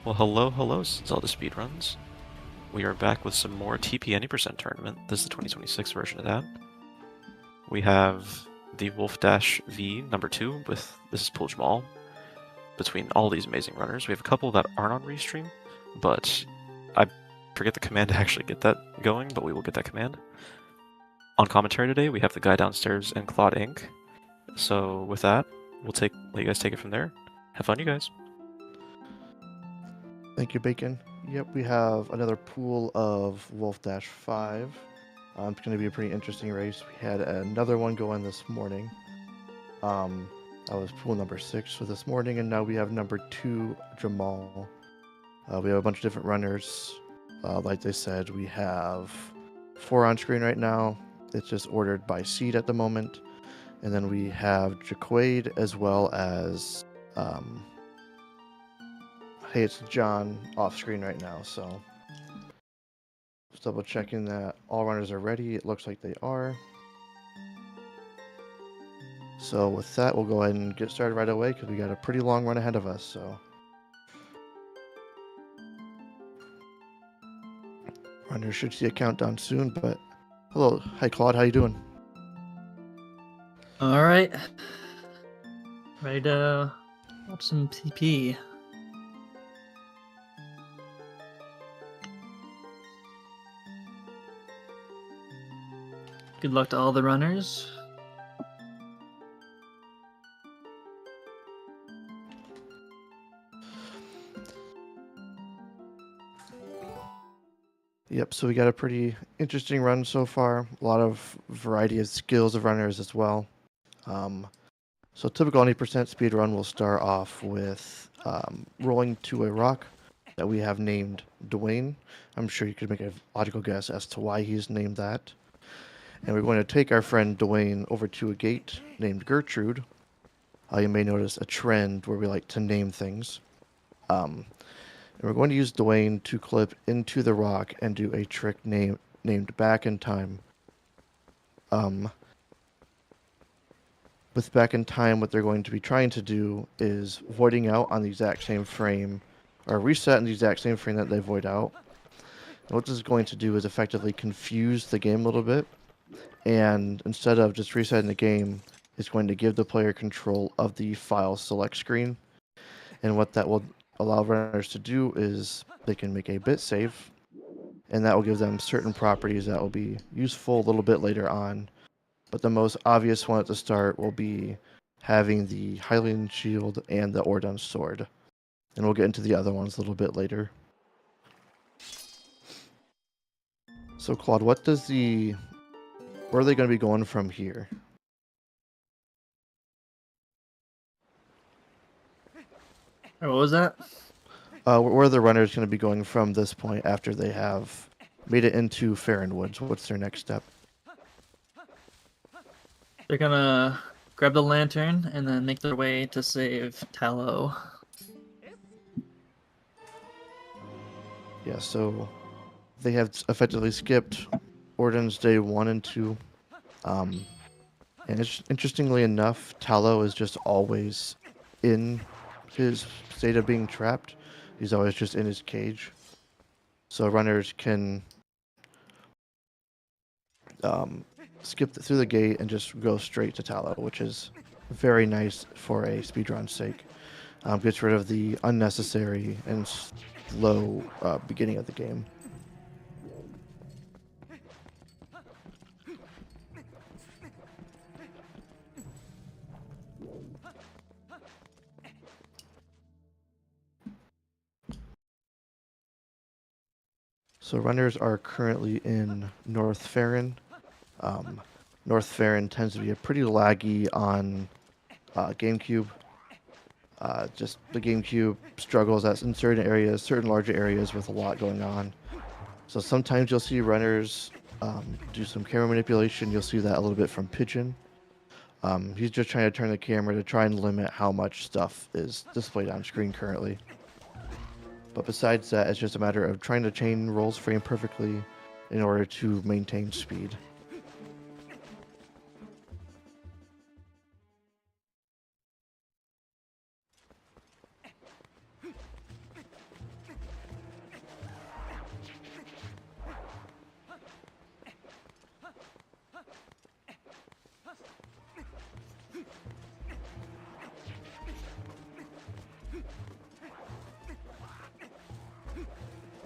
Well, hello, ZeldaSpeedRuns. We are back with some more TP Any% tournament. This is the 2026 version of that. We have the Wolfdash V number 2 with this is Pool Jamal. Between all these amazing runners, we have a couple that aren't on Restream, but I forget the command to actually get that going, but we will get that command. On commentary today, we have the guy downstairs and Claude Inc. So with that, let you guys take it from there. Have fun, you guys. Thank you, Bacon. Yep, we have another pool of Wolfdash 5. It's going to be a pretty interesting race. We had another one go in this morning. That was pool number 6 for this morning, and now we have number 2, Jamal. We have a bunch of different runners. Like they said, we have 4 on screen right now. It's just ordered by seed at the moment. And then we have Jaquade as well as hey, it's John off screen right now, so just double checking that all runners are ready. It looks like they are. So with that, we'll go ahead and get started right away because we got a pretty long run ahead of us. So runners should see a countdown soon. But hello, hi Claude, how you doing? All right, ready to watch some TP. Good luck to all the runners. Yep, so we got a pretty interesting run so far. A lot of variety of skills of runners as well. So typical 90% speed run will start off with rolling to a rock that we have named Dwayne. I'm sure you could make a logical guess as to why he's named that. And we're going to take our friend Dwayne over to a gate named Gertrude. You may notice a trend where we like to name things. And we're going to use Dwayne to clip into the rock and do a trick named Back in Time. With Back in Time, what they're going to be trying to do is voiding out on the exact same frame, or reset in the exact same frame that they void out. And what this is going to do is effectively confuse the game a little bit, and instead of just resetting the game, it's going to give the player control of the file select screen. And what that will allow runners to do is they can make a bit save, and that will give them certain properties that will be useful a little bit later on. But the most obvious one at the start will be having the Hylian Shield and the Ordun Sword. And we'll get into the other ones a little bit later. So Claude, where are they going to be going from here? What was that? Where are the runners going to be going from this point after they have made it into Farron Woods? What's their next step? They're gonna grab the lantern and then make their way to save Tallow. Yeah, so they have effectively skipped Ordon's day 1 and 2. And interestingly enough, Tallow is just always in his state of being trapped. He's always just in his cage. So runners can skip through the gate and just go straight to Tallow, which is very nice for a speedrun's sake. Gets rid of the unnecessary and slow beginning of the game. So runners are currently in North Farron. North Farron tends to be a pretty laggy on GameCube. Just the GameCube struggles in certain areas, certain larger areas with a lot going on. So sometimes you'll see runners do some camera manipulation. You'll see that a little bit from Pigeon. He's just trying to turn the camera to try and limit how much stuff is displayed on screen currently. But besides that, it's just a matter of trying to chain rolls frame perfectly in order to maintain speed.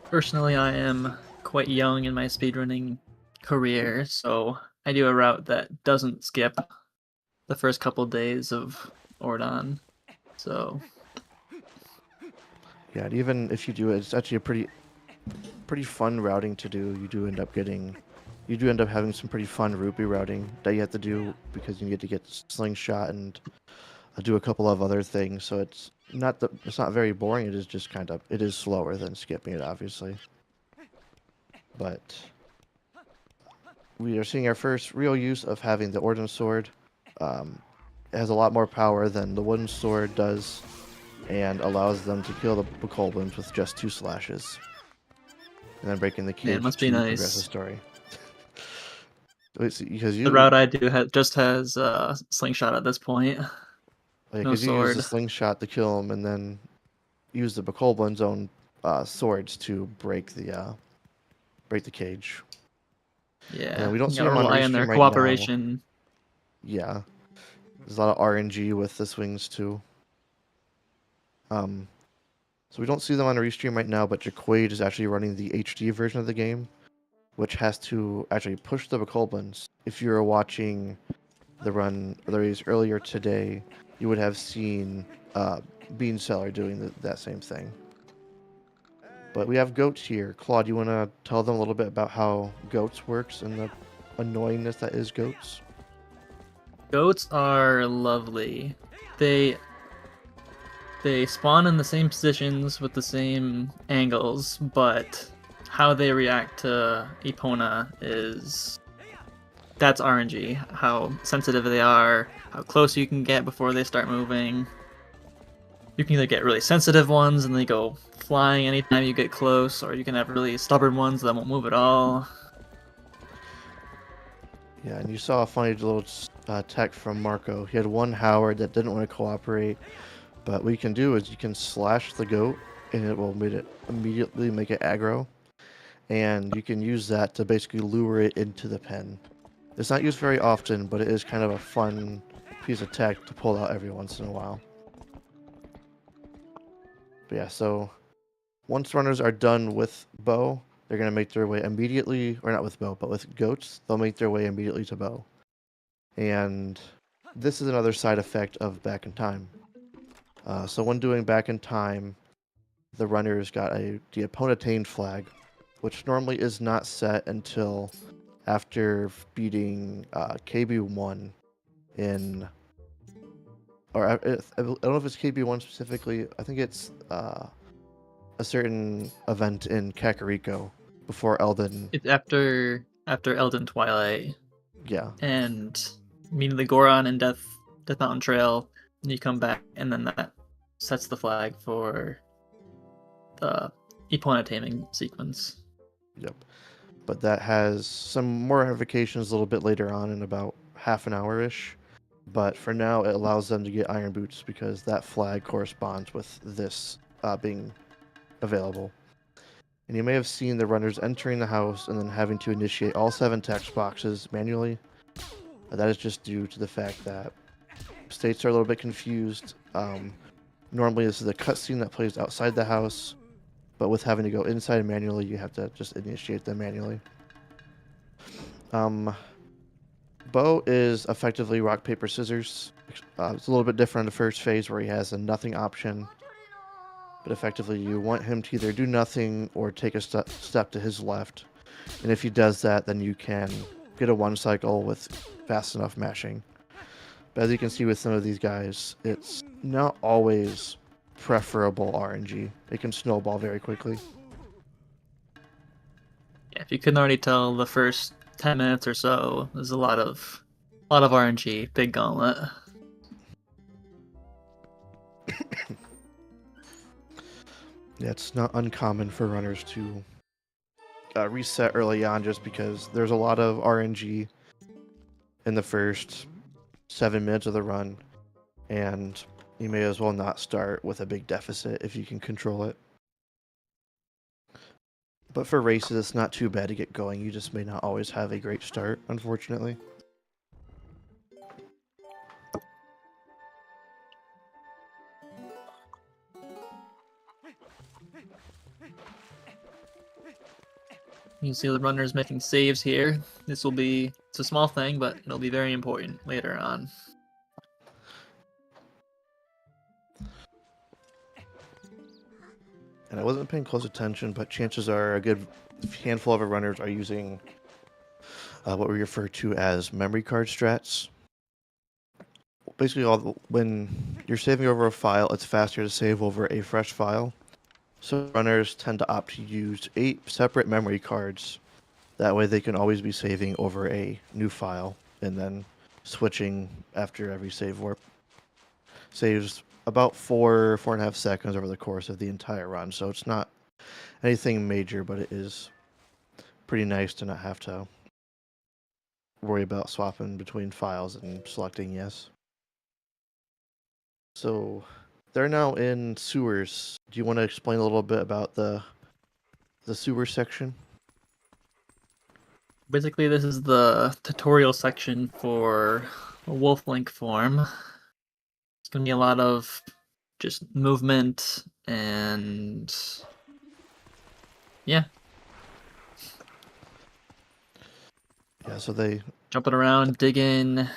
Personally, I am quite young in my speedrunning career, so I do a route that doesn't skip the first couple days of Ordon. So Yeah, and even if you do it, it's actually a pretty fun routing to do. You do end up having some pretty fun rupee routing that you have to do because you get to get slingshot and do a couple of other things. So it's not very boring. It is slower than skipping it, obviously. But we are seeing our first real use of having the Ordnance Sword. It has a lot more power than the wooden sword does, and allows them to kill the Bokoblins with just 2 slashes, and then breaking the yeah, it cage must be to progress the nice. story. Because The route I do just has slingshot at this point. No you use the sword. slingshot to kill them, and then use the Bokoblin's own swords to break the cage. And then Yeah, we don't you see gotta him on rely on their restream right now. cooperation. Yeah, there's a lot of RNG with the swings too. Um, so we don't see them on restream right now, but Jaquaid is actually running the HD version of the game, which has to actually push the Bokoblins. If you were watching the race earlier today, you would have seen Bean Seller doing that same thing. But we have goats here. Claude, you want to tell them a little bit about how goats works and the annoyingness that is goats? Goats are lovely. They they spawn in the same positions with the same angles, but how they react to Epona is that's RNG. How sensitive they are, how close you can get before they start moving. You can either get really sensitive ones and they go flying anytime you get close, or you can have really stubborn ones that won't move at all. Yeah, and you saw a funny little tech from Marco. He had one Howard that didn't want to cooperate, but what you can do is you can slash the goat, and it will immediately make it aggro, and you can use that to basically lure it into the pen. It's not used very often, but it is kind of a fun piece of tech to pull out every once in a while. But yeah, so once runners are done with bow, they're going to make their way immediately, or not with bow, but with goats, they'll make their way immediately to bow. And this is another side effect of Back in Time. So when doing Back in Time, the runners got the opponent flag, which normally is not set until after beating KB1 in, or I don't know if it's KB1 specifically. I think it's a certain event in Kakariko before Elden. It's after Elden Twilight Yeah, and meeting the Goron and Death Mountain Trail, and you come back, and then that sets the flag for the Epona taming sequence. yep. But that has some more ramifications a little bit later on in about half an hour ish. But for now, it allows them to get Iron Boots because that flag corresponds with this being available. And you may have seen the runners entering the house and then having to initiate all 7 text boxes manually. That is just due to the fact that states are a little bit confused. Normally, this is a cutscene that plays outside the house, but with having to go inside manually, you have to just initiate them manually. Bo is effectively rock, paper, scissors. It's a little bit different in the first phase where he has a nothing option. But effectively, you want him to either do nothing or take a step to his left. And if he does that, then you can get a 1 cycle with fast enough mashing. But as you can see with some of these guys, it's not always preferable RNG. It can snowball very quickly. Yeah, if you couldn't already tell, the first 10 minutes or so, there's a lot of RNG, big gauntlet. Yeah, it's not uncommon for runners to reset early on just because there's a lot of RNG in the first 7 minutes of the run, and you may as well not start with a big deficit if you can control it. But for races, it's not too bad to get going. You just may not always have a great start, unfortunately. You see the runners making saves here. This will be, it's a small thing, but it'll be very important later on. And I wasn't paying close attention, but chances are a good handful of our runners are using what we refer to as memory card strats. Basically, when you're saving over a file, it's faster to save over a fresh file. So runners tend to opt to use 8 separate memory cards. That way they can always be saving over a new file and then switching after every save warp. Saves about 4.5 seconds over the course of the entire run. So it's not anything major, but it is pretty nice to not have to worry about swapping between files and selecting yes. So they're now in sewers. Do you want to explain a little bit about the sewer section? Basically, this is the tutorial section for a Wolf Link form. It's going to be a lot of just movement and yeah. Yeah, so they Jumping around, digging.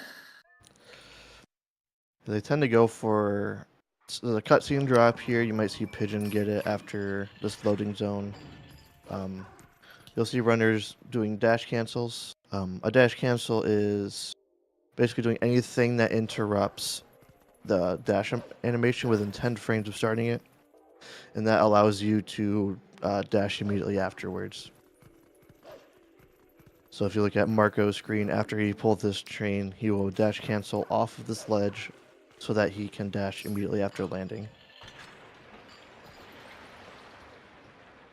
tend to go for the cutscene drop here. You might see Pigeon get it after this loading zone. You'll see runners doing dash cancels. A dash cancel is basically doing anything that interrupts the dash animation within 10 frames of starting it, and that allows you to dash immediately afterwards. So if you look at Marco's screen, after he pulled this train, he will dash cancel off of this ledge so that he can dash immediately after landing.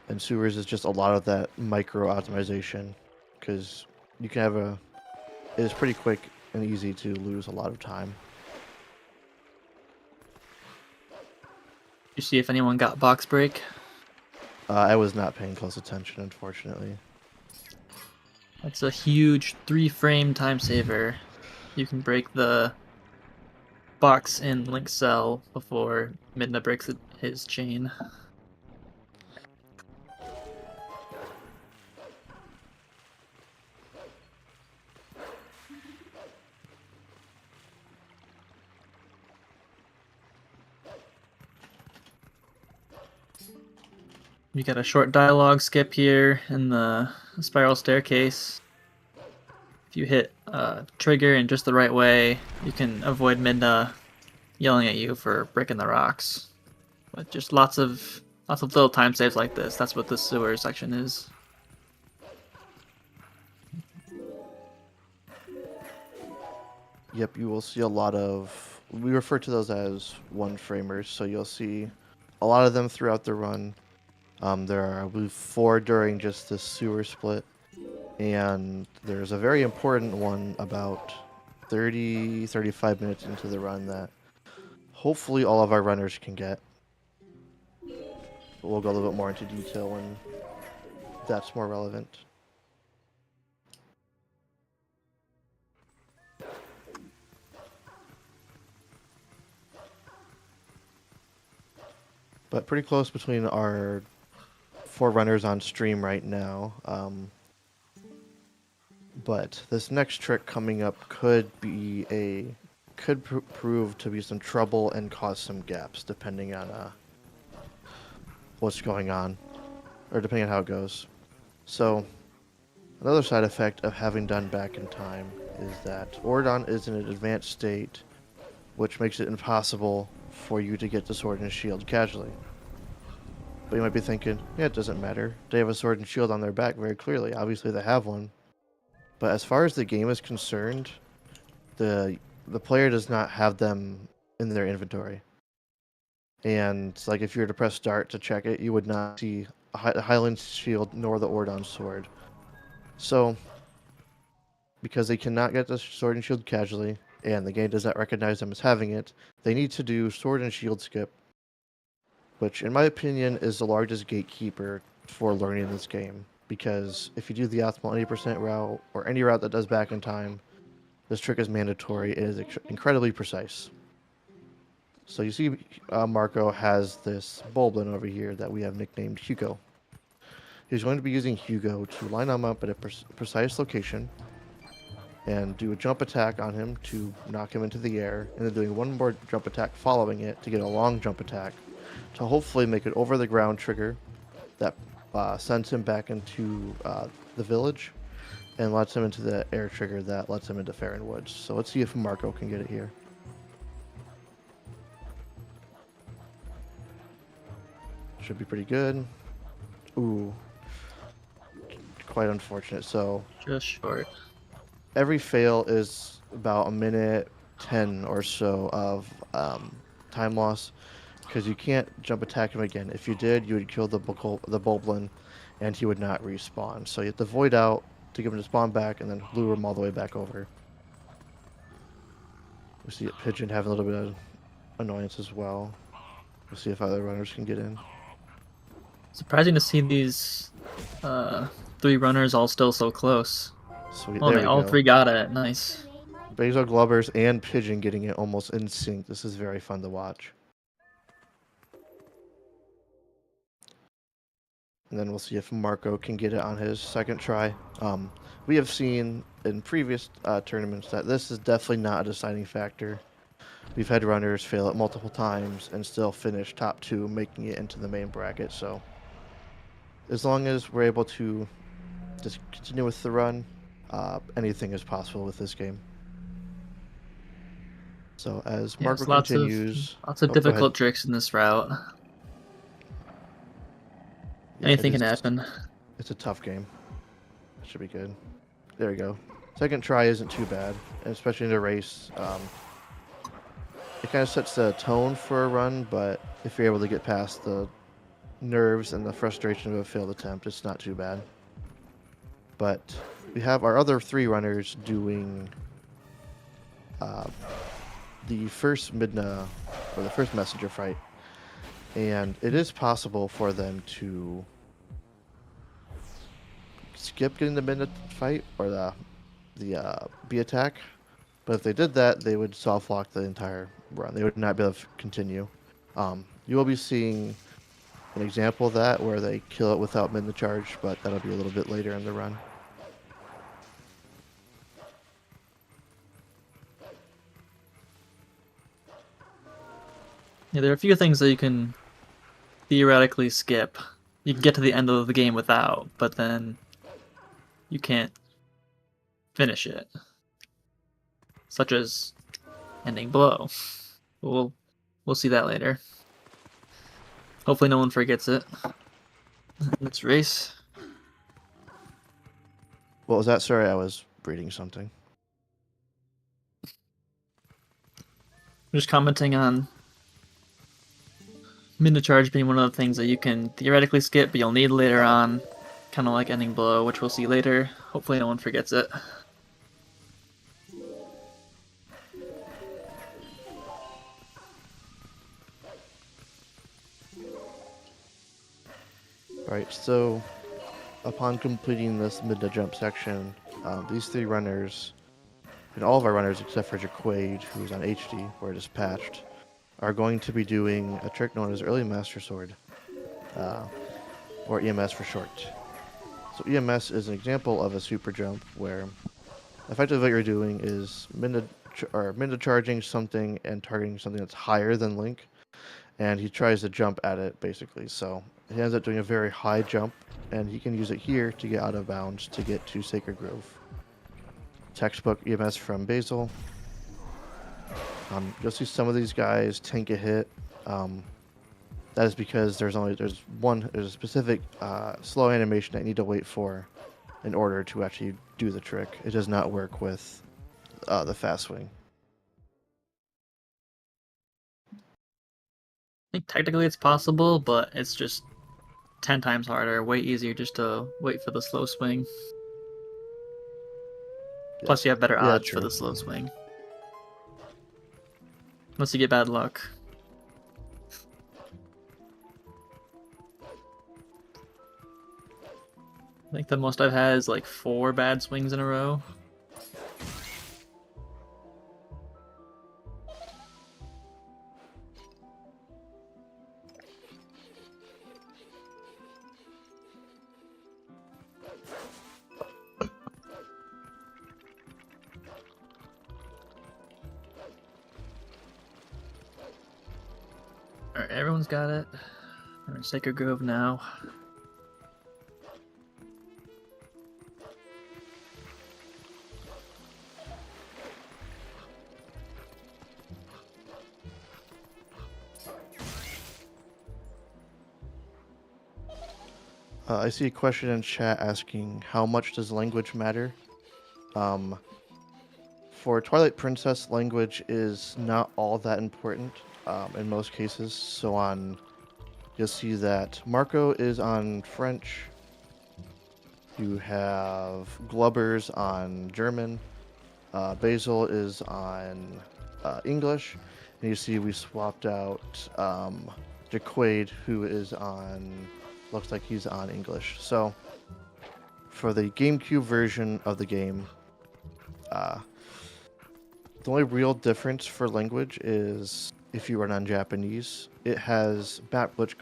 And sewers is just a lot of that micro optimization, because you can have it is pretty quick and easy to lose a lot of time. You see if anyone got box break. I was not paying close attention, unfortunately. That's a huge 3-frame time saver. You can break the box in Link's cell before Midna breaks his chain. You got a short dialogue skip here in the spiral staircase. If you hit trigger in just the right way, you can avoid Midna yelling at you for breaking the rocks. But just lots of little time saves like this. That's what this sewer section is. Yep, you will see a lot of... We refer to those as one-framers, so you'll see a lot of them throughout the run. There are, I believe, 4 during just the sewer split. And there's a very important one about 35 minutes into the run that hopefully all of our runners can get. But we'll go a little bit more into detail when that's more relevant. But pretty close between our 4 runners on stream right now. But this next trick coming up could prove to be some trouble and cause some gaps, depending on what's going on, or depending on how it goes. So, another side effect of having done back in time is that Ordon is in an advanced state, which makes it impossible for you to get the sword and shield casually. But you might be thinking, yeah, it doesn't matter. They have a sword and shield on their back very clearly. Obviously, they have one. But as far as the game is concerned, the player does not have them in their inventory. And like if you were to press start to check it, you would not see a Highland shield nor the Ordon sword. So, because they cannot get the sword and shield casually, and the game does not recognize them as having it, they need to do sword and shield skip, which in my opinion is the largest gatekeeper for learning this game. Because if you do the optimal 80% route, or any route that does back in time, this trick is mandatory. It is incredibly precise. So you see, Marco has this Bulblin over here that we have nicknamed Hugo. He's going to be using Hugo to line him up at a precise location and do a jump attack on him to knock him into the air, and then doing one more jump attack following it to get a long jump attack to hopefully make it over the ground trigger that sends him back into the village and lets him into the air trigger that lets him into Farron Woods. So let's see if Marco can get it here. Should be pretty good. Ooh. Quite unfortunate. So Just short. every fail is about a minute 10 or so of time loss, because you can't jump attack him again. If you did, you would kill the Bulblin, and he would not respawn. So you have to void out to give him to spawn back, and then lure him all the way back over. We see a Pigeon having a little bit of annoyance as well. We'll see if other runners can get in. Surprising to see these 3 runners all still so close. Sweet, Oh, there they we all go. 3 got it. Nice. Basil Glubbers and Pigeon getting it almost in sync. This is very fun to watch. And then we'll see if Marco can get it on his second try. We have seen in previous tournaments that this is definitely not a deciding factor. We've had runners fail it multiple times and still finish top 2, making it into the main bracket. So as long as we're able to just continue with the run, anything is possible with this game. So as Marco Yes, lots continues... of go ahead. difficult tricks in this route. Yeah, Anything it can is- happen. It's a tough game. It should be good. There we go. Second try isn't too bad, and especially in a race. It kind of sets the tone for a run, but if you're able to get past the nerves and the frustration of a failed attempt, it's not too bad. But we have our other 3 runners doing the first Midna, or the first messenger fight, and it is possible for them to skip getting the Midna fight or the B attack, but if they did that, they would soft lock the entire run. They would not be able to continue. You will be seeing an example of that where they kill it without Midna charge, but that'll be a little bit later in the run. Yeah, there are a few things that you can theoretically skip. You can get to the end of the game without, but then you can't finish it. Such as ending blow. We'll see that later. Hopefully no one forgets it. Let's race. What was that? Sorry, I was reading something. I'm just commenting on Midna charge being one of the things that you can theoretically skip, but you'll need later on. Kind of like ending blow, which we'll see later. Hopefully no one forgets it. Alright, so upon completing this Midna jump section, these 3 runners, and all of our runners except for Jaquade, who's on HD, where it is patched, are going to be doing a trick known as Early Master Sword, or EMS for short. So EMS is an example of a super jump where effectively what you're doing is Midna charging something and targeting something that's higher than Link, and he tries to jump at it basically. So he ends up doing a very high jump, and he can use it here to get out of bounds to get to Sacred Grove. Textbook EMS from Basil. You'll see some of these guys tank a hit. That is because there's a specific slow animation that you need to wait for in order to actually do the trick. It does not work with the fast swing. I think technically it's possible, but it's just 10 times harder. Way easier just to wait for the slow swing. Plus you have better odds for the slow swing. Unless you get bad luck. I think the most I've had is like 4 bad swings in a row. Alright, everyone's got it. We're in Sacred Grove now. I see a question in chat asking how much does language matter? For Twilight Princess, language is not all that important in most cases. So you'll see that Marco is on French. You have Glubbers on German. Basil is on English. And you see we swapped out Jaquaid, who is on, looks like he's on English. So for the GameCube version of the game, the only real difference for language is if you run on Japanese. It has map glitch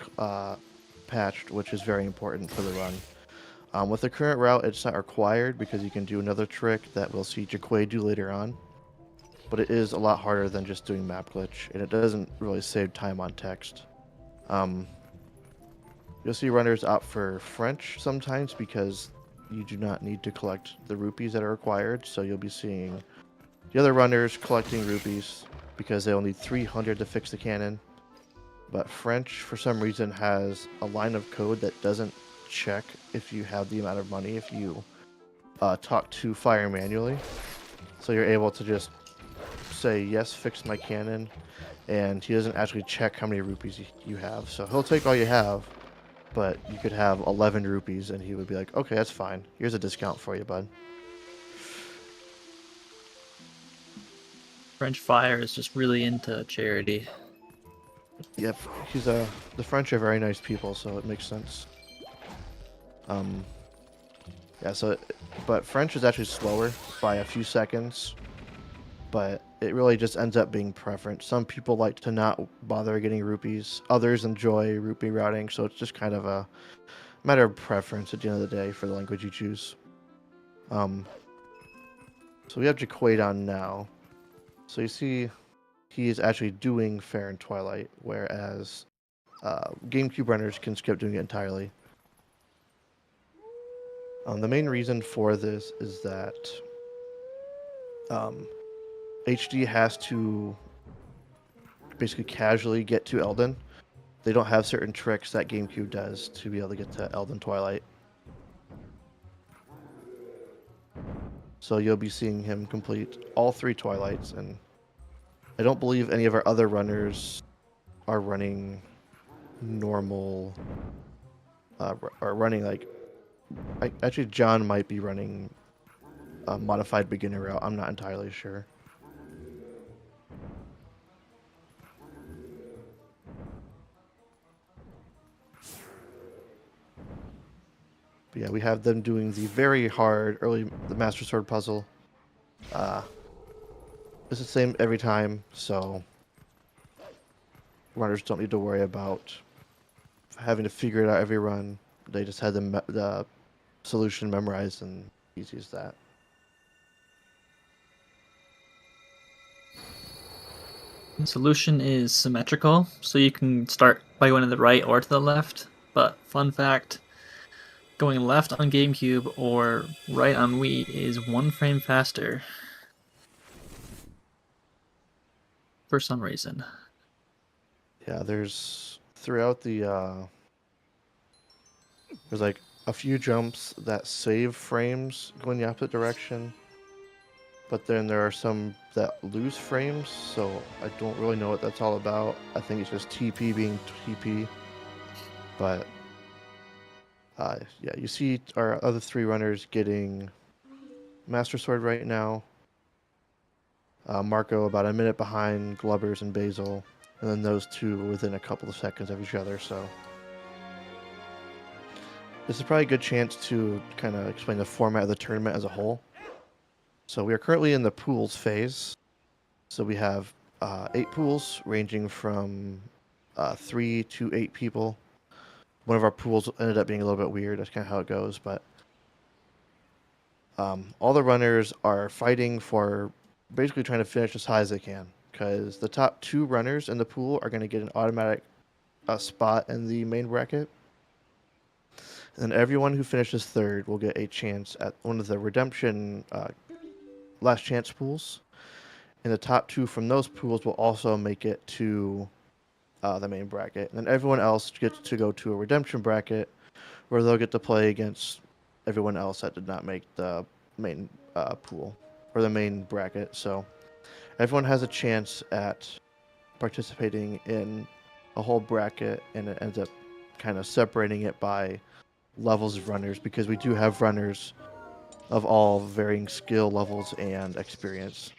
patched, which is very important for the run. With the current route, it's not required because you can do another trick that we'll see Jaquaid do later on. But it is a lot harder than just doing map glitch, and it doesn't really save time on text. You'll see runners opt for French sometimes because you do not need to collect the rupees that are required, so you'll be seeing the other runners collecting rupees because they'll need 300 to fix the cannon. But French, for some reason, has a line of code that doesn't check if you have the amount of money if you talk to Fire manually. So you're able to just say, yes, fix my cannon, and he doesn't actually check how many rupees you have. So he'll take all you have, but you could have 11 rupees, and he would be like, okay, that's fine. Here's a discount for you, bud. French Fire is just really into charity. Yep, the French are very nice people, so it makes sense. Yeah, but French is actually slower by a few seconds, but it really just ends up being preference. Some people like to not bother getting rupees, others enjoy rupee routing, so it's just kind of a matter of preference at the end of the day for the language you choose. So we have Jaquaid on now. So you see he is actually doing Fair and Twilight, whereas GameCube runners can skip doing it entirely. The main reason for this is that HD has to basically casually get to Elden. They don't have certain tricks that GameCube does to be able to get to Elden Twilight. So you'll be seeing him complete all 3 Twilights, and I don't believe any of our other runners are running normal, or running like, actually John might be running a modified beginner route, I'm not entirely sure. But yeah, we have them doing the very hard the Master Sword puzzle. It's the same every time, so runners don't need to worry about having to figure it out every run. They just had the solution memorized, and easy as that. The solution is symmetrical, so you can start by going to the right or to the left. But fun fact, going left on GameCube or right on Wii is 1 frame faster. For some reason. Yeah, there's throughout there's like a few jumps that save frames going the opposite direction, but then there are some that lose frames, so I don't really know what that's all about. I think it's just TP being TP, but yeah, you see our other 3 runners getting Master Sword right now. Marco about a minute behind Glubbers and Basil, and then those 2 within a couple of seconds of each other, so this is probably a good chance to kind of explain the format of the tournament as a whole. So we are currently in the pools phase. So we have 8 pools ranging from 3 to 8 people. One of our pools ended up being a little bit weird. That's kind of how it goes, but all the runners are fighting for basically trying to finish as high as they can, because the top 2 runners in the pool are going to get an automatic a spot in the main bracket. And then everyone who finishes third will get a chance at one of the redemption last chance pools. And the top two from those pools will also make it to the main bracket. And then everyone else gets to go to a redemption bracket where they'll get to play against everyone else that did not make the main pool or the main bracket. So everyone has a chance at participating in a whole bracket, and it ends up kind of separating it by levels of runners, because we do have runners of all varying skill levels and experience.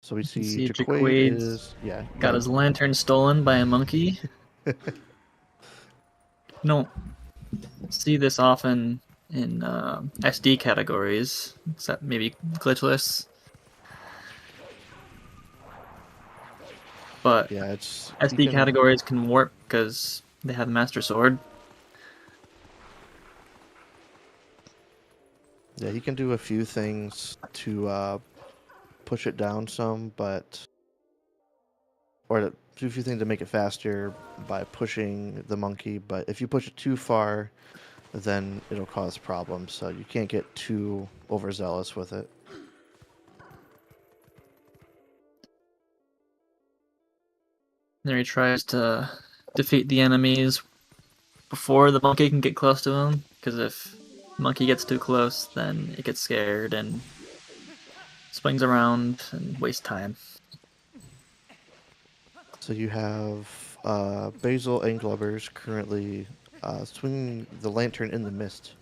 So we see See, Jaquade Jaquade's is got his lantern stolen by a monkey. No, see this often in SD categories, except maybe glitchless. But yeah, it's SD categories can warp because they have Master Sword. Yeah, he can do a few things to push it down some, or to do a few things to make it faster by pushing the monkey. But if you push it too far, then it'll cause problems. So you can't get too overzealous with it. There he tries to defeat the enemies before the monkey can get close to him, because if the monkey gets too close, then it gets scared and swings around and wastes time. So you have Basil and Glubbers currently swinging the lantern in the mist,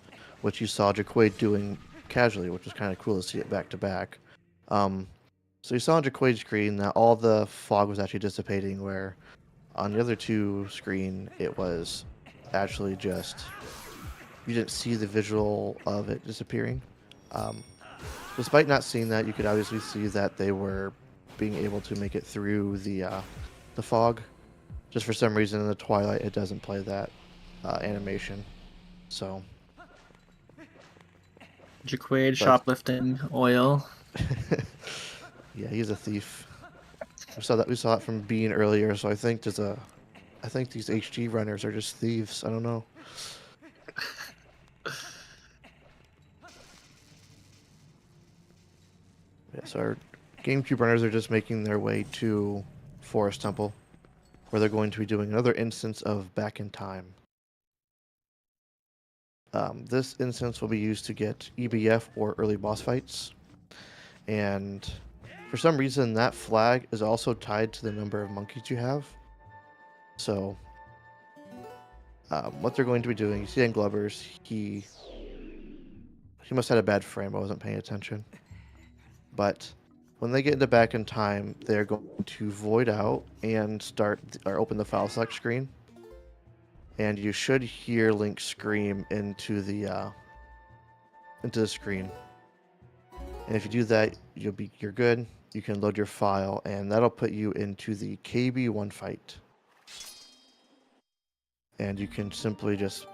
which you saw Jaquade doing casually, which was kind of cool to see it back to back. So you saw on Jaquade's screen that all the fog was actually dissipating, where on the other two screen it was actually just, you didn't see the visual of it disappearing. Despite not seeing that, you could obviously see that they were being able to make it through the fog. Just for some reason in the twilight, it doesn't play that animation. So Jaquade shoplifting oil. yeah, he's a thief. We saw it from Bean earlier. So I think these HG runners are just thieves. I don't know. Yeah, so our GameCube runners are just making their way to Forest Temple, where they're going to be doing another instance of Back in Time. This instance will be used to get EBF or early boss fights, and for some reason that flag is also tied to the number of monkeys you have. So what they're going to be doing, you see in Glubbers, he must have had a bad frame. I wasn't paying attention. But when they get into Back in Time, they're going to void out and open the file select screen. And you should hear Link scream into the screen. And if you do that, you're good. You can load your file, and that'll put you into the KB1 fight. And you can simply just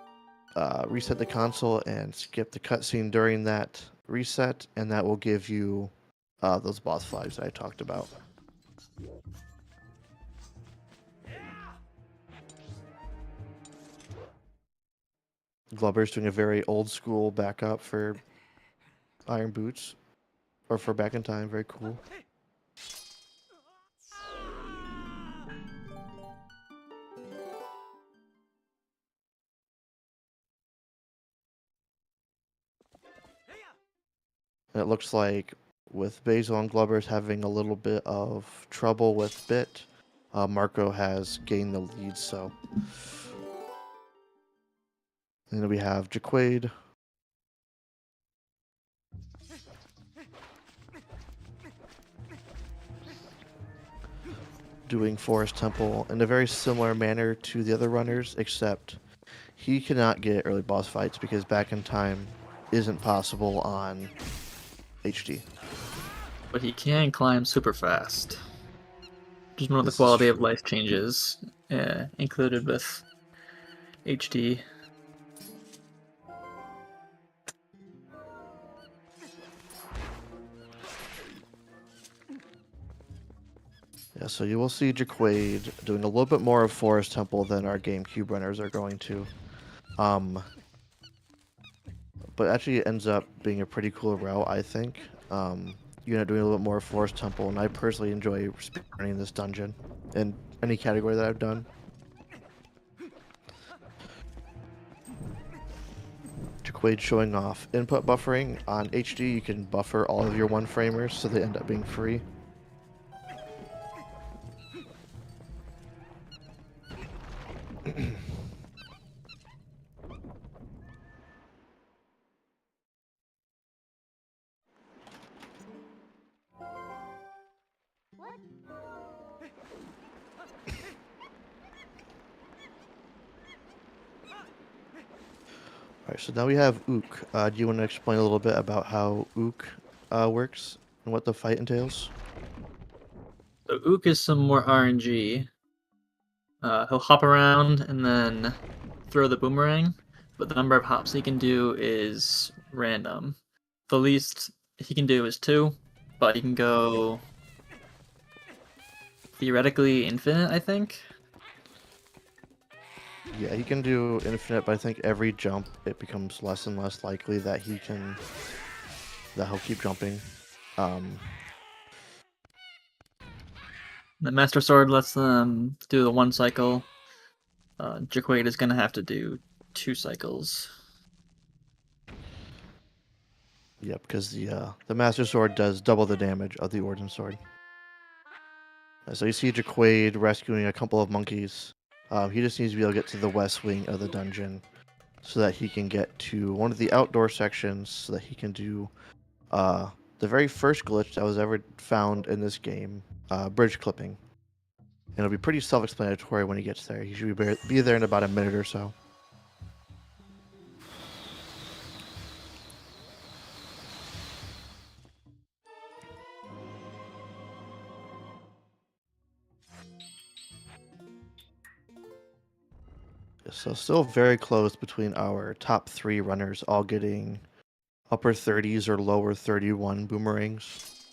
reset the console and skip the cutscene during that reset, and that will give you those boss flags that I talked about. Glubber's doing a very old school backup for Iron Boots, or for Back in Time. Very cool. And it looks like with Basil and Glubbers having a little bit of trouble with Bit, Marco has gained the lead. So, and then we have Jaquade. Doing Forest Temple in a very similar manner to the other runners, except he cannot get early boss fights because Back in Time isn't possible on HD. But he can climb super fast. Which is one of the This is quality of true. life changes included with HD. Yeah, so you will see Jaquaid doing a little bit more of Forest Temple than our GameCube runners are going to. But actually it ends up being a pretty cool route, I think. You end up doing a little bit more of Forest Temple, and I personally enjoy speedrunning this dungeon in any category that I've done. Jaquaid showing off input buffering. On HD, you can buffer all of your one-framers, so they end up being free. Alright, so now we have Ook. Do you want to explain a little bit about how Ook works and what the fight entails? So Ook is some more RNG. He'll hop around and then throw the boomerang, but the number of hops he can do is random. The least he can do is 2, but he can go theoretically infinite, I think. Yeah, he can do infinite, but I think every jump it becomes less and less likely that he'll keep jumping. The Master Sword lets them do the 1 cycle. Jaquaid is gonna have to do 2 cycles. Yeah, because the Master Sword does double the damage of the Ordnance Sword. So you see Jaquaid rescuing a couple of monkeys. He just needs to be able to get to the west wing of the dungeon so that he can get to one of the outdoor sections so that he can do the very first glitch that was ever found in this game, bridge clipping. And it'll be pretty self-explanatory when he gets there. He should be there in about a minute or so. So still very close between our top 3 runners, all getting upper 30s or lower 31 boomerangs,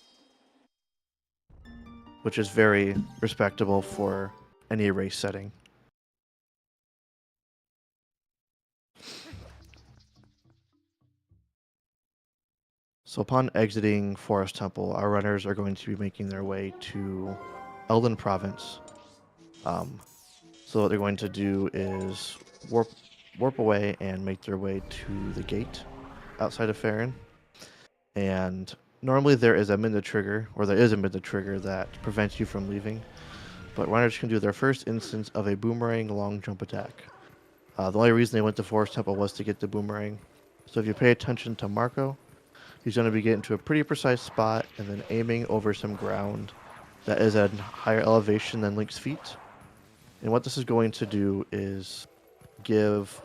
which is very respectable for any race setting. So upon exiting Forest Temple, our runners are going to be making their way to Elden Province. So what they're going to do is warp away and make their way to the gate outside of Farron. And normally there is a minute trigger, or there is a minute trigger that prevents you from leaving. But runners can do their first instance of a boomerang long jump attack. The only reason they went to Forest Temple was to get the boomerang. So if you pay attention to Marco, he's going to be getting to a pretty precise spot and then aiming over some ground that is at higher elevation than Link's feet. And what this is going to do is give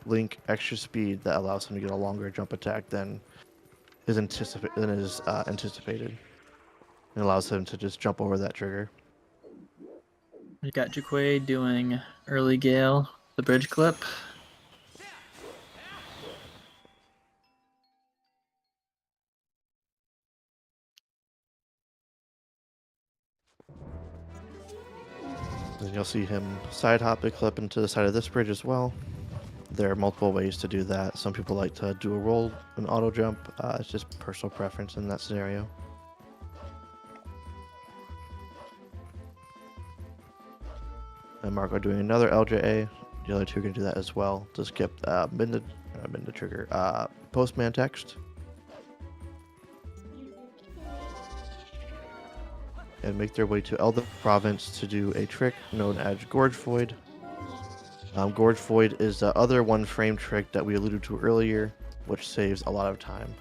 Link extra speed that allows him to get a longer jump attack than is anticipated. It allows him to just jump over that trigger. We got Jaquaid doing early Gale, the bridge clip. Then you'll see him side hop a clip into the side of this bridge as well. There are multiple ways to do that. Some people like to do a roll, an auto jump. It's just personal preference in that scenario. And Marco doing another LJA. The other two are going to do that as well to skip mid the trigger postman text. And make their way to Elden Province to do a trick known as Gorge Void. Gorge Void is the other one frame trick that we alluded to earlier, which saves a lot of time.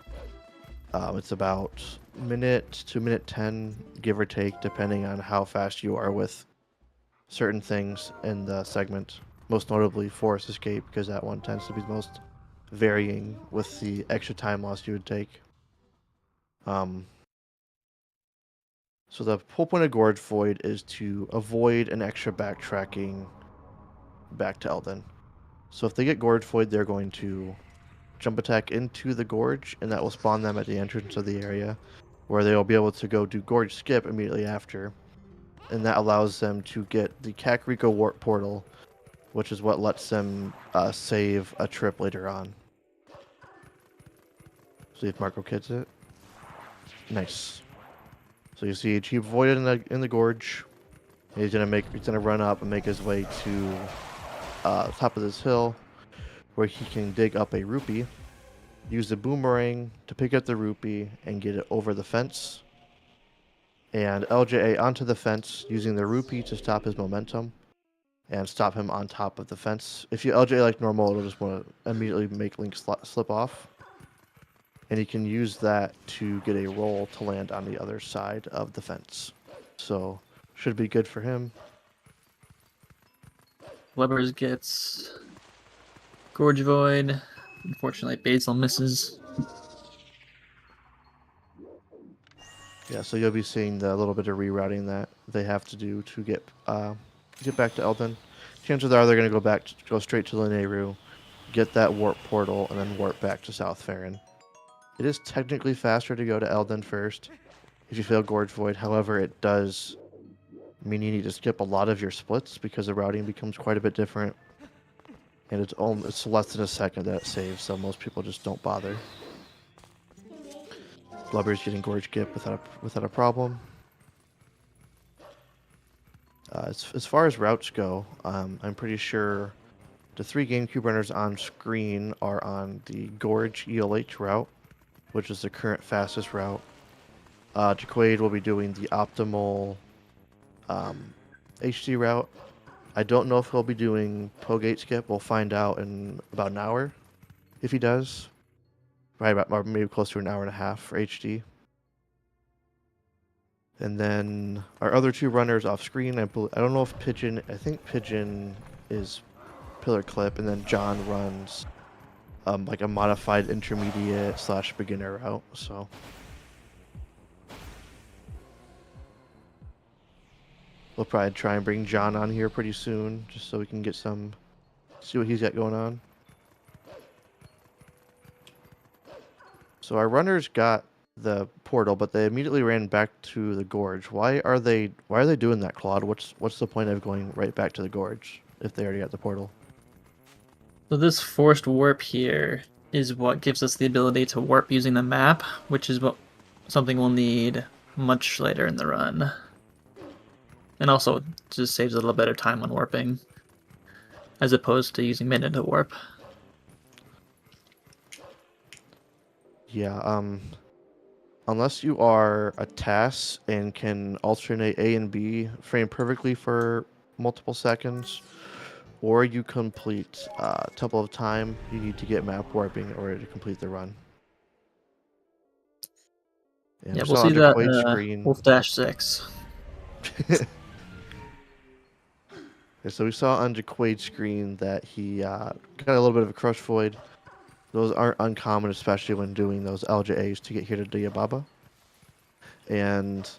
It's about minute to minute 10, give or take, depending on how fast you are with certain things in the segment. Most notably Forest Escape, because that one tends to be the most varying with the extra time loss you would take. So the whole point of Gorge Void is to avoid an extra backtracking back to Elden. So if they get Gorge Void, they're going to jump attack into the gorge, and that will spawn them at the entrance of the area, where they'll be able to go do Gorge Skip immediately after. and that allows them to get the Kakariko Warp Portal, which is what lets them save a trip later on. See if Marco gets it. Nice. So you see, he avoided in the gorge. He's gonna run up and make his way to top of this hill, where he can dig up a rupee, use the boomerang to pick up the rupee and get it over the fence, and LJA onto the fence using the rupee to stop his momentum and stop him on top of the fence. If you LJA like normal, it'll just want to immediately make Link slip off. And he can use that to get a roll to land on the other side of the fence. So, should be good for him. Webbers gets Gorge Void. Unfortunately, Basil misses. Yeah, so you'll be seeing the little bit of rerouting that they have to do to get back to Eldon. Chances are they're going to go straight to Lineru, get that warp portal, and then warp back to South Farron. It is technically faster to go to Eldon first if you fail Gorge Void. However, it does mean you need to skip a lot of your splits because the routing becomes quite a bit different. And it's less than a second that it saves, so most people just don't bother. Blubber's getting Gorge Gip without a problem. As far as routes go, I'm pretty sure the 3 GameCube runners on screen are on the Gorge ELH route, which is the current fastest route. Jaquade will be doing the optimal HD route. I don't know if he'll be doing Pogate Skip. We'll find out in about an hour if he does. Right about maybe close to an hour and a half for HD. And then our other 2 runners off screen, I don't know if Pigeon, I think Pigeon is Pillar Clip, and then John runs like a modified intermediate / beginner route. So we'll probably try and bring John on here pretty soon, just so we can get see what he's got going on. So our runners got the portal, but they immediately ran back to the gorge. Why are they doing that, Claude? What's the point of going right back to the gorge if they already got the portal? So this forced warp here is what gives us the ability to warp using the map, which is something we'll need much later in the run. And also just saves a little bit of time on warping, as opposed to using Midna to warp. Yeah, unless you are a TAS and can alternate A and B frame perfectly for multiple seconds, or you complete Temple of Time, you need to get map warping in order to complete the run. And Yeah, we'll see that Wolfdash 6. So we saw on Jaquade's screen that he got a little bit of a Crush Void. Those aren't uncommon, especially when doing those LJAs to get here to Diababa. And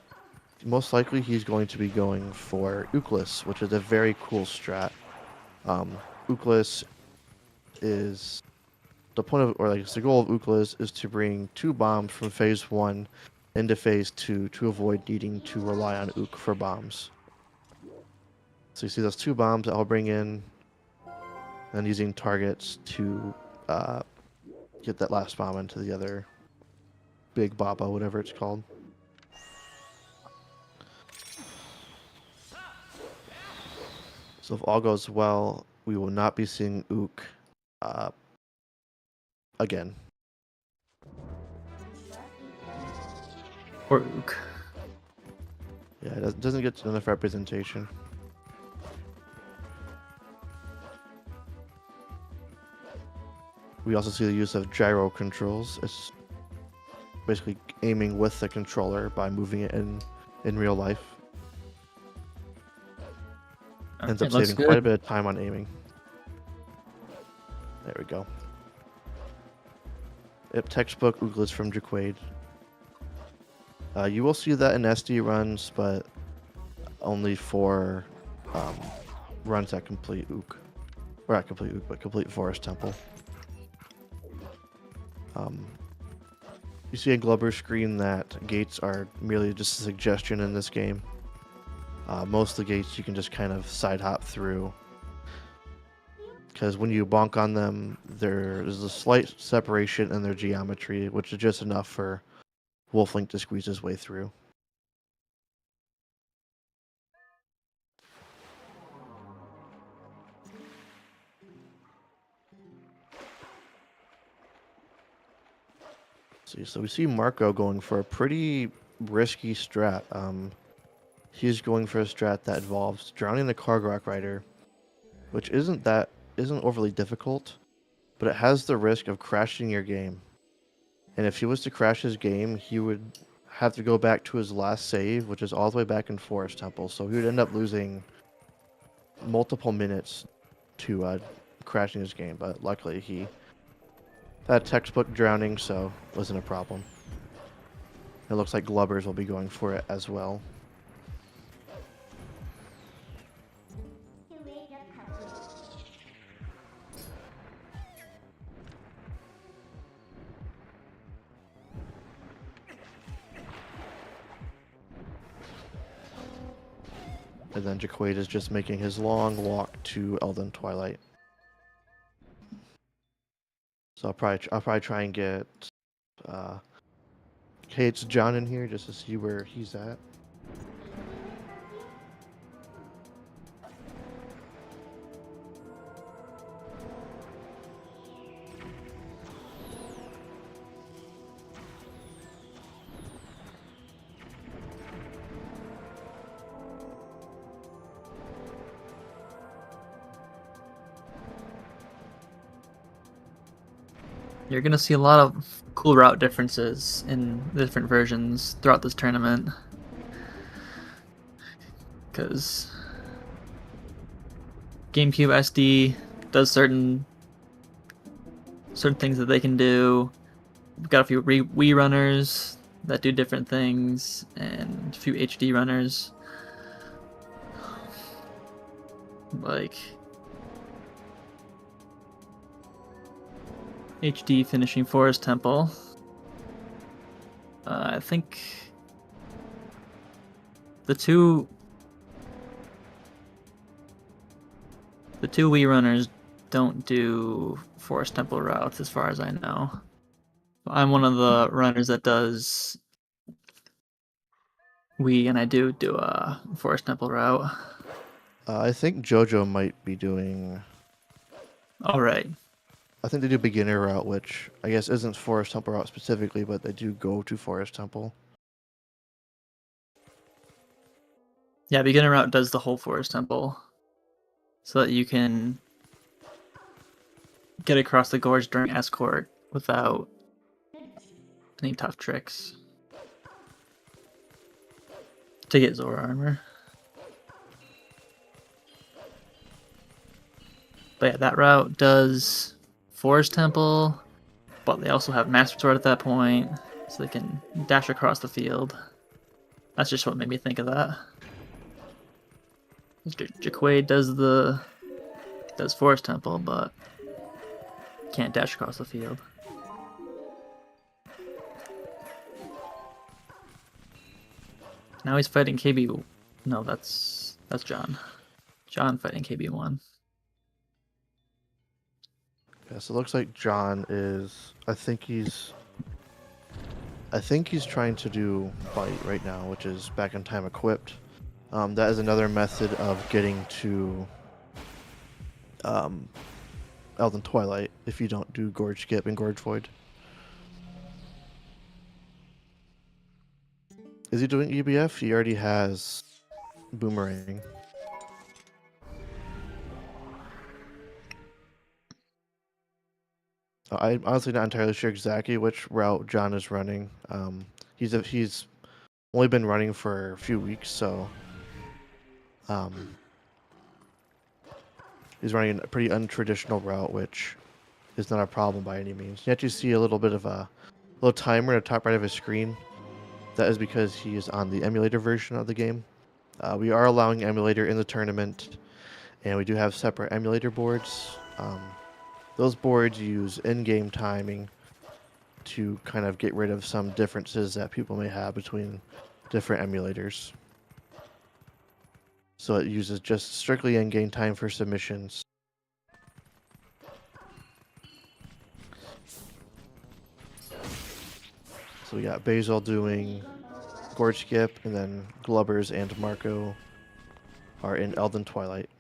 most likely he's going to be going for Uklis, which is a very cool strat. Uklis is the point of, or like the goal of Uklis is to bring 2 bombs from phase 1 into phase 2 to avoid needing to rely on Ook for bombs. So you see those 2 bombs that I'll bring in, and using targets to get that last bomb into the other big Baba, whatever it's called. So if all goes well, we will not be seeing Ook again. Or Ook. Yeah, it doesn't get enough representation. We also see the use of gyro controls. It's basically aiming with the controller by moving it in real life. Ends up saving quite a bit of time on aiming. There we go. Yep, textbook Ooglis from Jaquade. You will see that in SD runs, but only for runs that complete Ook. Or not complete Ook, but complete Forest Temple. You see a Glubber screen that gates are merely just a suggestion in this game. Most of the gates you can just kind of side hop through, because when you bonk on them, there's a slight separation in their geometry, which is just enough for Wolflink to squeeze his way through. So we see Marco going for a pretty risky strat. He's going for a strat that involves drowning the Cargrock Rider, which isn't overly difficult, but it has the risk of crashing your game. And if he was to crash his game, he would have to go back to his last save, which is all the way back in Forest Temple. So he would end up losing multiple minutes to crashing his game. But luckily, he had textbook drowning, so it wasn't a problem. It looks like Glubbers will be going for it as well. And then Jaquade is just making his long walk to Elden Twilight. So I'll probably try and get Kate's John in here just to see where he's at. You're gonna see a lot of cool route differences in the different versions throughout this tournament, because GameCube SD does certain things that they can do. We've got a few Wii runners that do different things, and a few HD runners. Like HD finishing Forest Temple. I think the two Wii runners don't do Forest Temple routes as far as I know. I'm one of the runners that does Wii, and I do a Forest Temple route. I think JoJo might be doing... All right. I think they do beginner route, which I guess isn't Forest Temple route specifically, but they do go to Forest Temple. Yeah, beginner route does the whole Forest Temple, so that you can get across the gorge during escort without any tough tricks to get Zora armor. But yeah, that route does Forest Temple, but they also have Master Sword at that point, so they can dash across the field. That's just what made me think of that. Jaquade does Forest Temple, but can't dash across the field. Now he's fighting KB. No, that's John. John fighting KB1. Yeah, so it looks like John is... I think he's trying to do Bite right now, which is back in time equipped. That is another method of getting to Elden Twilight if you don't do Gorge Skip and Gorge Void. Is he doing EBF? He already has Boomerang. I'm honestly not entirely sure exactly which route John is running. He's only been running for a few weeks, so he's running a pretty untraditional route, which is not a problem by any means. You actually see a little bit of a little timer at the top right of his screen. That is because he is on the emulator version of the game. We are allowing emulator in the tournament, and we do have separate emulator boards. Those boards use in-game timing to kind of get rid of some differences that people may have between different emulators. So it uses just strictly in-game time for submissions. So we got Basil doing Gorge Skip, and then Glubbers and Marco are in Elden Twilight.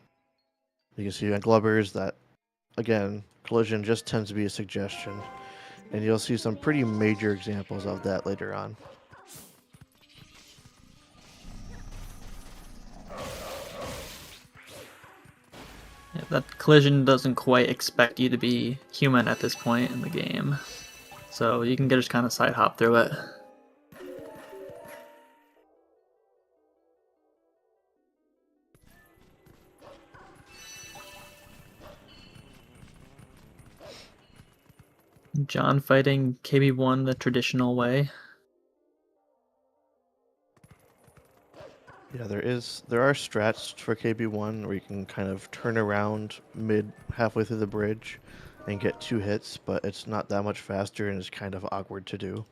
You can see on Glubbers that, again, collision just tends to be a suggestion, and you'll see some pretty major examples of that later on. Yeah, that collision doesn't quite expect you to be human at this point in the game, so you can just kind of side hop through it. John fighting KB1 the traditional way. Yeah, there are strats for KB1 where you can kind of turn around halfway through the bridge and get 2 hits, but it's not that much faster and it's kind of awkward to do.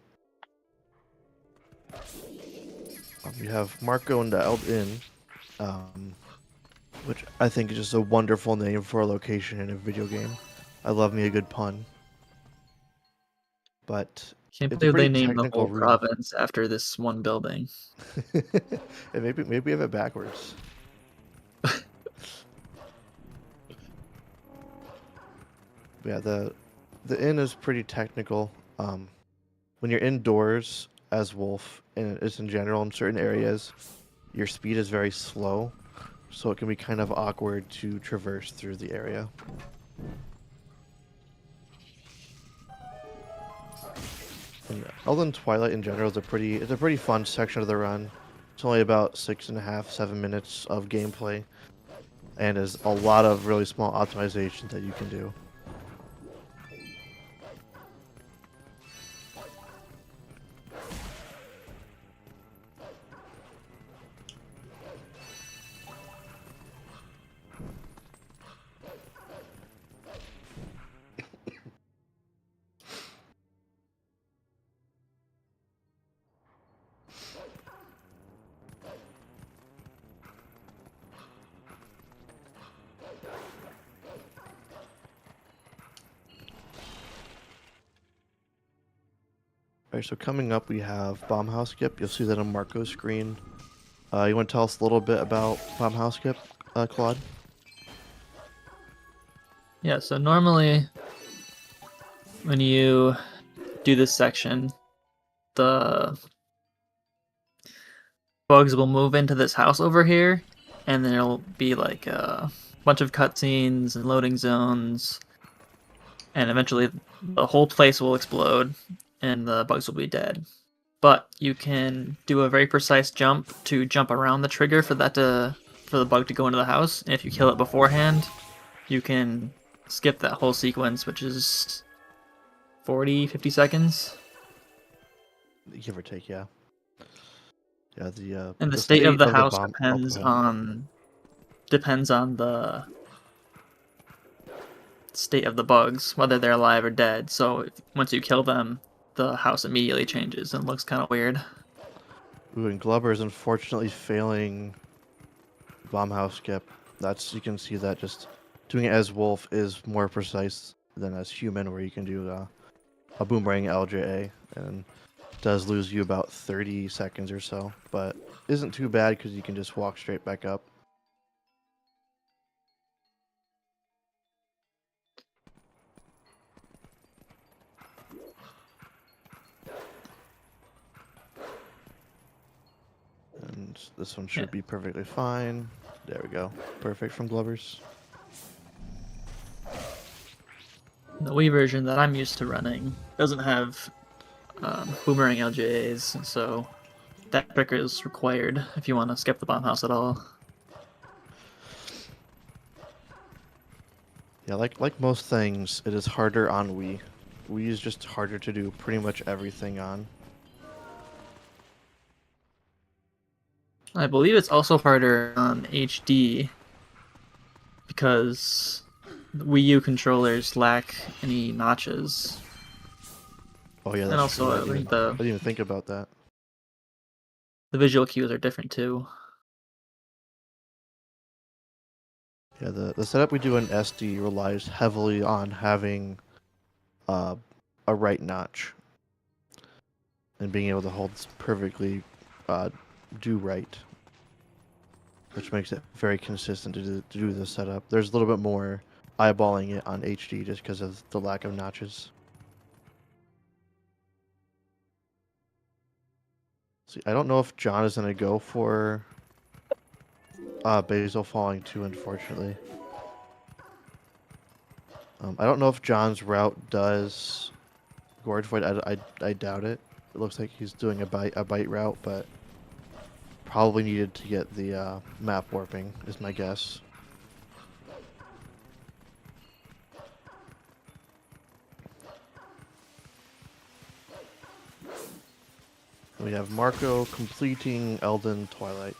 You have Marco and the Eld Inn, which I think is just a wonderful name for a location in a video game. I love me a good pun. But Can't it's a believe they pretty named the technical whole room. province after this one building. And maybe we have it backwards. Yeah, the inn is pretty technical. When you're indoors as Wolf, and it's in general in certain areas, your speed is very slow, so it can be kind of awkward to traverse through the area. And Elden Twilight in general is a pretty fun section of the run. It's only about 6.5, 7 minutes of gameplay, and there's a lot of really small optimizations that you can do. Alright, so coming up we have Bomb House Skip. You'll see that on Marco's screen. You want to tell us a little bit about Bomb House Skip, Claude? Yeah, so normally when you do this section, the bugs will move into this house over here, and there'll be like a bunch of cutscenes and loading zones, and eventually the whole place will explode and the bugs will be dead. But you can do a very precise jump to jump around the trigger for the bug to go into the house, and if you kill it beforehand, you can skip that whole sequence, which is 40-50 seconds. Give or take, yeah. Yeah, And the state of the house bomb... depends oh, on the state of the bugs, whether they're alive or dead. So once you kill them, the house immediately changes and looks kind of weird. Ooh, and Glubber is unfortunately failing Bomb House Skip. You can see that just doing it as Wolf is more precise than as human, where you can do a boomerang LJA, and does lose you about 30 seconds or so, but isn't too bad because you can just walk straight back up. And this one should be perfectly fine. There we go. Perfect from Glubbers. The Wii version that I'm used to running doesn't have boomerang LJAs, so that trick is required if you want to skip the bomb house at all. Yeah, like most things, it is harder on Wii. Wii is just harder to do pretty much everything on. I believe it's also harder on HD because Wii U controllers lack any notches. Oh yeah, that's And also, true. I think I didn't even think about that. the visual cues are different too. Yeah, the setup we do in SD relies heavily on having a right notch and being able to hold perfectly do right, which makes it very consistent to do the setup. There's a little bit more eyeballing it on HD just because of the lack of notches. See, I don't know if John is going to go for Basil falling too, unfortunately. I don't know if John's route does Gorge Void. I doubt it. It looks like he's doing a bite route, but probably needed to get the map warping, is my guess. We have Marco completing Elden Twilight.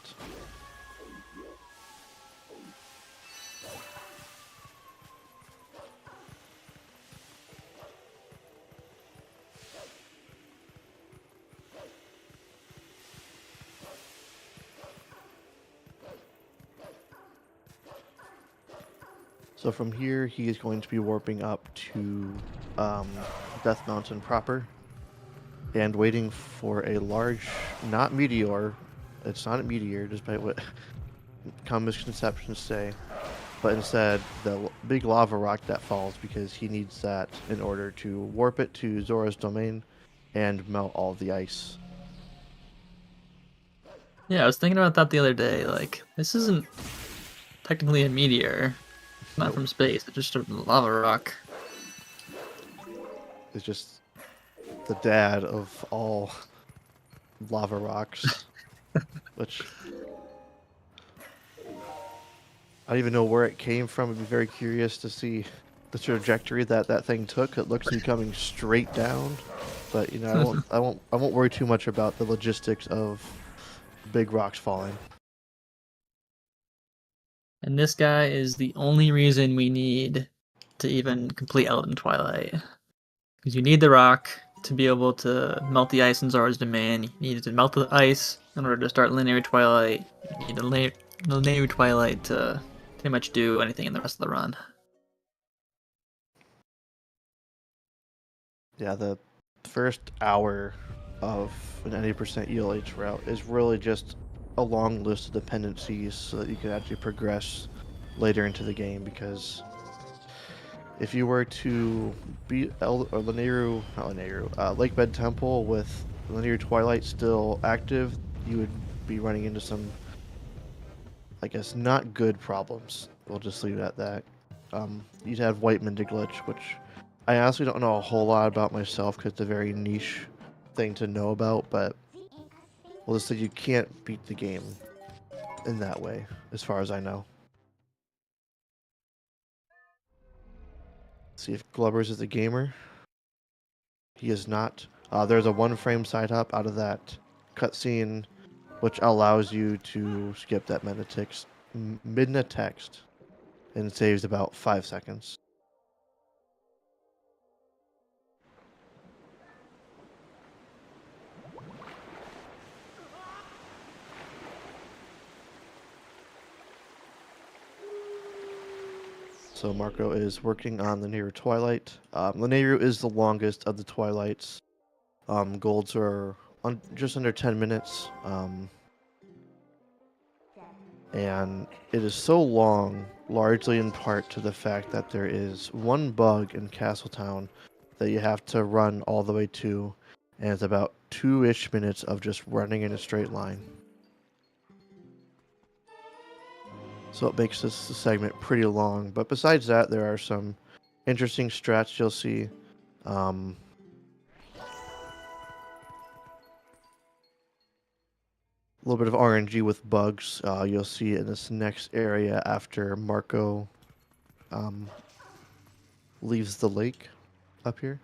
So from here, he is going to be warping up to Death Mountain proper and waiting for a large, not meteor, it's not a meteor, despite what common misconceptions say, but instead the big lava rock that falls, because he needs that in order to warp it to Zora's domain and melt all the ice. Yeah, I was thinking about that the other day. Like, this isn't technically a meteor. It's not from space. It's just a lava rock. It's just the dad of all lava rocks, which I don't even know where it came from. I'd be very curious to see the trajectory that that thing took. It looks to be coming straight down, but you know, I won't worry too much about the logistics of big rocks falling. And this guy is the only reason we need to even complete Elden Twilight. Because you need the rock to be able to melt the ice in Zora's domain. You need to melt the ice in order to start Linear Twilight. You need the Linear Twilight to pretty much do anything in the rest of the run. Yeah, the first hour of an 90% ELH route is really just a long list of dependencies so that you can actually progress later into the game, because if you were to beat Lake Bed Temple with Linear Twilight still active, you would be running into some, I guess, not good problems. We'll just leave it at that. You'd have White Minda Glitch, which I honestly don't know a whole lot about myself because it's a very niche thing to know about, but we'll just say you can't beat the game in that way, as far as I know. See if Glubbers is a gamer. He is not. There's a one-frame side hop out of that cutscene, which allows you to skip that midna text, and it saves about 5 seconds. So Marco is working on Linear Twilight. Linear is the longest of the Twilights. Golds are just under 10 minutes. And it is so long, largely in part to the fact that there is one bug in Castletown that you have to run all the way to, and it's about 2-ish minutes of just running in a straight line. So it makes this segment pretty long, but besides that, there are some interesting strats you'll see. A little bit of RNG with bugs. You'll see in this next area after Marco leaves the lake up here.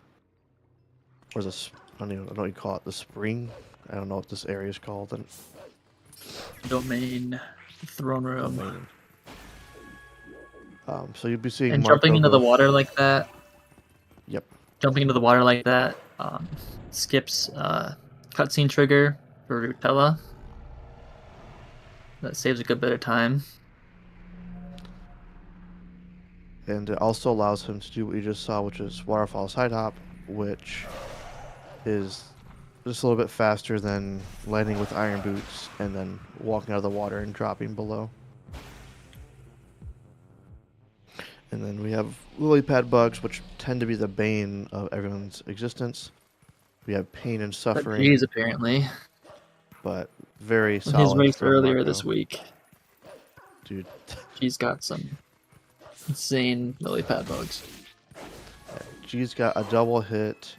Or this, I don't know what you call it, the spring? I don't know what this area is called. And Domain, throne room. Domain. So you'll be seeing And Marco jumping into the water like that. Yep. Jumping into the water like that skips cutscene trigger for Rutella. That saves a good bit of time. And it also allows him to do what you just saw, which is waterfall side hop, which is just a little bit faster than landing with iron boots and then walking out of the water and dropping below. And then we have lily pad bugs, which tend to be the bane of everyone's existence. We have pain and But suffering, geez, apparently. but very His solid race from earlier Marco. this week. Dude, She's got some insane lily pad bugs. G's got a double hit.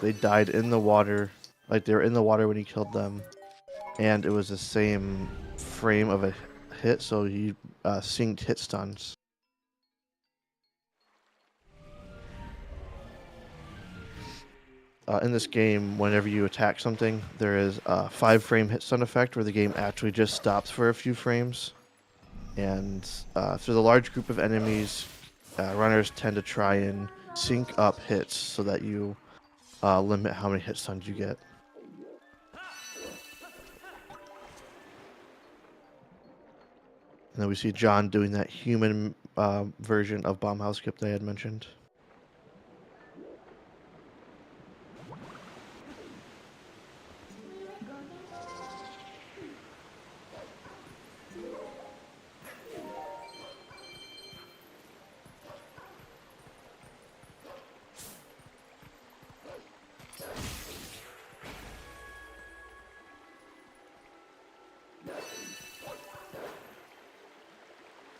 They died in the water, like they were in the water when he killed them, and it was the same frame of a hit, so he synced hit stuns. In this game, whenever you attack something, there is a 5-frame hit stun effect where the game actually just stops for a few frames. And if there's a large group of enemies, runners tend to try and sync up hits so that you limit how many hit stuns you get. And then we see John doing that human version of bomb house skip that I had mentioned.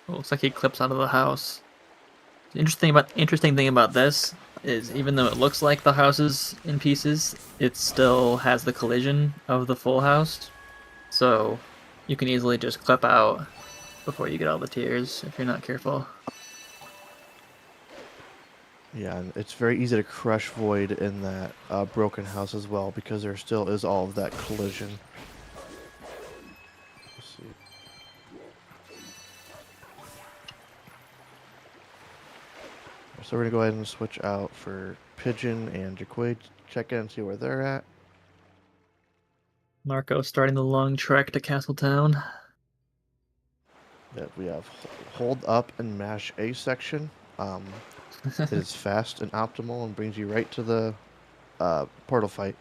It looks like he clips out of the house. The interesting thing about this is even though it looks like the house is in pieces, it still has the collision of the full house. So you can easily just clip out before you get all the tears if you're not careful. Yeah, and it's very easy to crush Void in that broken house as well because there still is all of that collision. Let's see. So we're going to go ahead and switch out for Pigeon and Jaquade. Check in and see where they're at. Marco starting the long trek to Castletown. That we have hold up and mash A section. It is fast and optimal and brings you right to the portal fight.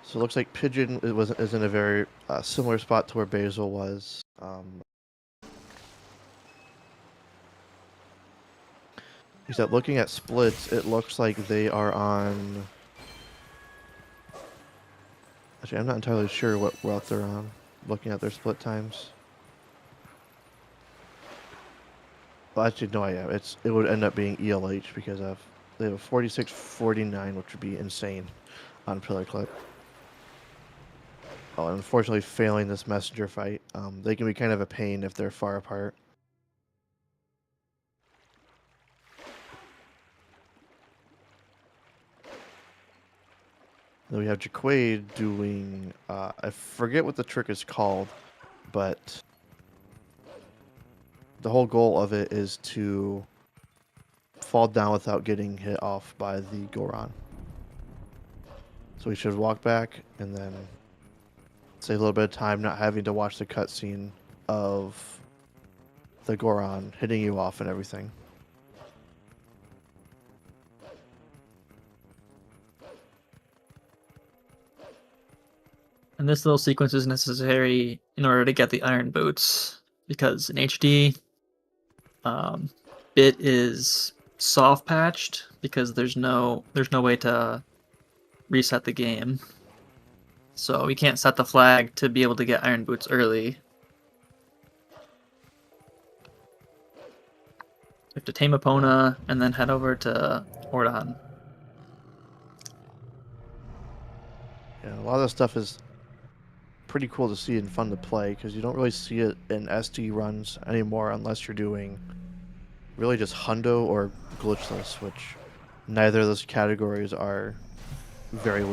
So it looks like Pigeon is in a very similar spot to where Basil was. Except looking at splits, it looks like they are on... Actually, I'm not entirely sure what route they're on, looking at their split times. Well, actually, no, yeah, it would end up being ELH because they have a 46-49, which would be insane on Pillar Clip. Oh, and unfortunately, failing this messenger fight, they can be kind of a pain if they're far apart. Then we have Jaquade doing, I forget what the trick is called, but the whole goal of it is to fall down without getting hit off by the Goron. So we should walk back and then save a little bit of time not having to watch the cutscene of the Goron hitting you off and everything. And this little sequence is necessary in order to get the iron boots, because in HD, Bit is soft patched because there's no way to reset the game. So we can't set the flag to be able to get iron boots early. We have to tame Epona and then head over to Ordon. Yeah, a lot of this stuff is pretty cool to see and fun to play because you don't really see it in SD runs anymore unless you're doing really just hundo or glitchless, which neither of those categories are very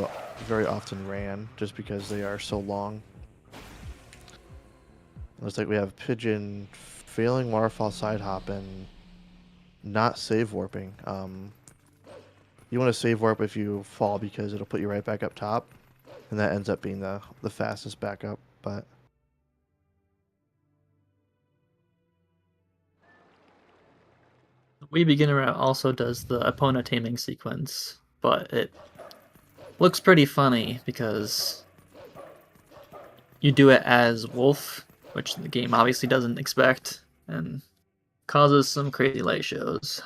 often ran just because they are so long. Looks like we have Pigeon failing waterfall side hop and not save warping. You want to save warp if you fall because it'll put you right back up top, and that ends up being the fastest backup. But Wii Beginner Route also does the Epona taming sequence, but it looks pretty funny because you do it as Wolf, which the game obviously doesn't expect, and causes some crazy light shows.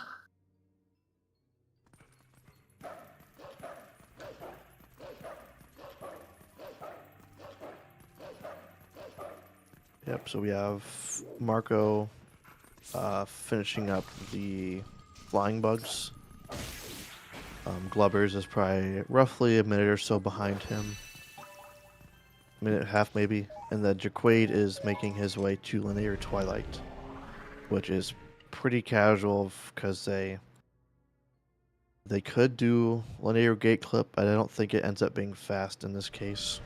Yep, so we have Marco finishing up the flying bugs. Glubbers is probably roughly a minute or so behind him. Minute and a half maybe. And then Jaquade is making his way to Linear Twilight, which is pretty casual because they could do Linear Gate Clip, but I don't think it ends up being fast in this case.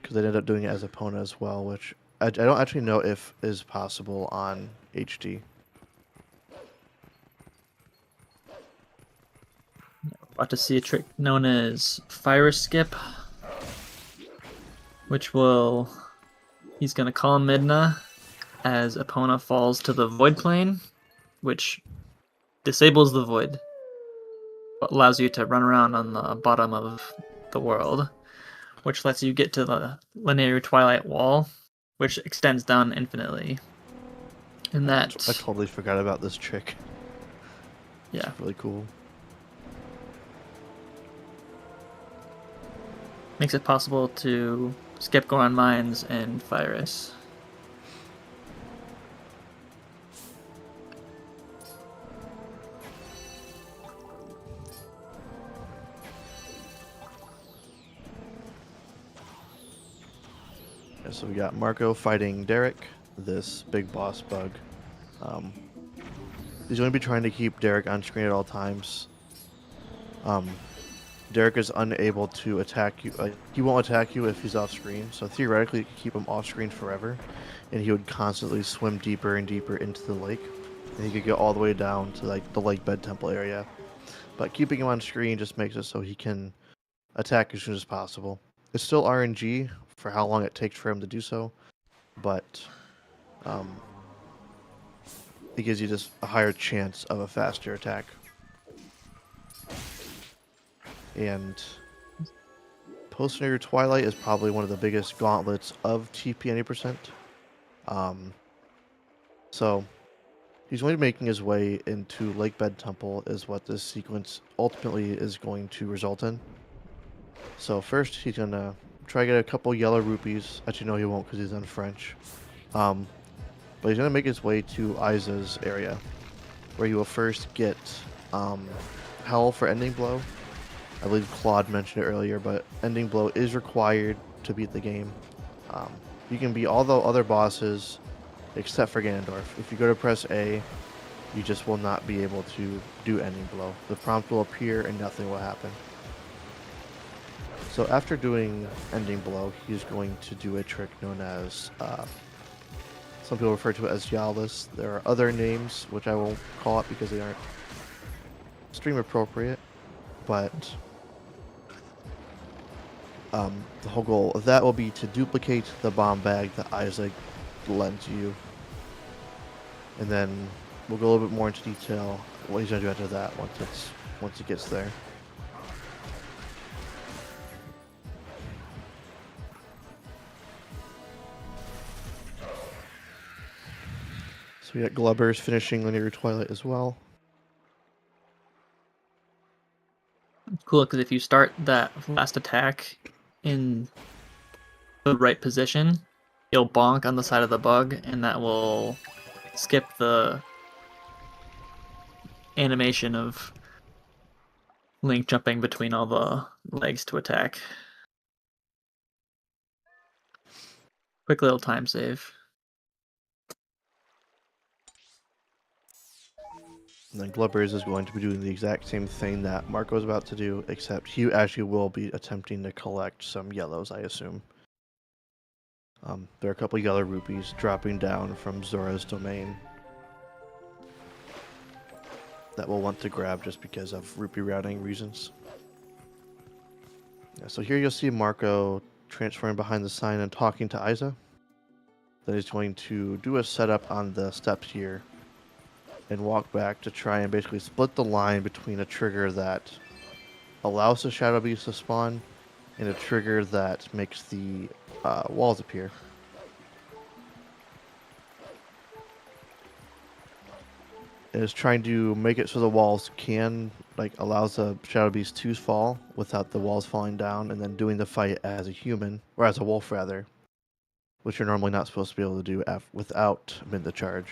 Because they ended up doing it as Epona as well, which I don't actually know if is possible on HD. About to see a trick known as Fire Skip, which will... He's going to call Midna as Epona falls to the Void Plane, which disables the Void, but allows you to run around on the bottom of the world, which lets you get to the Linear Twilight Wall, which extends down infinitely. And that... I totally forgot about this trick. Yeah. It's really cool. Makes it possible to skip Goron Mines and Virus. Yeah, so we got Marco fighting Derek, this big boss bug. He's going to be trying to keep Derek on screen at all times. Derek is unable to attack you. He won't attack you if he's off screen, so theoretically you could keep him off screen forever, and he would constantly swim deeper and deeper into the lake, and he could get all the way down to like the lake bed temple area. But keeping him on screen just makes it so he can attack as soon as possible. It's still RNG for how long it takes for him to do so, but it gives you just a higher chance of a faster attack. And Post-Linear Twilight is probably one of the biggest gauntlets of TP any percent. So he's going to be making his way into Lake Bed Temple is what this sequence ultimately is going to result in. So first he's going to try to get a couple yellow rupees. Actually, no, he won't because he's in French. But he's going to make his way to Aiza's area, where he will first get Howl for Ending Blow. I believe Claude mentioned it earlier, but Ending Blow is required to beat the game. You can beat all the other bosses except for Ganondorf. If you go to press A, you just will not be able to do Ending Blow. The prompt will appear and nothing will happen. So after doing Ending Blow, he's going to do a trick known as, some people refer to it as Yalis. There are other names, which I won't call it because they aren't stream appropriate, but the whole goal of that will be to duplicate the bomb bag that Isaac lends you. And then we'll go a little bit more into detail what he's going to do after that once it gets there. So we got Glubbers finishing Linear Twilight as well. Cool, because if you start that last attack in the right position, you'll bonk on the side of the bug, and that will skip the animation of Link jumping between all the legs to attack. Quick little time save. And then Glubbers is going to be doing the exact same thing that Marco is about to do, except he actually will be attempting to collect some yellows, I assume. There are a couple yellow rupees dropping down from Zora's domain that we'll want to grab just because of rupee routing reasons. Yeah, so here you'll see Marco transferring behind the sign and talking to Aiza. Then he's going to do a setup on the steps here and walk back to try and basically split the line between a trigger that allows the Shadow Beast to spawn and a trigger that makes the walls appear. It is trying to make it so the walls can, like, allows the Shadow Beast to fall without the walls falling down, and then doing the fight as a human, or as a wolf rather, which you're normally not supposed to be able to do without mid the charge.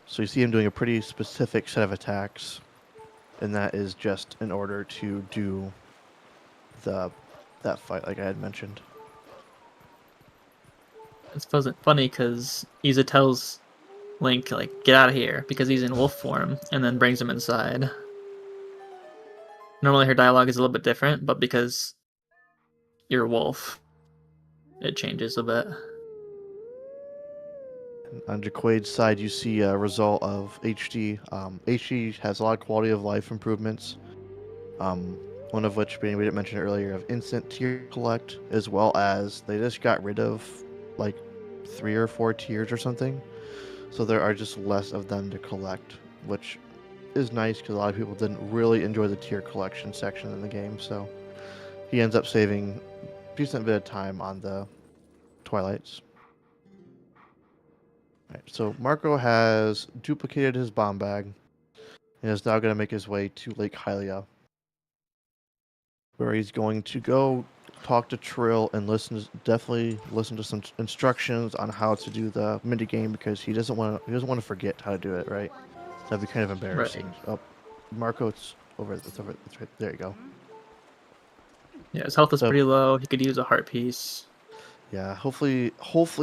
So you see him doing a pretty specific set of attacks, and that is just in order to do that fight, like I had mentioned. It's funny because Iza tells Link, like, get out of here, because he's in wolf form, and then brings him inside. Normally her dialogue is a little bit different, but because you're a wolf, it changes a bit. On Jaquade's side, you see a result of HD. HD has a lot of quality of life improvements. One of which, being we didn't mention earlier, of instant tier collect, as well as they just got rid of like 3 or 4 tiers or something. So there are just less of them to collect, which is nice because a lot of people didn't really enjoy the tier collection section in the game. So he ends up saving a decent bit of time on the Twilights. Right, so Marco has duplicated his bomb bag and is now going to make his way to Lake Hylia, where he's going to go talk to Trill and definitely listen to some instructions on how to do the mini game, because he doesn't want to forget how to do it. Right, that'd be kind of embarrassing. Right. Oh, Marco, it's right there. You go. Yeah, his health is So, pretty low. He could use a heart piece. yeah, hopefully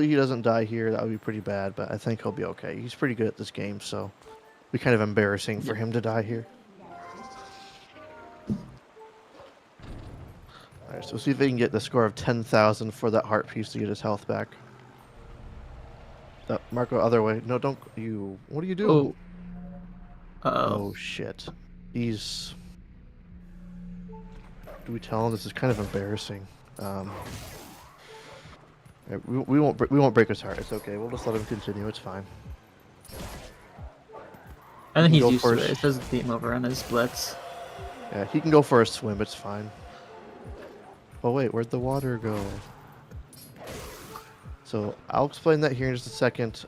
he doesn't die here. That would be pretty bad, but I think he'll be okay. He's pretty good at this game, so it'd be kind of embarrassing for him to die here. Alright, so see if they can get the score of 10,000 for that heart piece to get his health back. Marco, other way. No, don't you. What do you do? Oh. Uh-oh. Oh shit. He's. Do we tell him? This is kind of embarrassing. We won't break his heart. It's okay. We'll just let him continue. It's fine. I think he's used to it. It says game over on his splits. Yeah, he can go for a swim. It's fine. Oh wait, where'd the water go? So I'll explain that here in just a second.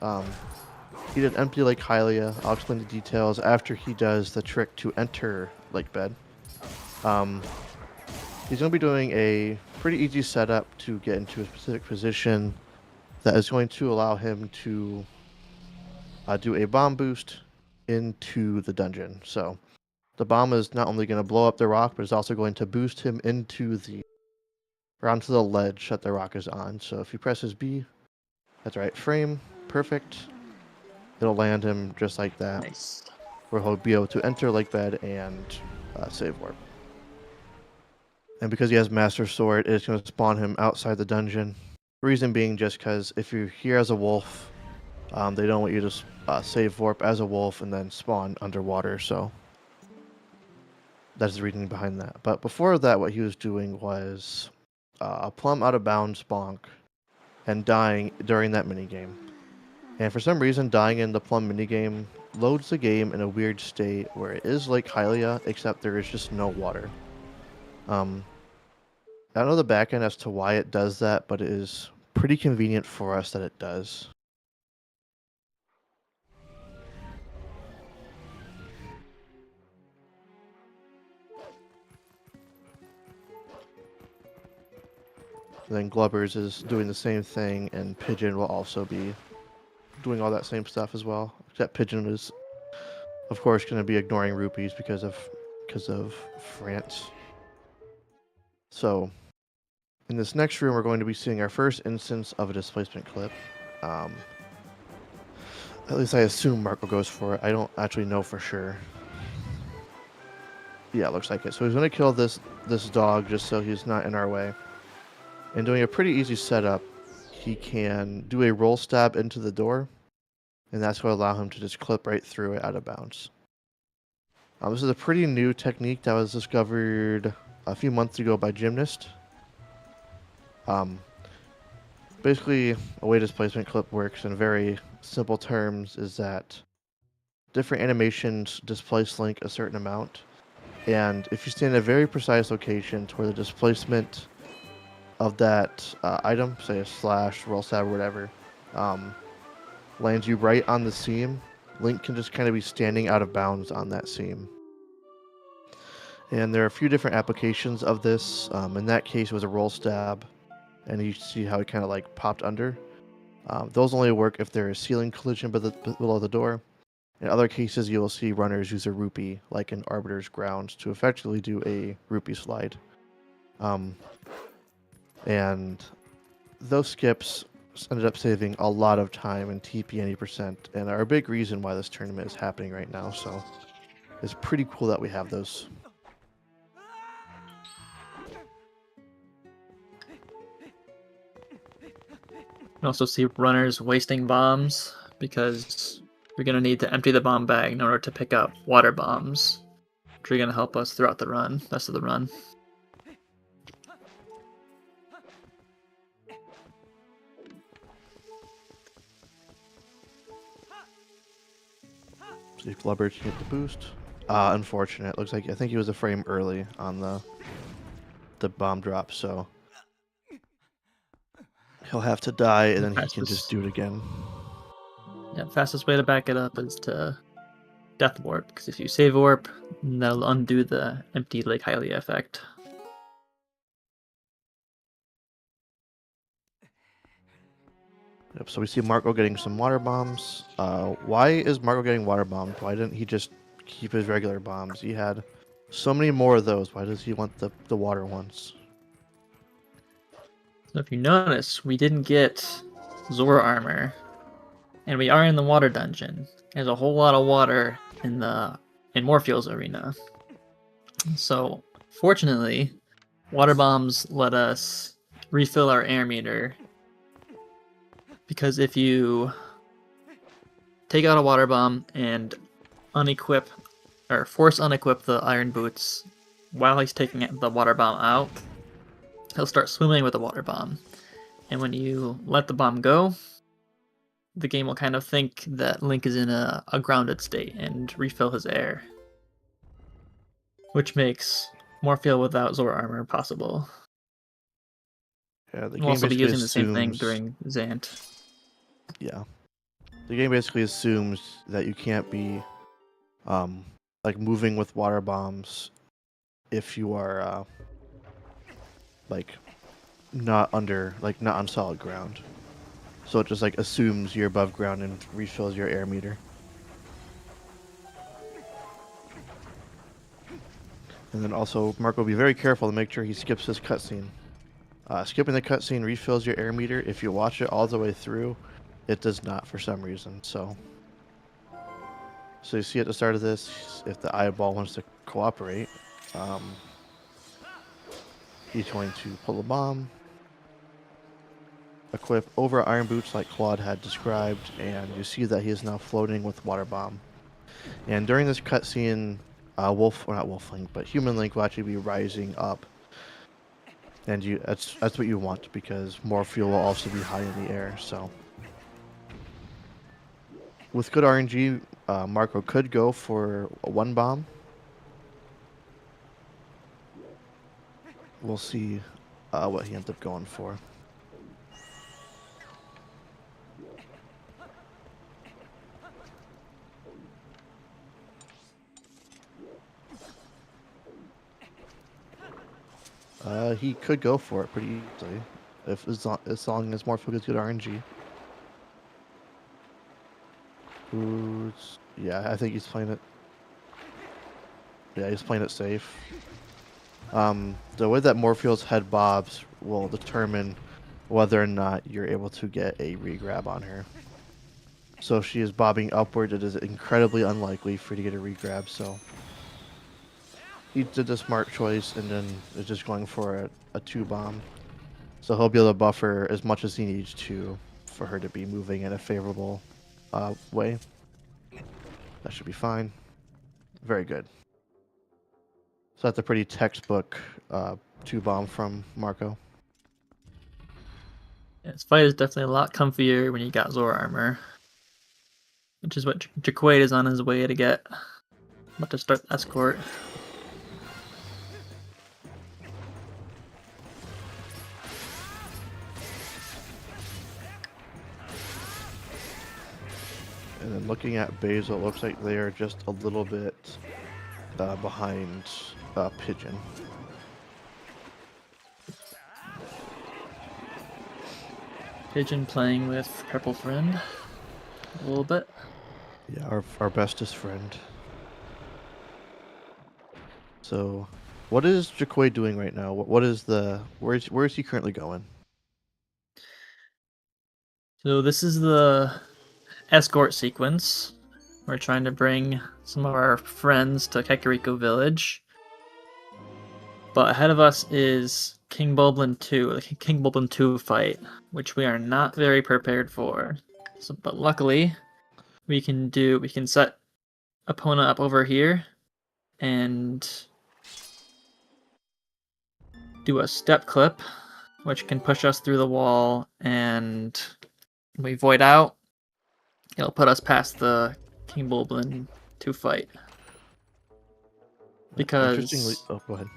He did empty Lake Hylia. I'll explain the details after he does the trick to enter Lake Bed. He's going to be doing a pretty easy setup to get into a specific position that is going to allow him to do a bomb boost into the dungeon. So the bomb is not only going to blow up the rock, but it's also going to boost him onto the ledge that the rock is on. So if he presses B, that's right, frame, perfect. It'll land him just like that. Nice. Where he'll be able to enter Lake Bed and save warp. And because he has Master Sword, it's going to spawn him outside the dungeon. Reason being just because if you're here as a wolf, they don't want you to save warp as a wolf and then spawn underwater. So that's the reasoning behind that. But before that, what he was doing was a plumb out of bounds bonk and dying during that minigame. And for some reason, dying in the plumb minigame loads the game in a weird state where it is like Hylia, except there is just no water. I don't know the backend as to why it does that, but it is pretty convenient for us that it does. And then Glubbers is doing the same thing, and Pigeon will also be doing all that same stuff as well. Except Pigeon is, of course, going to be ignoring rupees because of France. So, in this next room, we're going to be seeing our first instance of a displacement clip. At least I assume Marco goes for it. I don't actually know for sure. Yeah, it looks like it. So he's going to kill this dog just so he's not in our way. And doing a pretty easy setup, he can do a roll stab into the door, and that's going to allow him to just clip right through it out of bounds. This is a pretty new technique that was discovered a few months ago by Gymnast. Basically, a way displacement clip works in very simple terms is that different animations displace Link a certain amount, and if you stand in a very precise location to where the displacement of that item, say a slash, roll stab, or whatever, lands you right on the seam, Link can just kind of be standing out of bounds on that seam. And there are a few different applications of this. In that case, it was a roll stab, and you see how it kind of like popped under. Those only work if there is ceiling collision below the door. In other cases, you will see runners use a rupee, like in Arbiter's Ground, to effectively do a rupee slide. And those skips ended up saving a lot of time in TP 80%, and are a big reason why this tournament is happening right now. So it's pretty cool that we have those. You also see runners wasting bombs because you're going to need to empty the bomb bag in order to pick up water bombs, which are going to help us throughout the rest of the run. See if Flubber can get the boost. Unfortunate. Looks like I think he was a frame early on the bomb drop, so he'll have to die, and then he can just do it again. Yeah, fastest way to back it up is to Death Warp, because if you save warp, that'll undo the empty Lake Hylia effect. Yep, so we see Marco getting some water bombs. Why is Marco getting water bombed? Why didn't he just keep his regular bombs? He had so many more of those. Why does he want the water ones? So if you notice, we didn't get Zora armor, and we are in the water dungeon. There's a whole lot of water in Morpheal's arena. So fortunately, water bombs let us refill our air meter, because if you take out a water bomb and unequip or force unequip the iron boots while he's taking the water bomb out, he'll start swimming with the water bomb. And when you let the bomb go, the game will kind of think that Link is in a grounded state and refill his air, which makes Morpheal without Zora armor possible. Yeah, the We'll game also be basically using the same thing assumes. during Zant. Yeah, the game basically assumes that you can't be, like moving with water bombs if you are, like not on solid ground. So it just like assumes you're above ground and refills your air meter. And then also, Marco will be very careful to make sure he skips this cutscene. Skipping the cutscene refills your air meter. If you watch it all the way through, it does not for some reason. So you see at the start of this, if the eyeball wants to cooperate, he's going to pull a bomb, equip over iron boots like Claude had described, and you see that he is now floating with water bomb. And during this cutscene, not Wolf Link, but Human Link will actually be rising up, and that's what you want, because more fuel will also be high in the air. So with good RNG, Marco could go for a one bomb. We'll see what he ends up going for. He could go for it pretty easily, as long as Morpho gets good RNG. Yeah, I think he's playing it. Yeah, he's playing it safe. The way that Morpheal's head bobs will determine whether or not you're able to get a regrab on her. So if she is bobbing upward, it is incredibly unlikely for you to get a regrab. So he did the smart choice, and then is just going for a 2-bomb. So he'll be able to buffer as much as he needs to for her to be moving in a favorable way. That should be fine. Very good. So that's a pretty textbook 2-bomb from Marco. Yeah, this fight is definitely a lot comfier when you got Zora armor. which is what Jaquaid is on his way to get. About to start the escort. And then looking at Basil, it looks like they are just a little bit behind Pigeon. Pigeon playing with Purple Friend a little bit. Yeah, our bestest friend. So, what is Jaquaid doing right now? What is the where is he currently going? So this is the escort sequence. We're trying to bring some of our friends to Kakariko Village. But ahead of us is King Bulblin 2, the King Bulblin 2 fight, which we are not very prepared for. So, but luckily, we can set opponent up over here and do a step clip, which can push us through the wall, and we void out. It'll put us past the King Bulblin 2 fight. Interestingly, Because oh, go ahead.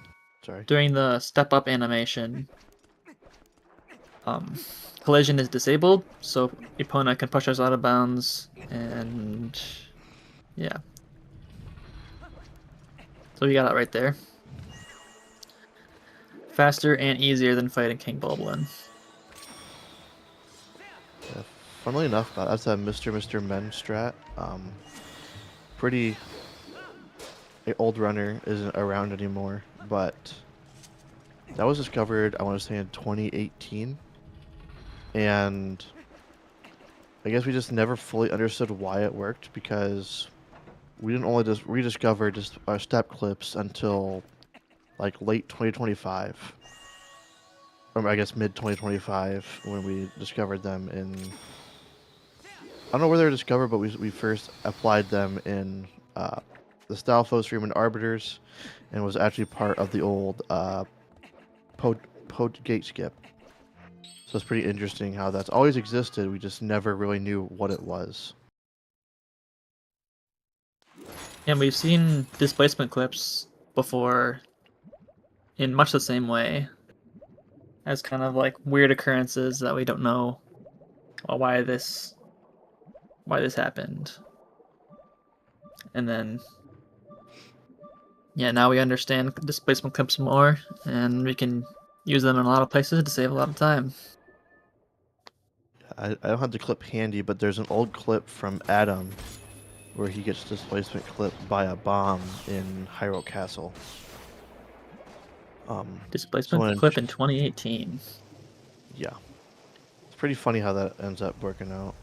Sorry. during the step up animation, collision is disabled, so the opponent can push us out of bounds, and yeah. So we got it right there. Faster and easier than fighting King Bulblin. Yeah, funnily enough, that's that Mr. Men strat. Pretty old runner isn't around anymore, but that was discovered, I want to say, in 2018, and I guess we just never fully understood why it worked, because we didn't only just rediscover just our step clips until like late 2025, or I guess mid 2025, when we discovered them in, I don't know where they were discovered, but we first applied them in the Stalfos Freeman Arbiters, and was actually part of the old Pod Gate Skip. So it's pretty interesting how that's always existed, we just never really knew what it was. And we've seen displacement clips before in much the same way, as kind of like weird occurrences that we don't know why this happened. And then yeah, now we understand displacement clips more, and we can use them in a lot of places to save a lot of time. I don't have the clip handy, but there's an old clip from Adam where he gets displacement clipped by a bomb in Hyrule Castle. Displacement clip in 2018. Yeah. It's pretty funny how that ends up working out.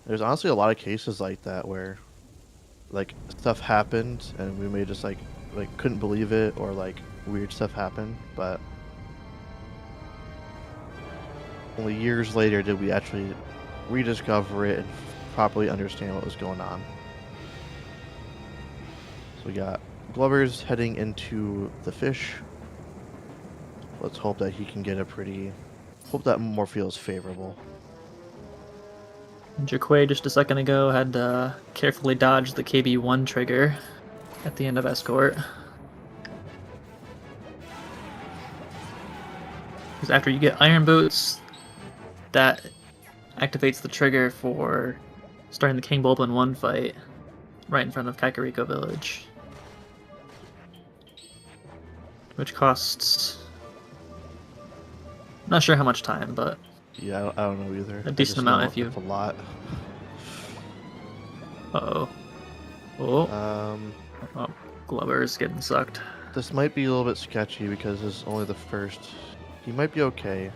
There's honestly a lot of cases like that where like stuff happened and we may just like couldn't believe it, or like weird stuff happened, but only years later did we actually rediscover it and properly understand what was going on. So we got Glover's heading into the fish. Let's hope that he can get a pretty... Hope that more feels favorable. Jaquaid just a second ago had to carefully dodge the KB1 trigger at the end of Escort. Because after you get Iron Boots, that activates the trigger for starting the King Bulblin 1 fight right in front of Kakariko Village. Which costs... not sure how much time, but... yeah, I don't know either. A decent amount if you... It's a lot. Uh-oh. Oh. Oh, Glover's getting sucked. This might be a little bit sketchy because this is only the first. He might be okay.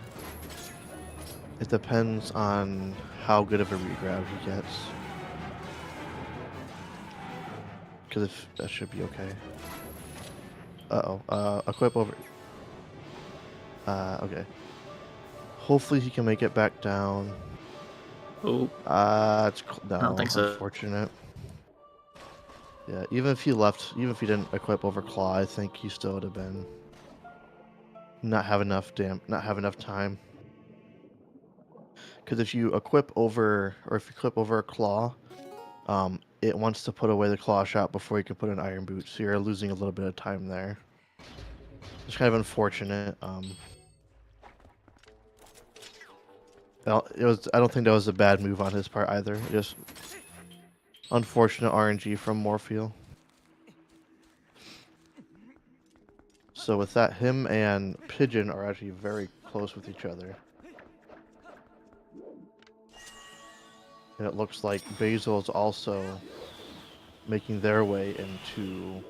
It depends on how good of a regrab he gets. Because if that should be okay. Uh-oh. Equip over. Okay. Hopefully he can make it back down. Oh. It's no, I don't think so. Unfortunate. Yeah, even if he didn't equip over Claw, I think he still would have been not have enough time. Because if you equip over, or if you equip over a claw, it wants to put away the claw shot before you can put an iron boot, so you're losing a little bit of time there. It's kind of unfortunate. I don't think that was a bad move on his part either. Just unfortunate RNG from Morpheal. So with that, him and Pigeon are actually very close with each other. And it looks like Basil is also making their way into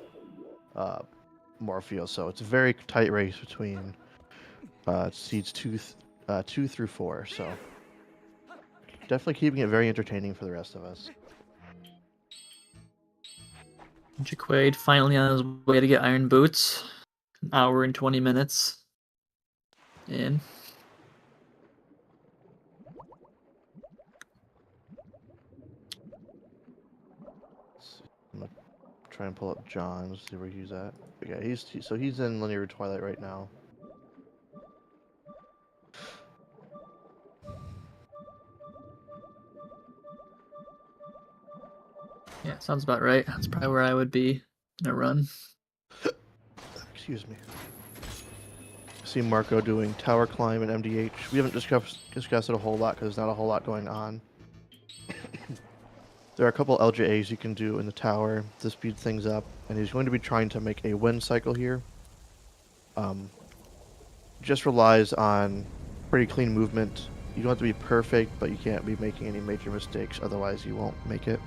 Morpheal. So it's a very tight race between seeds 2 through 4. So definitely keeping it very entertaining for the rest of us. Jaquaid finally on his way to get iron boots. An hour and 20 minutes in. I'm gonna try and pull up John, see where he's at. Yeah, he's in Linear Twilight right now. Yeah, sounds about right. That's probably where I would be in a run. Excuse me. See Marco doing tower climb and MDH. We haven't discussed it a whole lot because there's not a whole lot going on. There are a couple LJAs you can do in the tower to speed things up, and he's going to be trying to make a win cycle here. Just relies on pretty clean movement. You don't have to be perfect, but you can't be making any major mistakes, otherwise you won't make it.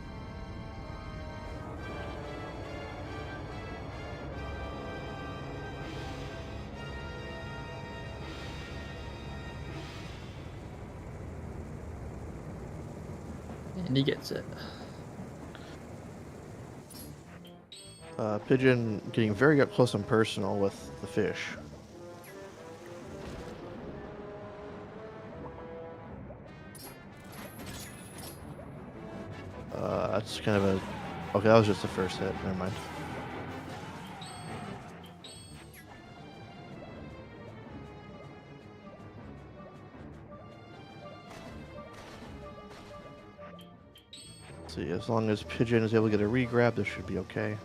And he gets it. Pigeon getting very up close and personal with the fish. That's kind of a... Okay, that was just the first hit. Never mind. See, as long as Pigeon is able to get a re-grab, this should be okay.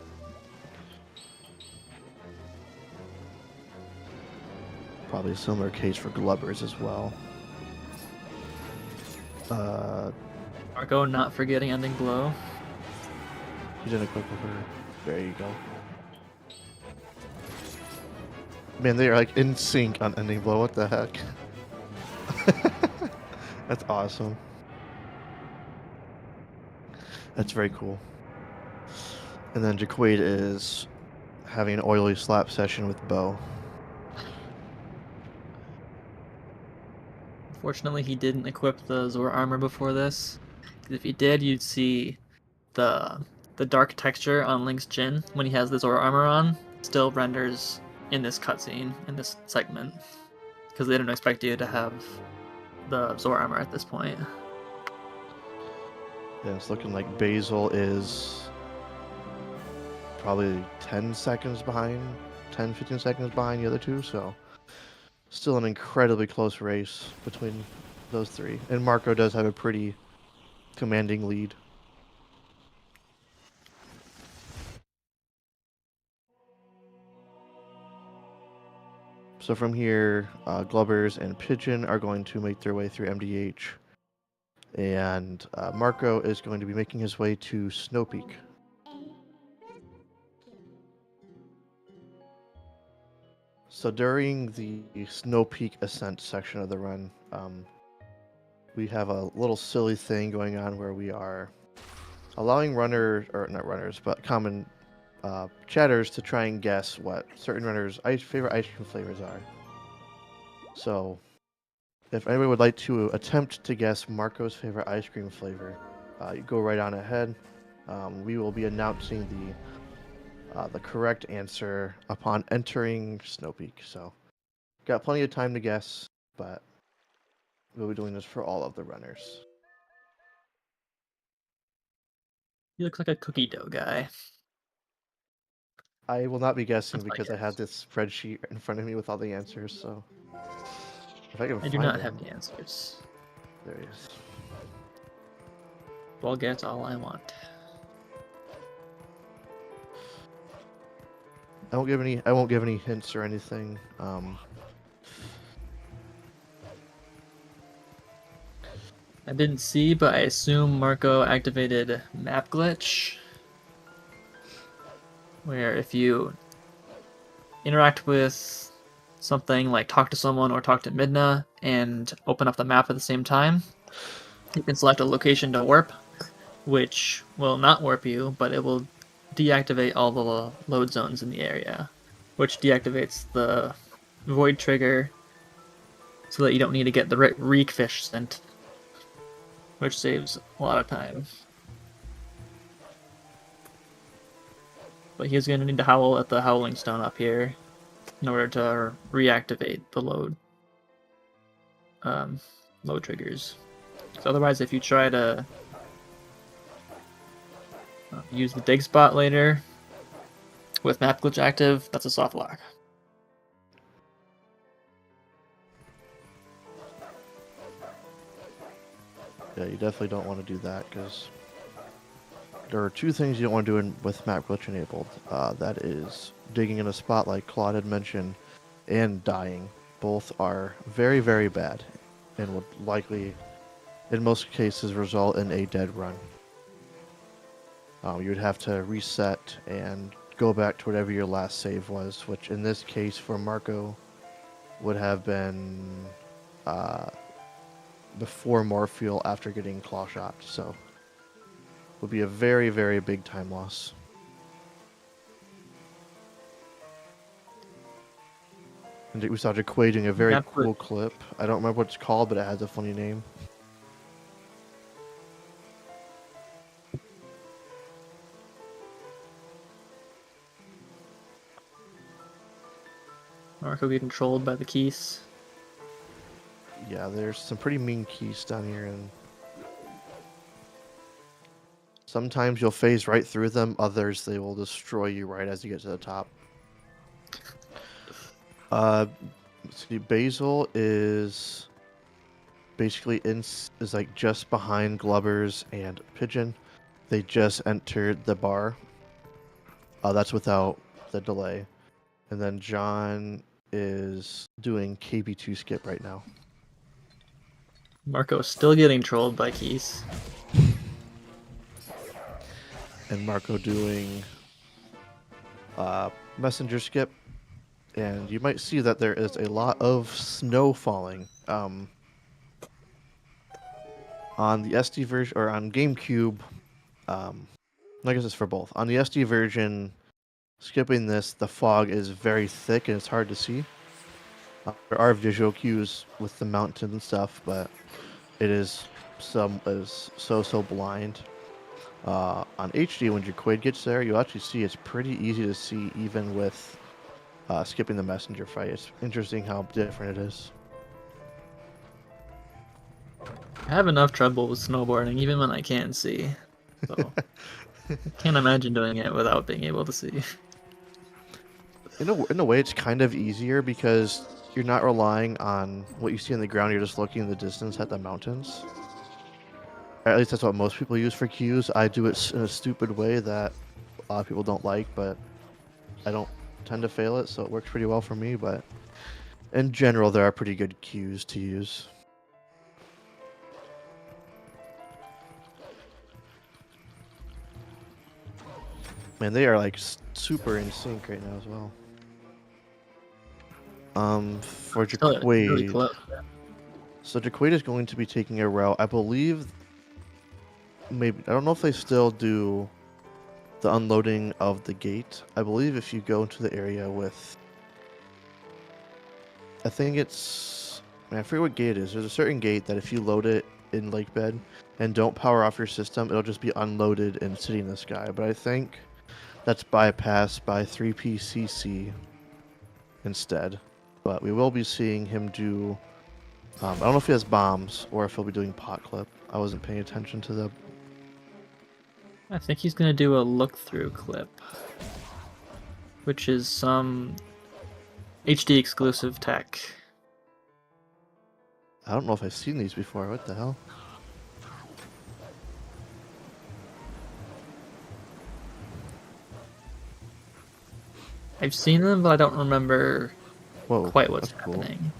Probably a similar case for Glubbers as well. Marco not forgetting ending blow. He's in a quick over. There you go. Man, they are like in sync on ending blow. What the heck? That's awesome. That's very cool. And then Jaquaid is having an oily slap session with Bo. Fortunately, he didn't equip the Zora armor before this. If he did, you'd see the dark texture on Link's chin when he has the Zora armor on still renders in this cutscene, in this segment, because they didn't expect you to have the Zora armor at this point. Yeah, it's looking like Basil is probably 10 seconds behind, 10, 15 seconds behind the other two, so still an incredibly close race between those three. And Marco does have a pretty commanding lead. So from here, Glubbers and Pigeon are going to make their way through MDH. And Marco is going to be making his way to Snow Peak. So during the Snow Peak ascent section of the run, we have a little silly thing going on where we are allowing runners, or not runners, but common chatters to try and guess what certain runners' favorite ice cream flavors are. So if anyone would like to attempt to guess Marco's favorite ice cream flavor, you go right on ahead. We will be announcing the correct answer upon entering Snow Peak. So, got plenty of time to guess, but we'll be doing this for all of the runners. He looks like a cookie dough guy. I will not be guessing That's my because I guess. have this spreadsheet in front of me with all the answers. So, if I can I find do not them. have the answers. There he is. Well, get all I want. I won't give any hints or anything. I didn't see, but I assume Marco activated map glitch, where if you interact with something like talk to someone or talk to Midna and open up the map at the same time, you can select a location to warp, which will not warp you, but it will deactivate all the load zones in the area, which deactivates the void trigger so that you don't need to get the reek fish sent, which saves a lot of time. But he's going to need to howl at the Howling Stone up here in order to reactivate the load triggers. So otherwise, if you try to use the dig spot later with map glitch active, that's a soft lock. Yeah, you definitely don't want to do that because there are two things you don't want to do with map glitch enabled. That is digging in a spot like Claude had mentioned, and dying. Both are very, very bad, and would likely, in most cases, result in a dead run. You would have to reset and go back to whatever your last save was, which in this case for Marco would have been before Morpheal after getting claw shot, so would be a very, very big time loss. And we saw Jaquay doing a very cool clip. I don't remember what it's called, but it has a funny name. Marco getting trolled by the keys. Yeah, there's some pretty mean keys down here, and sometimes you'll phase right through them, others they will destroy you right as you get to the top. See, Basil is basically is like just behind Glubbers and Pigeon. They just entered the bar. That's without the delay. And then John is doing KB2 skip right now. Marco's still getting trolled by keys. And Marco doing messenger skip. And you might see that there is a lot of snow falling. On the SD version, or on GameCube, I guess it's for both. On the SD version, skipping this, the fog is very thick and it's hard to see. There are visual cues with the mountains and stuff, but it is so blind. On HD, when Jaquade gets there, you actually see it's pretty easy to see even with skipping the messenger fight. It's interesting how different it is. I have enough trouble with snowboarding, even when I can't see. So I can't imagine doing it without being able to see. In a way, it's kind of easier because you're not relying on what you see on the ground. You're just looking in the distance at the mountains. Or at least that's what most people use for cues. I do it in a stupid way that a lot of people don't like, but I don't tend to fail it, so it works pretty well for me. But in general, there are pretty good cues to use. Man, they are like super in sync right now as well. For Jaquade, Really close. So Jaquade is going to be taking a route. I believe, maybe, I don't know if they still do the unloading of the gate. I believe if you go into the area with, I think it's, man, I forget what gate it is. There's a certain gate that if you load it in lake bed and don't power off your system, it'll just be unloaded and sitting in the sky. But I think that's bypassed by 3PCC instead. But we will be seeing him do, I don't know if he has bombs or if he'll be doing pot clip. I wasn't paying attention to the... I think he's going to do a look-through clip, which is some HD exclusive tech. I don't know if I've seen these before. What the hell? I've seen them, but I don't remember Whoa, quite what's that's cool. happening.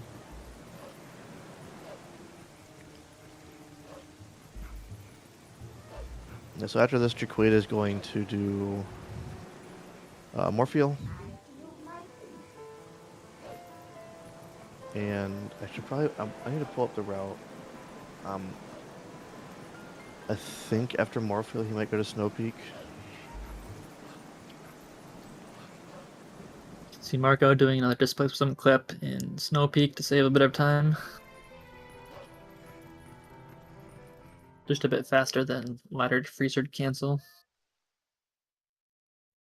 Yeah, so after this, Jaquita is going to do Morpheal. And I should probably, I need to pull up the route. I think after Morpheal, he might go to Snow Peak. See Marco doing another displacement clip in Snow Peak to save a bit of time. Just a bit faster than laddered freezer to cancel.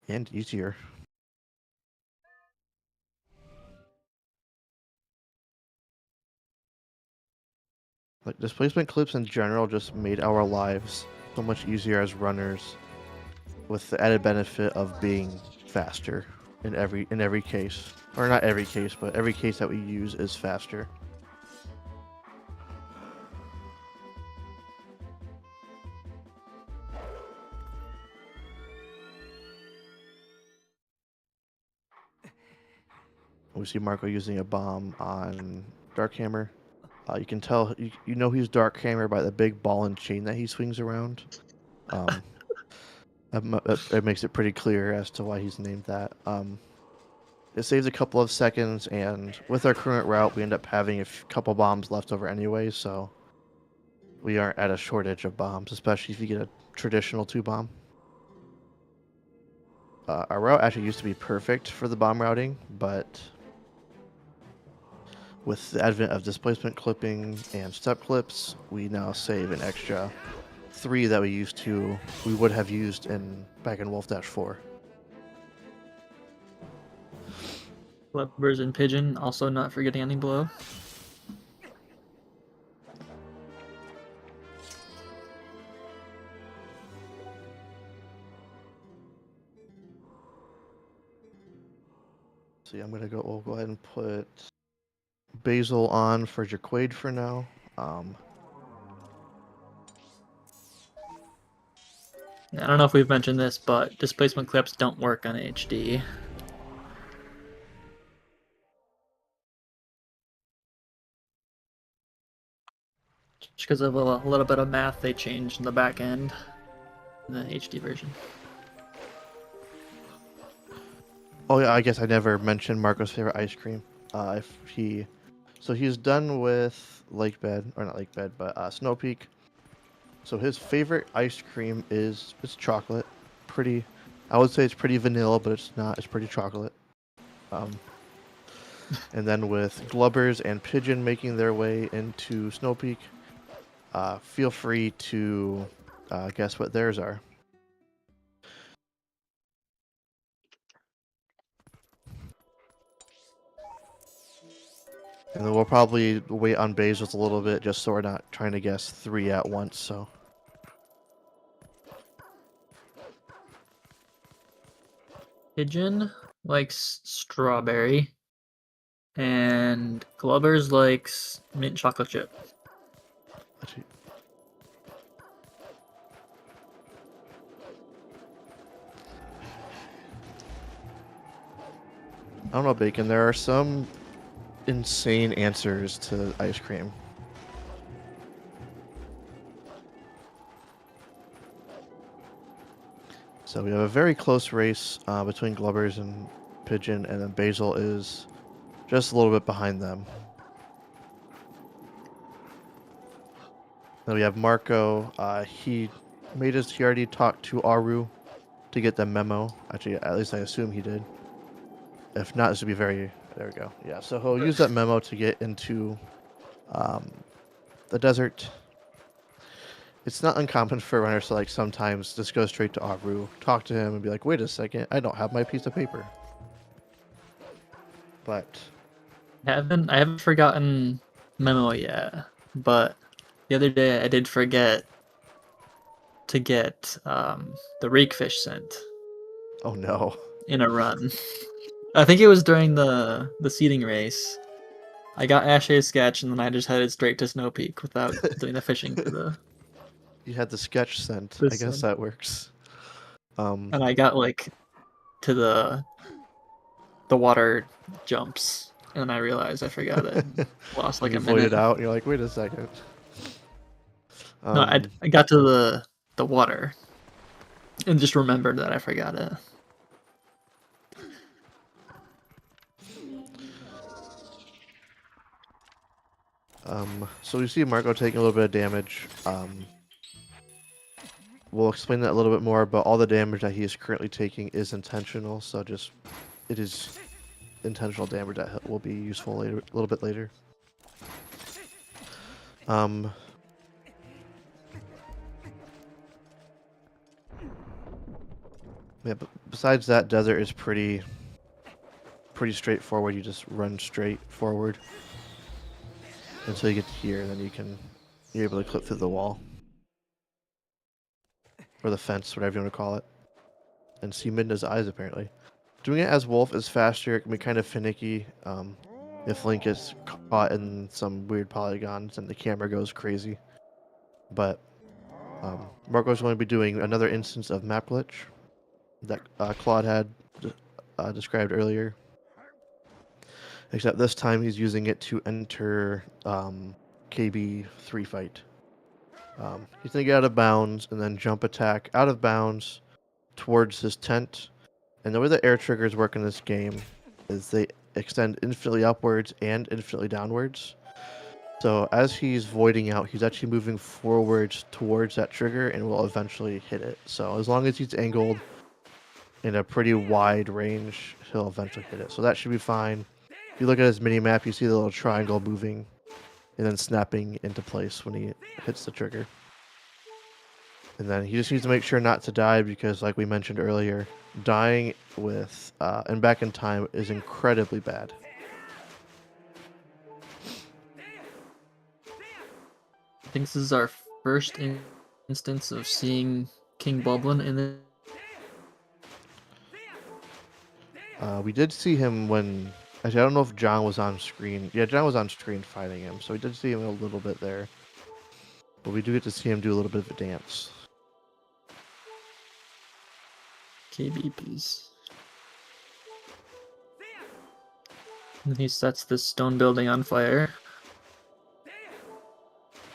And easier. Like, displacement clips in general just made our lives so much easier as runners, with the added benefit of being faster in every case. Or not every case, but every case that we use is faster. We see Marco using a bomb on Darkhammer. You can tell, you know he's Darkhammer by the big ball and chain that he swings around. It makes it pretty clear as to why he's named that. It saves a couple of seconds, and with our current route, we end up having a couple bombs left over anyway, so we aren't at a shortage of bombs, especially if you get a traditional 2-bomb. Our route actually used to be perfect for the bomb routing, but with the advent of displacement clipping and step clips, we now save an extra 3 that we would have used back in Wolfdash 4. Flippers and Pigeon, also not forgetting any blow. So yeah, we'll go ahead and put Basil on for Jaquade for now. I don't know if we've mentioned this, but displacement clips don't work on HD. Just because of a little bit of math they changed in the back end in the HD version. Oh yeah, I guess I never mentioned Marco's favorite ice cream. So he's done with Snow Peak. So his favorite ice cream it's chocolate. I would say it's pretty vanilla, but it's not. It's pretty chocolate. And then with Glubbers and Pigeon making their way into Snow Peak, feel free to guess what theirs are. And then we'll probably wait on Basil's a little bit, just so we're not trying to guess 3 at once, so. Pigeon likes strawberry, and Glubbers likes mint chocolate chip. Actually, I don't know, Bacon. There are some insane answers to ice cream. So we have a very close race between Glubbers and Pigeon, and then Basil is just a little bit behind them. Then we have Marco. He already talked to Aru to get the memo. Actually, at least I assume he did. If not, this would be there we go. Yeah, so he'll use that memo to get into the desert. It's not uncommon for runners to sometimes just go straight to Aru, talk to him, and be like, wait a second, I don't have my piece of paper. But I haven't forgotten memo yet, but the other day I did forget to get the rakefish sent. oh no. In a run. I think it was during the seeding race. I got Ashay's sketch, and then I just headed straight to Snow Peak without doing the fishing for the You had the sketch sent. I this guess one. that works. And I got like to the water jumps, and I realized I forgot it. Lost like you a voided minute. out. And you're like, wait a second. No, I got to the water, and just remembered that I forgot it. So we see Marco taking a little bit of damage. We'll explain that a little bit more, but all the damage that he is currently taking is intentional, so it is intentional damage that will be useful later, a little bit later. Yeah, but besides that, desert is pretty straightforward. You just run straight forward until you get to here, and then you're able to clip through the wall. Or the fence, whatever you want to call it. And see Midna's eyes, apparently. Doing it as Wolf is faster. It can be kind of finicky. If Link is caught in some weird polygons and the camera goes crazy. But Marco's going to be doing another instance of map glitch that Claude had described earlier. Except this time he's using it to enter KB3 fight. He's going to get out of bounds and then jump attack out of bounds towards his tent. And the way the air triggers work in this game is they extend infinitely upwards and infinitely downwards. So as he's voiding out, he's actually moving forwards towards that trigger and will eventually hit it. So as long as he's angled in a pretty wide range, he'll eventually hit it. So that should be fine. If you look at his mini-map, you see the little triangle moving and then snapping into place when he hits the trigger. And then he just needs to make sure not to die because, like we mentioned earlier, dying with and back in time is incredibly bad. I think this is our first instance of seeing King Boblin in the. We did see him when. Actually, I don't know if John was on screen. Yeah, John was on screen fighting him, so we did see him a little bit there. But we do get to see him do a little bit of a dance. KBPs. And he sets this stone building on fire.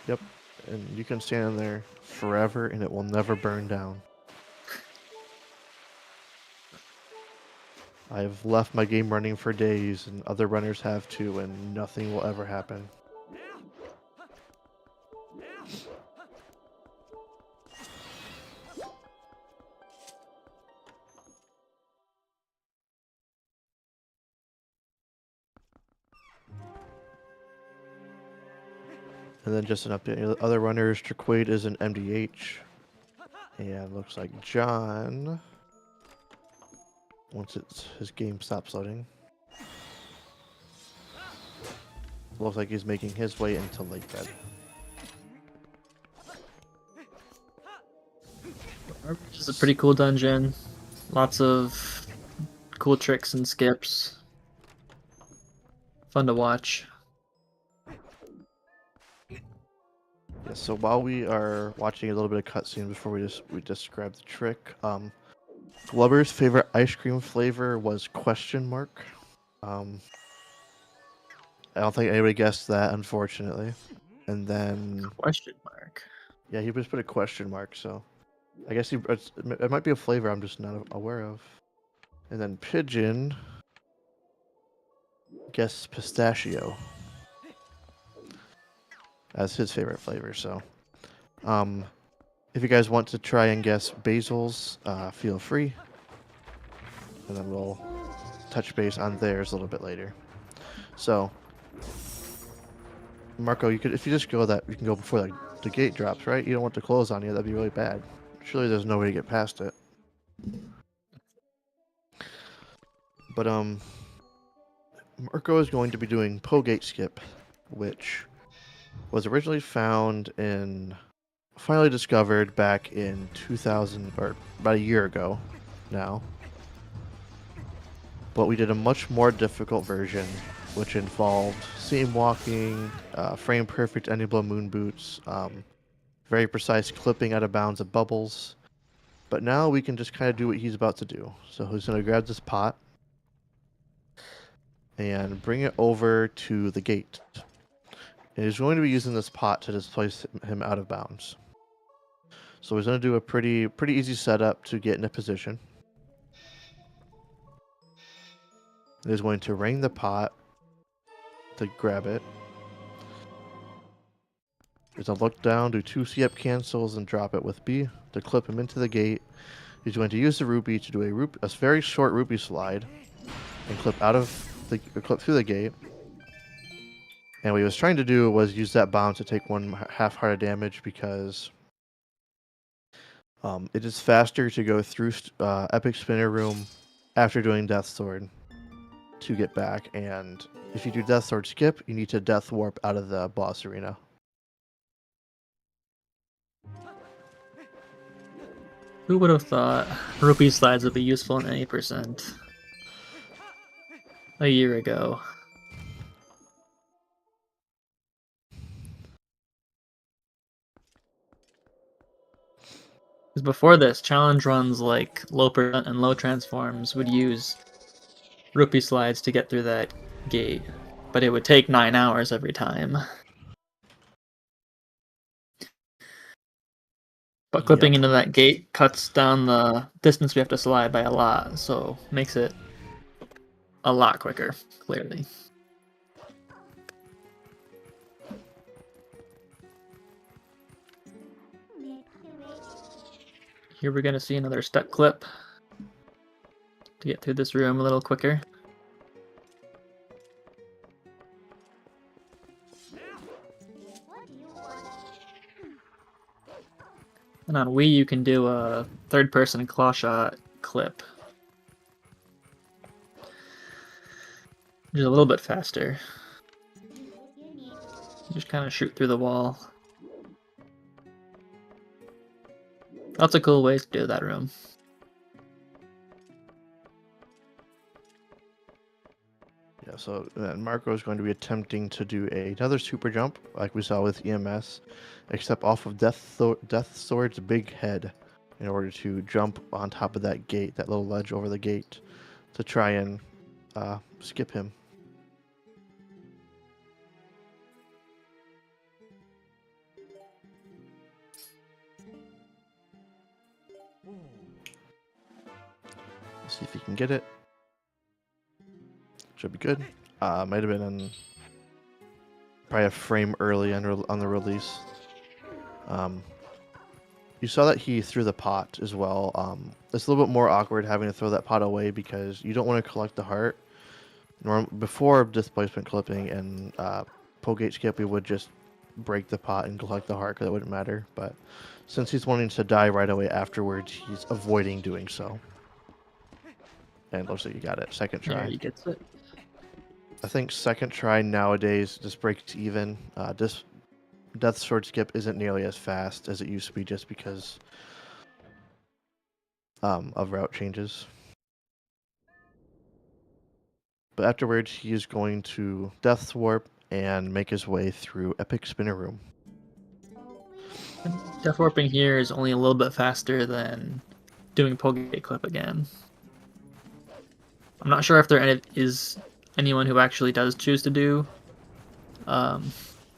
Yep, and you can stand in there forever and it will never burn down. I've left my game running for days and other runners have too, and nothing will ever happen. And then just an update. Other runners, Triquade is an MDH. And looks like John, once his game stops loading, looks like he's making his way into Lake Bed. This is a pretty cool dungeon. Lots of cool tricks and skips. Fun to watch. Yeah, so while we are watching a little bit of cutscene before we describe the trick, Flubber's favorite ice cream flavor was question mark. I don't think anybody guessed that, unfortunately. And then Question mark. yeah, he just put a question mark, so I guess it might be a flavor I'm just not aware of. And then Pigeon guessed pistachio as his favorite flavor. So, if you guys want to try and guess Basil's, feel free. And then we'll touch base on theirs a little bit later. So, Marco, you can go before the gate drops, right? You don't want to close on you. That'd be really bad. Surely there's no way to get past it. But Marco is going to be doing Pogate Skip, which was originally finally discovered back in 2000, or about a year ago now. But we did a much more difficult version which involved seam walking, frame perfect any blow moon boots, very precise clipping out of bounds of bubbles. But now we can just kind of do what he's about to do. So he's going to grab this pot and bring it over to the gate. And he's going to be using this pot to displace him out of bounds. So he's going to do a pretty easy setup to get in a position. He's going to ring the pot to grab it. He's going to look down, do 2 C-up cancels, and drop it with B to clip him into the gate. He's going to use the rupee to do a very short rupee slide and clip through the gate. And what he was trying to do was use that bounce to take 1 half heart of damage because it is faster to go through Epic Spinner Room after doing Death Sword to get back. And if you do Death Sword skip, you need to Death Warp out of the boss arena. Who would have thought rupee slides would be useful in any percent a year ago? Because before this, challenge runs like low percent and low transforms would use rupee slides to get through that gate, but it would take 9 hours every time. But clipping into that gate cuts down the distance we have to slide by a lot, so makes it a lot quicker, clearly. Here we're going to see another step clip to get through this room a little quicker. And on Wii, you can do a third-person claw shot clip, which is a little bit faster. Just kind of shoot through the wall. Lots of cool ways to do that room. Yeah, so Marco is going to be attempting to do another super jump, like we saw with EMS, except off of Death Sword's big head, in order to jump on top of that gate, that little ledge over the gate, to try and skip him. Let's see if he can get it. Should be good. Might have been probably a frame early on the release. You saw that he threw the pot as well. It's a little bit more awkward having to throw that pot away because you don't want to collect the heart. Before displacement clipping and Pogate skip, we would just break the pot and collect the heart because it wouldn't matter. But since he's wanting to die right away afterwards, he's avoiding doing so. And it looks like you got it. Second try. Yeah, he gets it. I think second try nowadays just breaks even. Death Sword skip isn't nearly as fast as it used to be just because of route changes. But afterwards, he is going to Death Warp and make his way through Epic Spinner Room. Death warping here is only a little bit faster than doing Pogate clip again. I'm not sure if there is anyone who actually does choose to do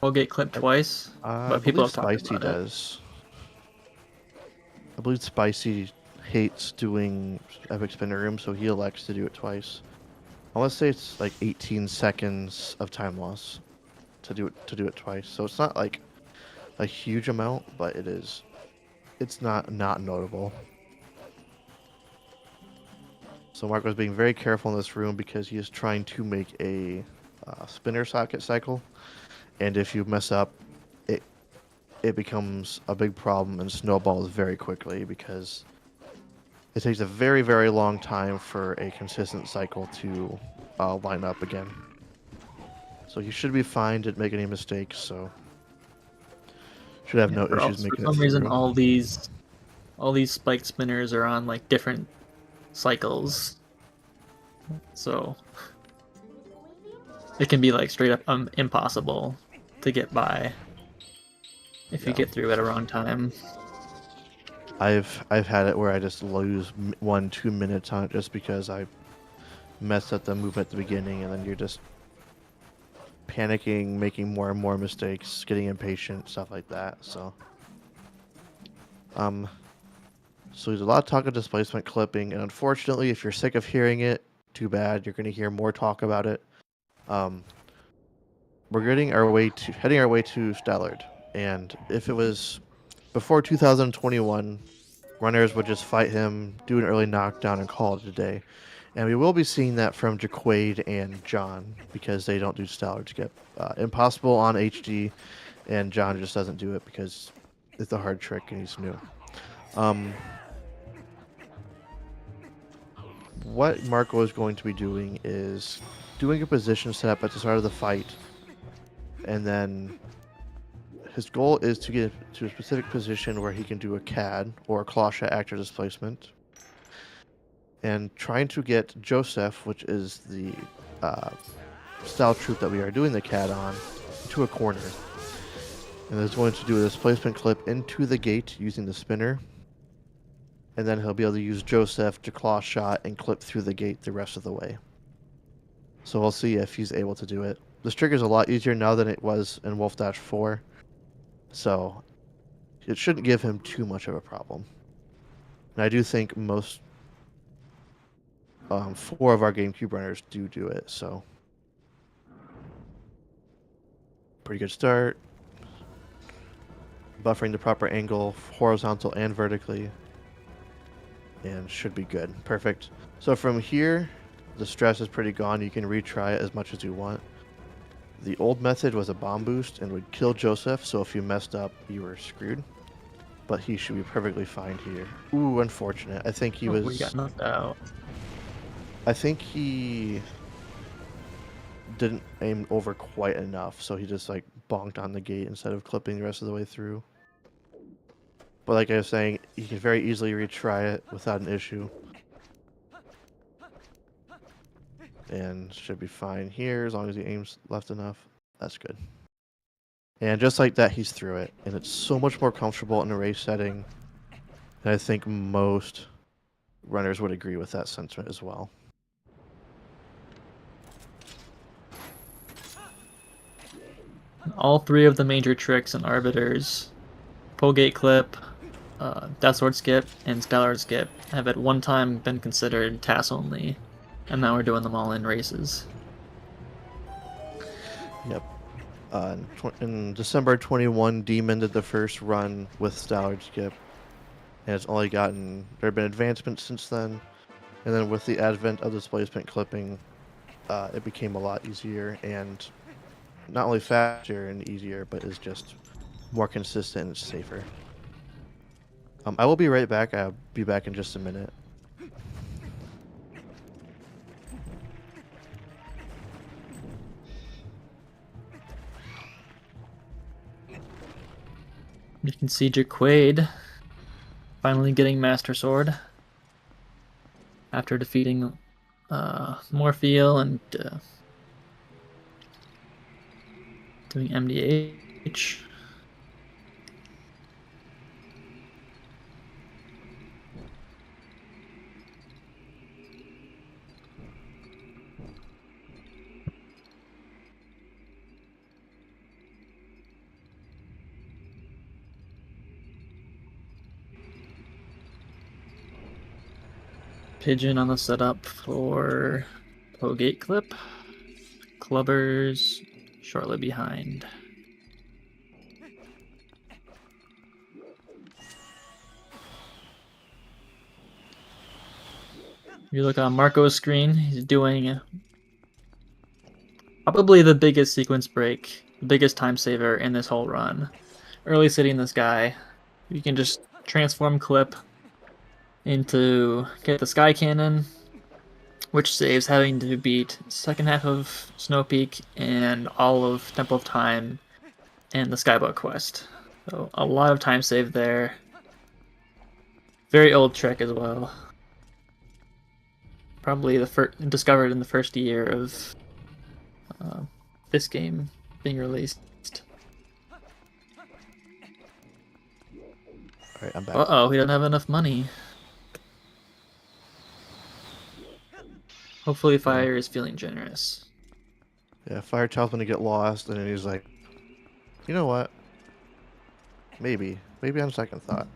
Pogate clip twice, but people have talked Spicy about it. does. I believe Spicy hates doing Epic Spinner Room, so he elects to do it twice. I want to say it's like 18 seconds of time loss to do it twice. So it's not like a huge amount, but it's not notable. So Marco's being very careful in this room because he is trying to make a spinner socket cycle, and if you mess up, it becomes a big problem and snowballs very quickly because it takes a very, very long time for a consistent cycle to line up again. So you should be fine, didn't make any mistakes, so should have no issues making it through. For some reason, all these spiked spinners are on like different cycles. So it can be like straight up impossible to get by if you Yeah. get through at a wrong time. I've had it where I just lose 1-2 minutes on it just because I messed up the move at the beginning, and then you're just panicking, making more and more mistakes, getting impatient, stuff like that. So there's a lot of talk of displacement clipping, and unfortunately, if you're sick of hearing it, too bad. You're going to hear more talk about it. We're heading our way to Stellard, and if it was before 2021, runners would just fight him, do an early knockdown, and call it a day. And we will be seeing that from Jaquade and John, because they don't do Stellar skip. Impossible on HD, and John just doesn't do it because it's a hard trick and he's new. What Marco is going to be doing is doing a position setup at the start of the fight, and then his goal is to get to a specific position where he can do a CAD, or a claw shot actor displacement, and trying to get Joseph, which is the style troop that we are doing the CAD on, to a corner. And is going to do a displacement clip into the gate using the spinner, and then he'll be able to use Joseph to claw shot and clip through the gate the rest of the way. So we'll see if he's able to do it. This trigger is a lot easier now than it was in Wolfdash 4, so it shouldn't give him too much of a problem. And I do think most 4 of our GameCube runners do it, so pretty good start. Buffering the proper angle, horizontal and vertically, and should be good. Perfect. So from here, the stress is pretty gone. You can retry it as much as you want. The old method was a bomb boost and would kill Joseph, so if you messed up, you were screwed. But he should be perfectly fine here. Ooh, unfortunate. I think he was... We got knocked out. I think he didn't aim over quite enough, so he just like bonked on the gate instead of clipping the rest of the way through. But like I was saying, you can very easily retry it without an issue. And should be fine here as long as he aims left enough. That's good. And just like that, he's through it. And it's so much more comfortable in a race setting. And I think most runners would agree with that sentiment as well. All 3 of the major tricks and arbiters, pull gate clip, death sword skip, and Stellar skip, have at one time been considered TAS only, and now we're doing them all in races. Yep. In December 21, Demon did the first run with Stallard skip, and it's only gotten... There have been advancements since then, and then with the advent of displacement clipping, it became a lot easier, and not only faster and easier, but is just more consistent and safer. I will be right back. I'll be back in just a minute. You can see Jaquade finally getting Master Sword after defeating Morpheal and doing MDH. Pigeon on the setup for Pogate Clip. Clubbers shortly behind. If you look on Marco's screen, he's doing probably the biggest sequence break, the biggest time saver in this whole run. Early sitting this guy, you can just transform clip into get the Sky Cannon, which saves having to beat second half of Snow Peak and all of Temple of Time and the Skybook quest. So a lot of time saved there. Very old trick as well. Probably the discovered in the first year of this game being released. All right, I'm back. Uh-oh, he doesn't have enough money. Hopefully Fire is feeling generous. Yeah, Firechild's gonna get lost, and then he's like, you know what? Maybe on second thought.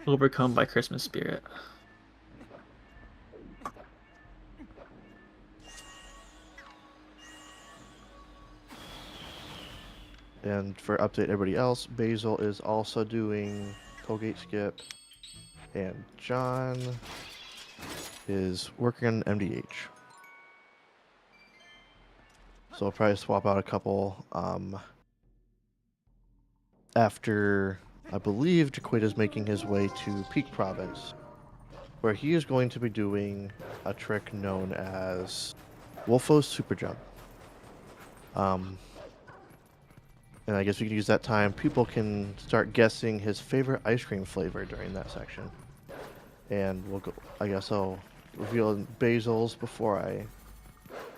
Overcome by Christmas spirit. And for update everybody else, Basil is also doing Tollgate skip, and John is working on MDH. So I'll probably swap out a couple after I believe Jaquita is making his way to Peak Province, where he is going to be doing a trick known as Wolfo's Super Jump. And I guess we can use that time. People can start guessing his favorite ice cream flavor during that section. And we'll go. I guess I'll reveal Basil's before I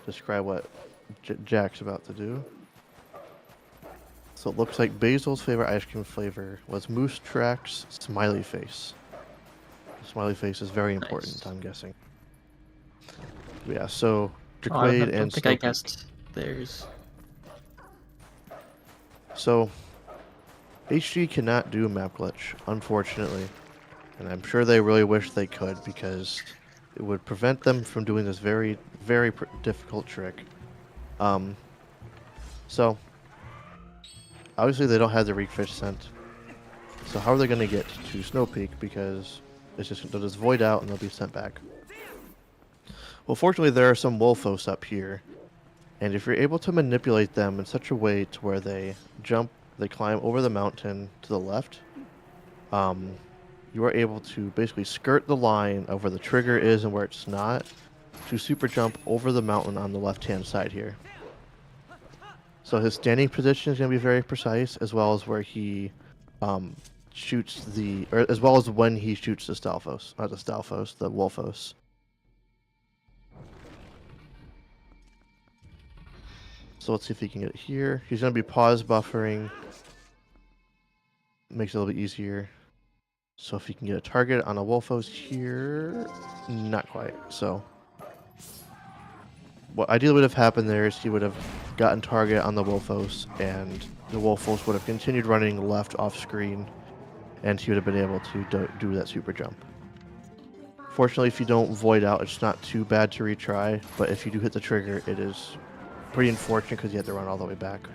describe what Jack's about to do. So it looks like Basil's favorite ice cream flavor was Moose Track's Smiley Face. The smiley face is very important, Nice. I'm guessing. Yeah, so Oh, I Jaquade don't and think I Snowpeak. guessed theirs. So HG cannot do map glitch, unfortunately. And I'm sure they really wish they could, because it would prevent them from doing this very, very difficult trick. So obviously they don't have the Reek Fish scent. So how are they going to get to Snowpeak? Because they'll just void out and they'll be sent back. Well, fortunately there are some Wolfos up here, and if you're able to manipulate them in such a way to where they climb over the mountain to the left, you are able to basically skirt the line of where the trigger is and where it's not, to super jump over the mountain on the left-hand side here. So his standing position is going to be very precise, as well as where he shoots as well as when he shoots the Stalfos, not the Stalfos, the Wolfos. So let's see if he can get it here. He's going to be pause buffering. Makes it a little bit easier. So if he can get a target on a Wolfos here, not quite. So what ideally would have happened there is he would have gotten target on the Wolfos, and the Wolfos would have continued running left off screen, and he would have been able to do that super jump. Fortunately, if you don't void out, it's not too bad to retry, but if you do hit the trigger, it is pretty unfortunate because you have to run all the way back.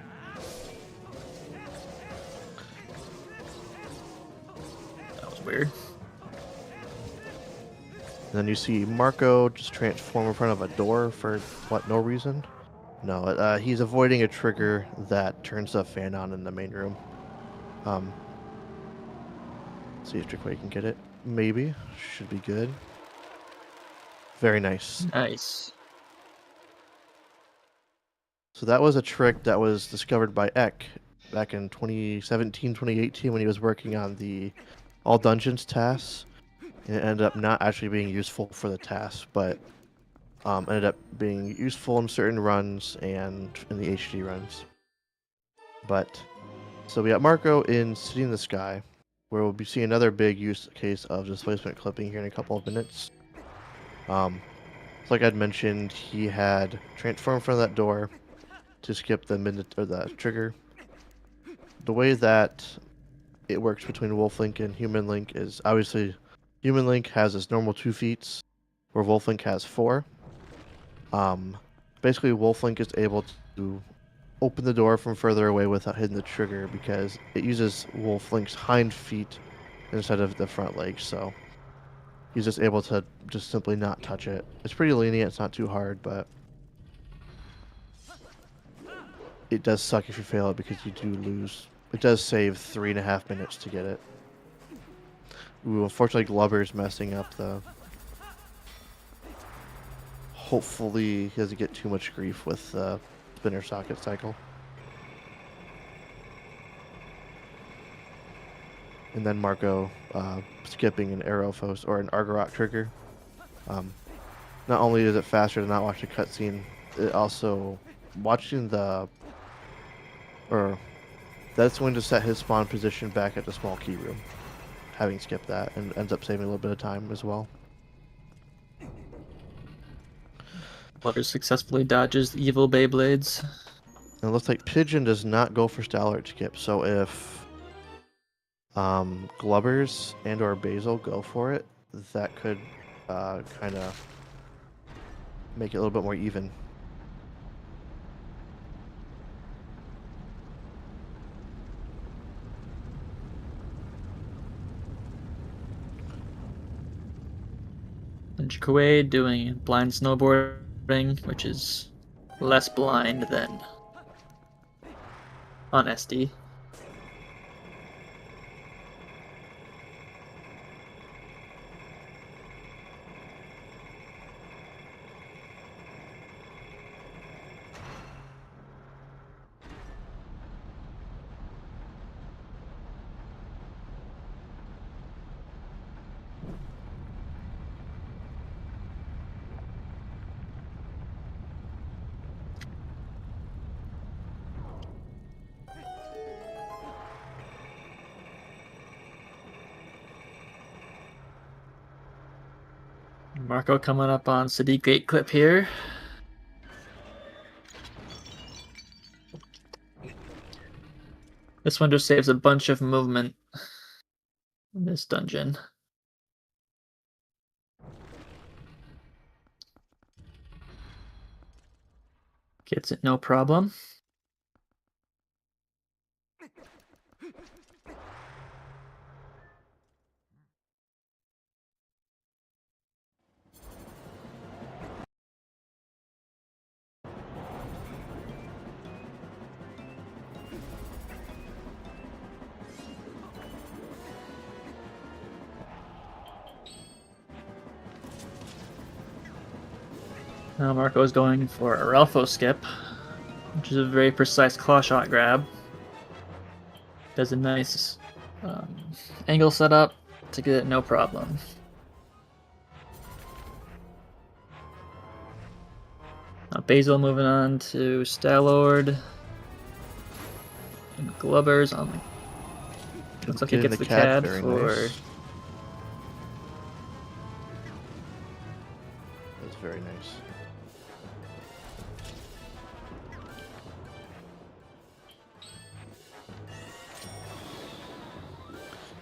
That was weird. And then you see Marco just transform in front of a door for, what, no reason? No, he's avoiding a trigger that turns the fan on in the main room. See if Jaquay can get it. Maybe. Should be good. Very nice. Nice. So that was a trick that was discovered by Eck back in 2017, 2018 when he was working on the All Dungeons tasks. And it ended up not actually being useful for the task, but ended up being useful in certain runs and in the HD runs. But, so we got Marco in City in the Sky, where we'll be seeing another big use case of displacement clipping here in a couple of minutes. Like I'd mentioned, he had transformed in front of that door to skip the trigger. The way that it works between Wolf Link and Human Link is obviously Human Link has his normal 2 feats, where Wolf Link has 4. Basically, Wolf Link is able to open the door from further away without hitting the trigger because it uses Wolf Link's hind feet instead of the front legs, so he's just able to just simply not touch it. It's pretty lenient, it's not too hard, but it does suck if you fail it because you do lose. It does save 3.5 minutes to get it. Ooh, unfortunately Glover's messing up the... Hopefully he doesn't get too much grief with the spinner socket cycle. And then Marco skipping an Aerophos or an Argorok trigger. not only is it faster to not watch a cutscene, it also watching or that's going to set his spawn position back at the small key room, having skipped that, and ends up saving a little bit of time as well. Clubbers successfully dodges the evil Beyblades. And it looks like Pigeon does not go for style art skip, so if Glubbers and or Basil go for it, that could kind of make it a little bit more even. And Kuwait doing blind snowboarding, which is less blind than on SD. Marco coming up on Sadiq Gate clip here. This one just saves a bunch of movement in this dungeon. Gets it no problem. Now Marco is going for a Ralpho skip, which is a very precise claw shot grab. Does a nice angle setup to get it no problem. Now Basil moving on to Stallord. And Glubbers on the... Looks like he gets the CAD for... Nice. That's very nice.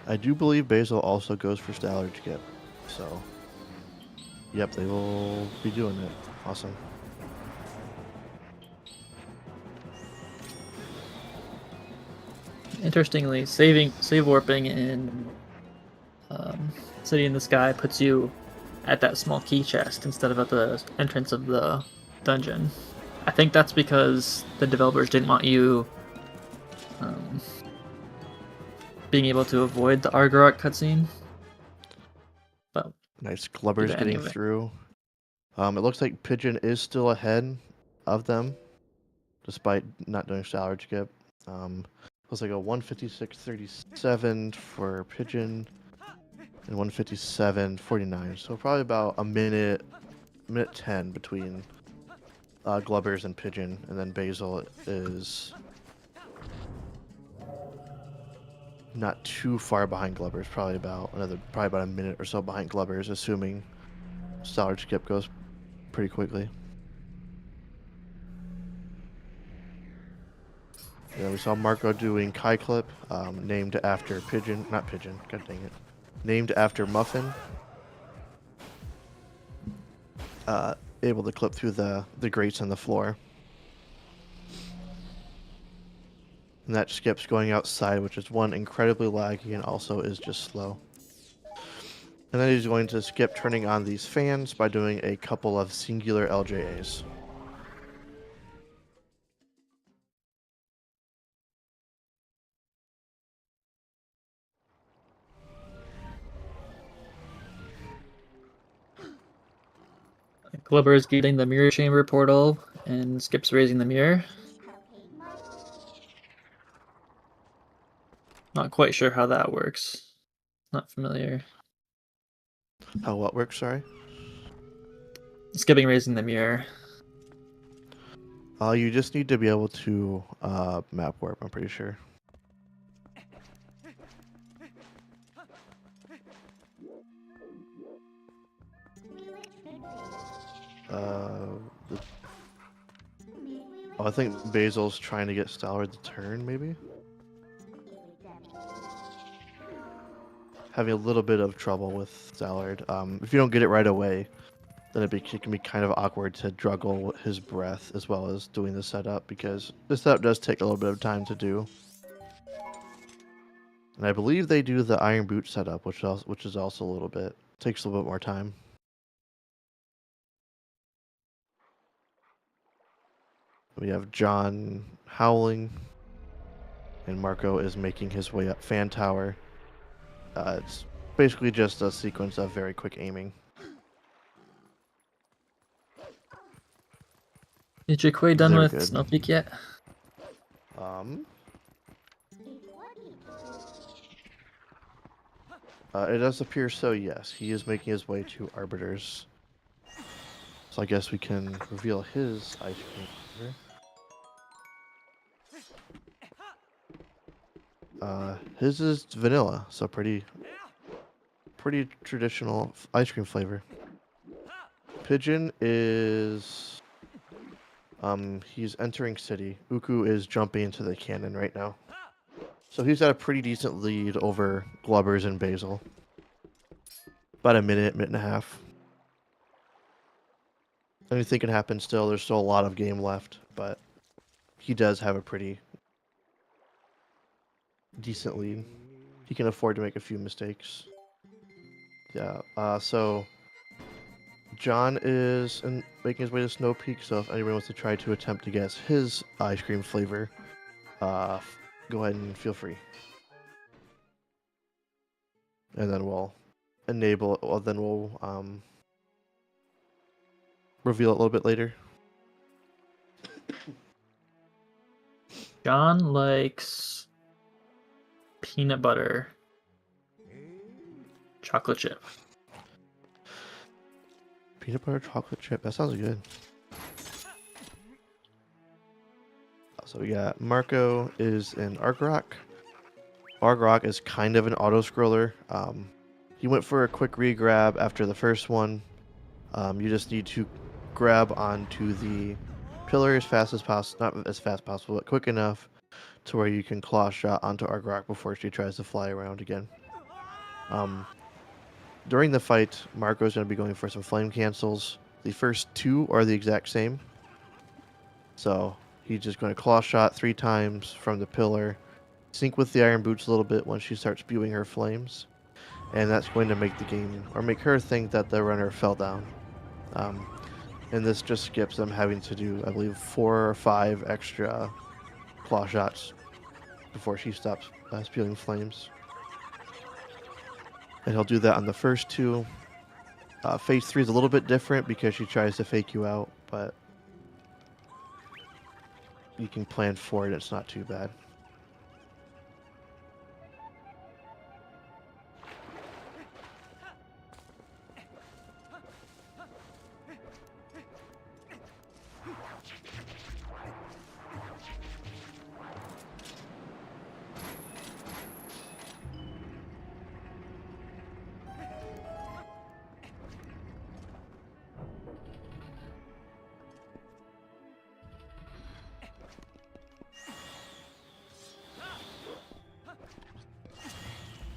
I do believe Basil also goes for Stallard skip, so yep, they will be doing it. Awesome. Interestingly, save warping in City in the Sky puts you at that small key chest instead of at the entrance of the dungeon. I think that's because the developers didn't want you being able to avoid the Argorok cutscene. But nice Glubbers getting anyway. through. It looks like Pigeon is still ahead of them, despite not doing Stallard skip. Looks like a 156.37 for Pigeon and 157.49. So probably about a minute 10 between Glubbers and Pigeon, and then Basil is not too far behind Glubbers. Probably about a minute or so behind Glubbers, assuming Stallard skip goes pretty quickly. Yeah, we saw Marco doing Kai clip, named after Pigeon, not Pigeon, god dang it, named after Muffin. Able to clip through the grates on the floor. And that skip's going outside, which is one, incredibly laggy, and also is just slow. And then he's going to skip turning on these fans by doing a couple of singular LJAs. Glubber is getting the mirror chamber portal, and Skip's raising the mirror. Not quite sure how that works. Not familiar. How what works, sorry? skipping raising the mirror. You just need to be able to map warp, I'm pretty sure. I think Basil's trying to get Stallard to turn, maybe? Having a little bit of trouble with Stallard. If you don't get it right away, then it can be kind of awkward to juggle his breath as well as doing the setup, because the setup does take a little bit of time to do. And I believe they do the iron boot setup, which is also a little bit, takes a little bit more time. We have John howling, and Marco is making his way up Fan Tower. It's basically just a sequence of very quick aiming. Is Jaquay done They're with good. Snow Peak yet? It does appear so, yes. He is making his way to Arbiter's. So I guess we can reveal his ice cream flavor. His is vanilla, so pretty traditional ice cream flavor. Pigeon is he's entering city. Uku is jumping into the cannon right now. So he's got a pretty decent lead over Glubbers and Basil. About a minute and a half. Anything can happen still. There's still a lot of game left, but he does have a pretty decent lead. He can afford to make a few mistakes. Yeah, so John is making his way to Snow Peak, so if anyone wants to try to attempt to guess his ice cream flavor, go ahead and feel free. And then we'll enable it, well, then we'll reveal it a little bit later. John likes peanut butter chocolate chip. Peanut butter chocolate chip, that sounds good. So we got Marco is in Argrok. Argrok is kind of an auto-scroller. He went for a quick re-grab after the first one. You just need to grab onto the pillar as fast as possible, not as fast as possible, but quick enough to where you can claw shot onto Argrok before she tries to fly around again. During the fight, Marco is going to be going for some flame cancels. The first two are the exact same. So he's just going to claw shot 3 times from the pillar, sync with the iron boots a little bit when she starts spewing her flames, and that's going to make the game, or make her think that the runner fell down. And this just skips them having to do, I believe, 4 or 5 extra claw shots before she stops spewing flames. And he'll do that on the first 2. Phase 3 is a little bit different because she tries to fake you out, but you can plan for it, it's not too bad.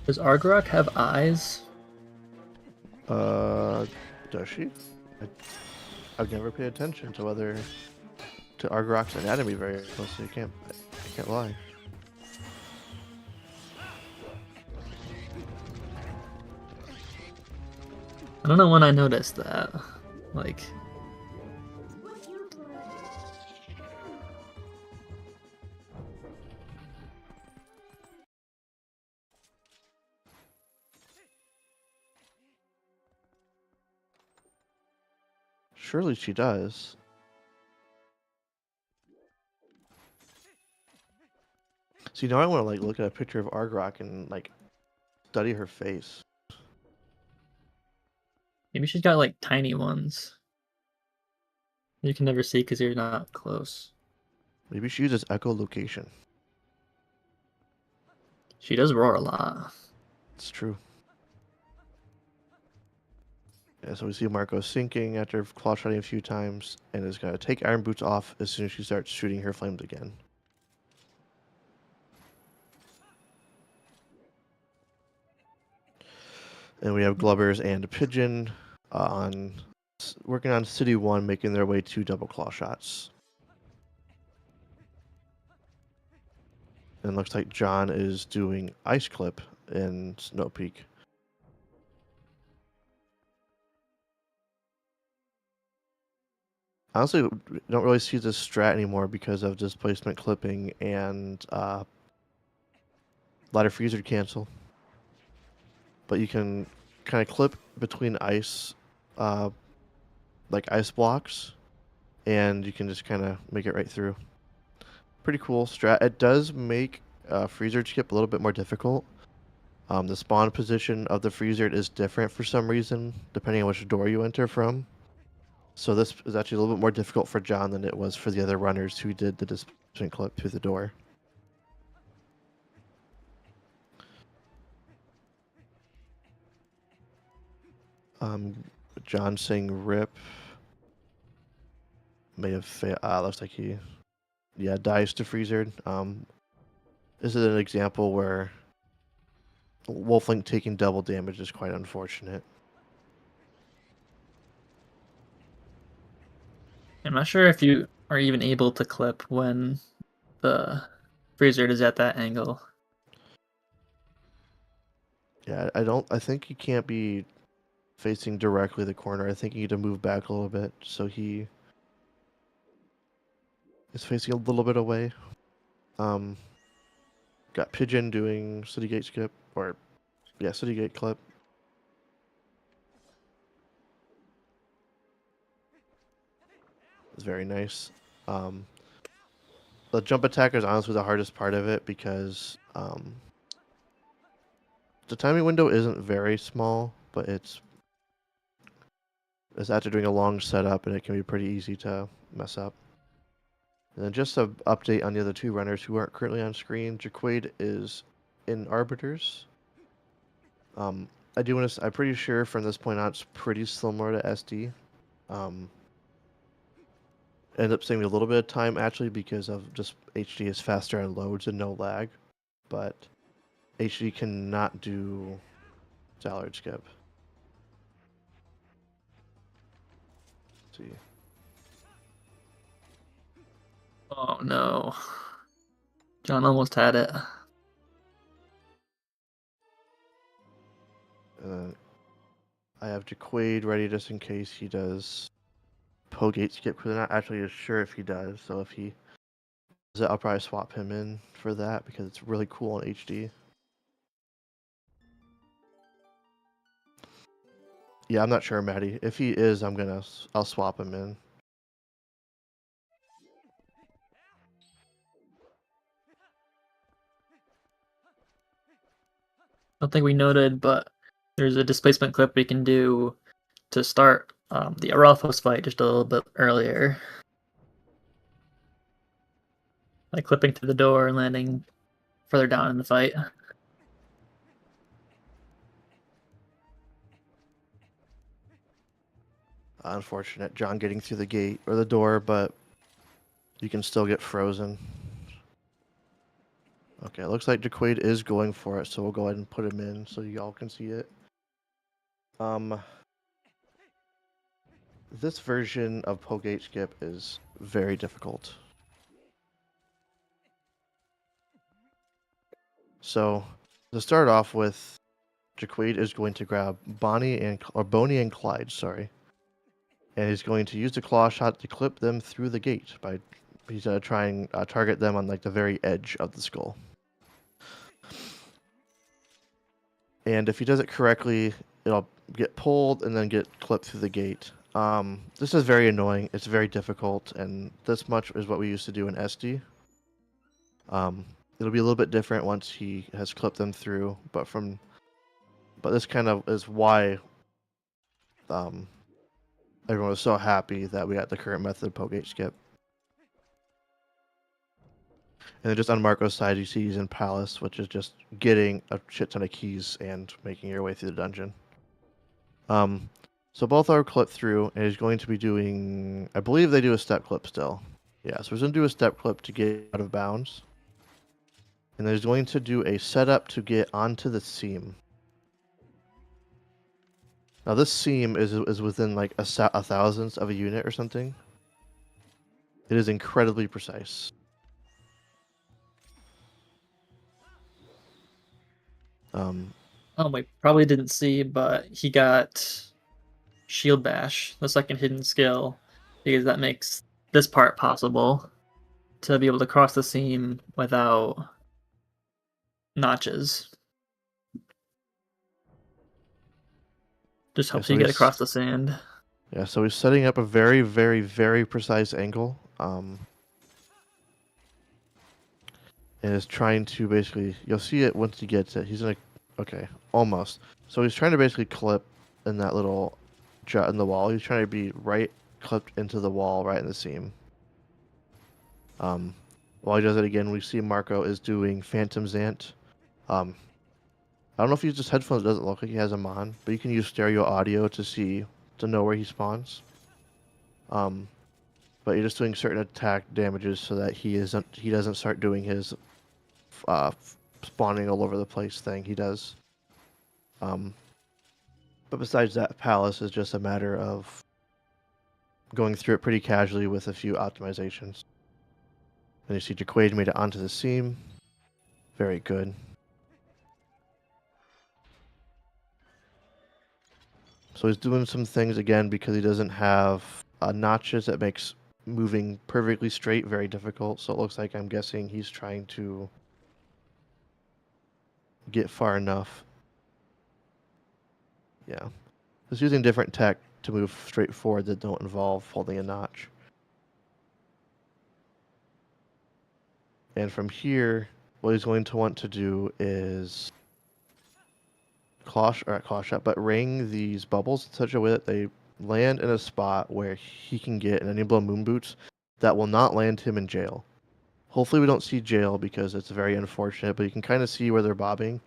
Does Argrok have eyes? Does she? I've never paid attention to Argrok's anatomy very closely. I can't lie. I don't know when I noticed that. Like, Surely she does. See, now I want to look at a picture of Argrok and study her face. maybe she's got like tiny ones. You can never see because you're not close. Maybe she uses echolocation. She does roar a lot. It's true. Yeah, so we see Marco sinking after claw shotting a few times, and is going to take Iron Boots off as soon as she starts shooting her flames again. And we have Glubbers and Pigeon working on City 1, making their way to double claw shots. And looks like John is doing Ice Clip in Snow Peak. Honestly, don't really see this strat anymore because of displacement clipping and ladder freezer cancel. But you can kind of clip between ice, like ice blocks, and you can just kind of make it right through. Pretty cool strat. It does make freezer skip a little bit more difficult. The spawn position of the freezer is different for some reason, depending on which door you enter from. So this is actually a little bit more difficult for John than it was for the other runners who did the displacement clip through the door. John saying rip may have failed. Looks like he, dies to freezer. This is an example where Wolflink taking double damage is quite unfortunate. I'm not sure if you are even able to clip when the freezer is at that angle. Yeah, I think you can't be facing directly the corner. I think you need to move back a little bit. So he is facing a little bit away. Got Pigeon doing City Gate skip, City Gate clip. It's very nice. The jump attack is honestly the hardest part of it because the timing window isn't very small, but it's after doing a long setup, and it can be pretty easy to mess up. And then just an update on the other two runners who aren't currently on screen. Jaquade is in Arbiters. I'm pretty sure from this point on it's pretty similar to SD. End up saving a little bit of time actually because of just HD is faster on loads and no lag, but HD cannot do Zallard skip. Let's see. Oh no. John almost had it. I have Jaquade ready just in case he does Pogate skip because I'm not actually sure if he does. So if he does it, I'll probably swap him in for that because it's really cool in HD. Yeah, I'm not sure, Maddie. If he is, I'll swap him in. I don't think we noted, but there's a displacement clip we can do to start the Aralphos fight just a little bit earlier. Like clipping through the door and landing further down in the fight. Unfortunate, John getting through the gate or the door, but you can still get frozen. Okay, it looks like Jaquade is going for it, so we'll go ahead and put him in so y'all can see it. This version of Pogate skip is very difficult. So, to start off with, Jaquade is going to grab Bonnie and Clyde, sorry. And he's going to use the claw shot to clip them through the gate by he's gonna try and target them on like the very edge of the skull. And if he does it correctly, it'll get pulled and then get clipped through the gate. This is very annoying. It's very difficult, and this much is what we used to do in SD. It'll be a little bit different once he has clipped them through, but this kind of is why everyone was so happy that we got the current method Pogate skip. And then just on Marco's side, you see he's in Palace, which is just getting a shit ton of keys and making your way through the dungeon. So both are clipped through, and he's going to be doing, I believe they do a step clip still. Yeah, so he's going to do a step clip to get out of bounds. And then he's going to do a setup to get onto the seam. Now this seam is within like a thousandth of a unit or something. It is incredibly precise. Oh, we probably didn't see, but he got Shield Bash, the second hidden skill, because that makes this part possible to be able to cross the seam without notches. Just helps so you get he's- across the sand. Yeah, so he's setting up a very, very, very precise angle. And is trying to basically, you'll see it once he gets it. He's gonna, okay, almost. So he's trying to basically clip in that little jut in the wall. He's trying to be right clipped into the wall, right in the seam. While he does it again, we see Marco is doing Phantom Zant. I don't know if he uses headphones. It doesn't look like he has them on, but you can use stereo audio to know where he spawns. But you're just doing certain attack damages so that he doesn't start doing his spawning all over the place thing he does. But besides that, Palace is just a matter of going through it pretty casually with a few optimizations. And you see Jaquade made it onto the seam. Very good. So he's doing some things again because he doesn't have notches that makes moving perfectly straight very difficult. So it looks like, I'm guessing, he's trying to get far enough. Yeah. He's using different tech to move straight forward that don't involve holding a notch. And from here, what he's going to want to do is claw shot, but ring these bubbles in such a way that they land in a spot where he can get an enable moon boots that will not land him in jail. Hopefully we don't see jail because it's very unfortunate, but you can kind of see where they're bobbing.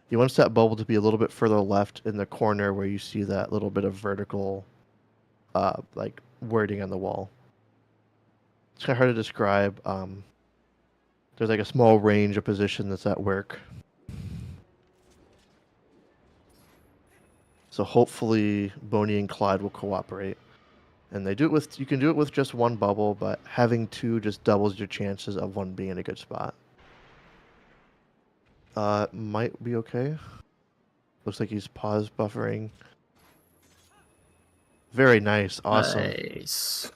He wants that bubble to be a little bit further left in the corner where you see that little bit of vertical like wording on the wall. It's kind of hard to describe. There's like a small range of position that's at work. So hopefully Boney and Clyde will cooperate. And you can do it with just one bubble, but having two just doubles your chances of one being in a good spot. Might be okay. Looks like he's pause buffering. Very nice, awesome. Nice.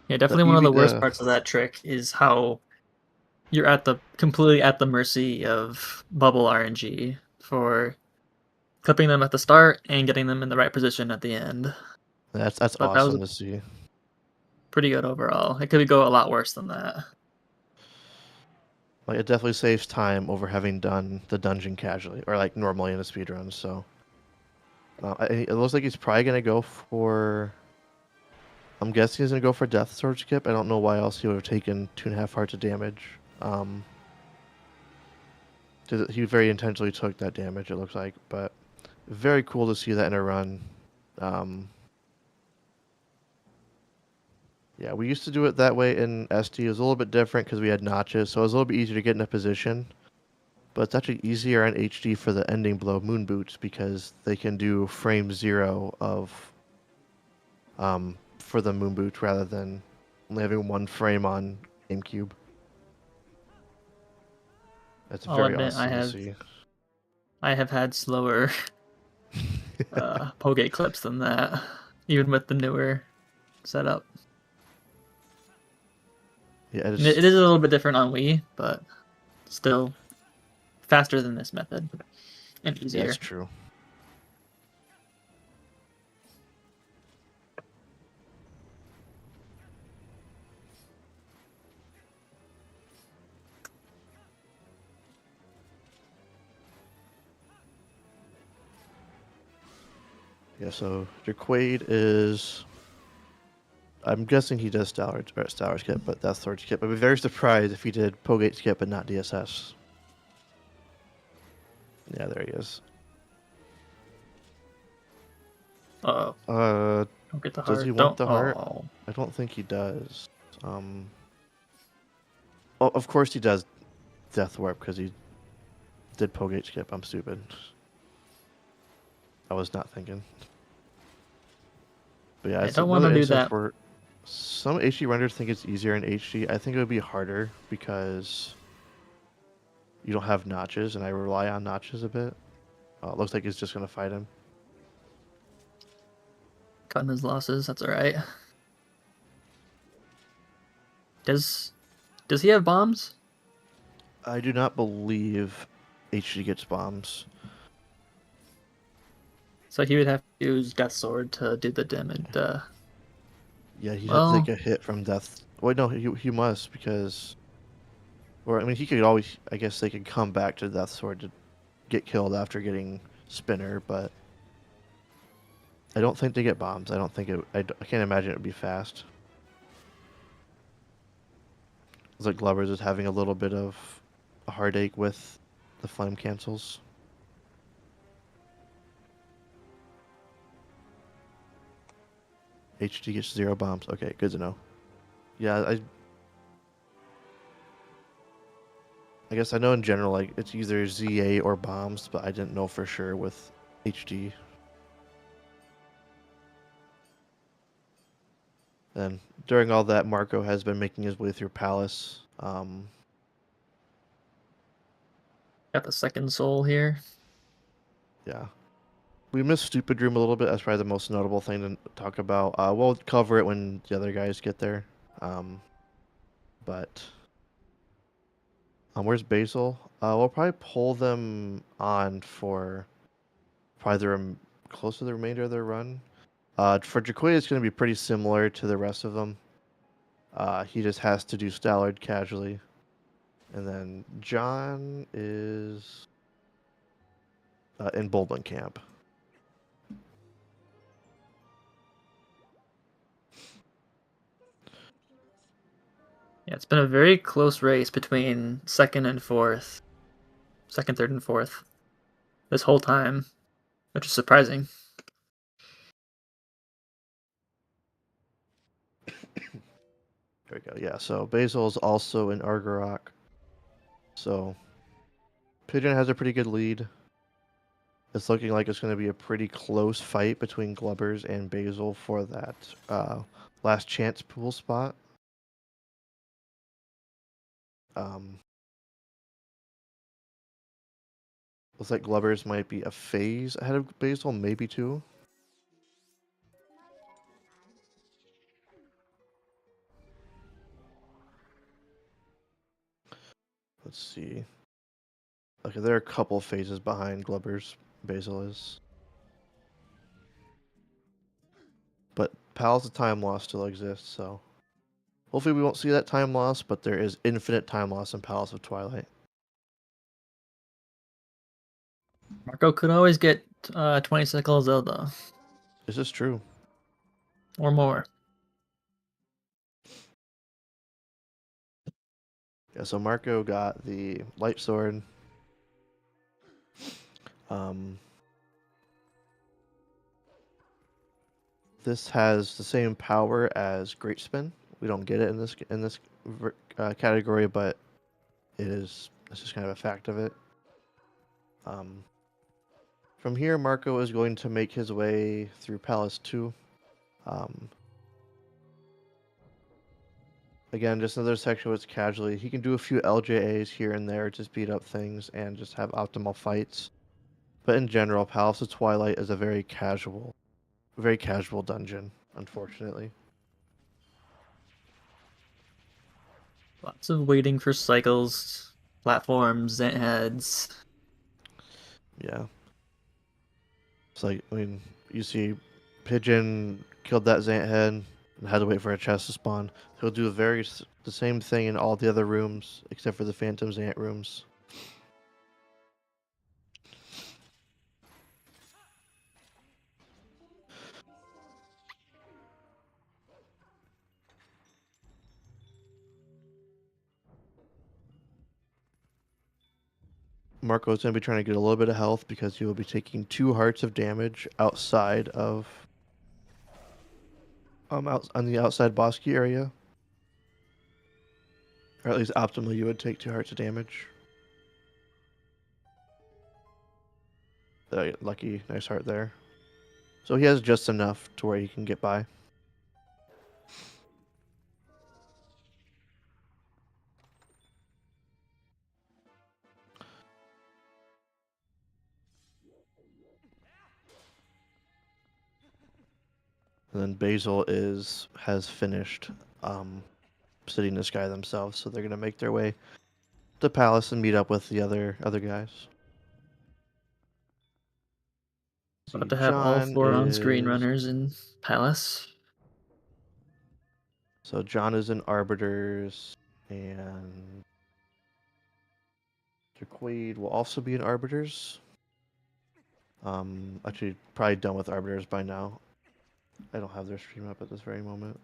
Yeah, definitely one of the worst parts of that trick is how you're completely at the mercy of bubble RNG for clipping them at the start and getting them in the right position at the end. That's But awesome to see. Pretty good overall. It could go a lot worse than that. Like, it definitely saves time over having done the dungeon casually or like normally in a speedrun. So it looks like he's probably gonna go for. I'm guessing he's gonna go for Death Sword skip. I don't know why else he would have taken 2.5 hearts of damage. He very intentionally took that damage. It looks like, but very cool to see that in a run. Yeah, we used to do it that way in SD. It was a little bit different because we had notches, so it was a little bit easier to get in a position. But it's actually easier on HD for the ending blow moon boots because they can do frame 0 of for the moon boot rather than only having one frame on GameCube. That's very awesome to see. I have had slower Pogate clips than that, even with the newer setup. Yeah, It is a little bit different on Wii, but still faster than this method and easier. That's true. Yeah, so Jaquade is... I'm guessing he does Stellar Skip, but that's Sword Skip. I'd be very surprised if he did Pogate Skip but not DSS. Yeah, there he is. Oh, Uh, don't get the does heart. he want Don't. the heart? Oh, I don't think he does. Oh, of course he does Death Warp because he did Pogate Skip. I'm stupid. I was not thinking. But yeah, I it's don't want to another do instance that. where some HD renders think it's easier in HD. I think it would be harder because you don't have notches, and I rely on notches a bit. It looks like he's just going to fight him. Cutting his losses. That's all right. Does he have bombs? I do not believe HD gets bombs. So he would have to use Death Sword to do the damage. Yeah, he'd have to Well, take a hit from death. Wait, no, he must because... Or, I mean, he could always... I guess they could come back to Death Sword to get killed after getting Spinner, but... I don't think they get bombs. I don't think it... I can't imagine it would be fast. It's like Glover's is having a little bit of a heartache with the flame cancels. HD gets 0 bombs. Okay, good to know. Yeah, I guess I know in general, like, it's either ZA or bombs, but I didn't know for sure with HD. And during all that, Marco has been making his way through Palace. got the second soul here. Yeah. We missed Stupid Room a little bit. That's probably the most notable thing to talk about. We'll cover it when the other guys get there. But where's Basil? We'll probably pull them on for probably close to the remainder of their run. For Jaquay, it's going to be pretty similar to the rest of them. He just has to do Stallard casually. And then John is in Boldland Camp. Yeah, it's been a very close race between second, third, and fourth this whole time, which is surprising. There we go. Yeah, so Basil is also in Argarok. So Pigeon has a pretty good lead. It's looking like it's going to be a pretty close fight between Glubbers and Basil for that last chance pool spot. Looks like Glubbers might be a phase ahead of Basil, maybe 2. Let's see. Okay, there are a couple phases behind Glubbers. Basil is. But Palace of Time Loss still exists, so hopefully we won't see that time loss, but there is infinite time loss in Palace of Twilight. Marco could always get 20 cycle Zelda Is this true? or more. Yeah, so Marco got the Light Sword. This has the same power as Great Spin. We don't get it in this category, but it's just kind of a fact of it. From here, Marco is going to make his way through Palace 2. Again, just another section where it's casually. He can do a few LJAs here and there to speed up things and just have optimal fights. But in general, Palace of Twilight is a very casual dungeon, unfortunately. Lots of waiting for cycles, platforms, and heads. Yeah. It's like, I mean, you see Pigeon killed that Zant head and had to wait for a chest to spawn. He'll do the same thing in all the other rooms except for the Phantom Zant rooms. Marco's going to be trying to get a little bit of health because he will be taking 2 hearts of damage outside of out on the outside boss key area. Or at least optimally you would take 2 hearts of damage. Lucky, nice heart there. So he has just enough to where he can get by. And then Basil has finished City in the Sky themselves, so they're gonna make their way to Palace and meet up with the other guys. About See, to have all John 4 on-screen is runners in Palace. so John is in Arbiters, and Jaquaid will also be in Arbiters. Actually, probably done with Arbiters by now. I don't have their stream up at this very moment.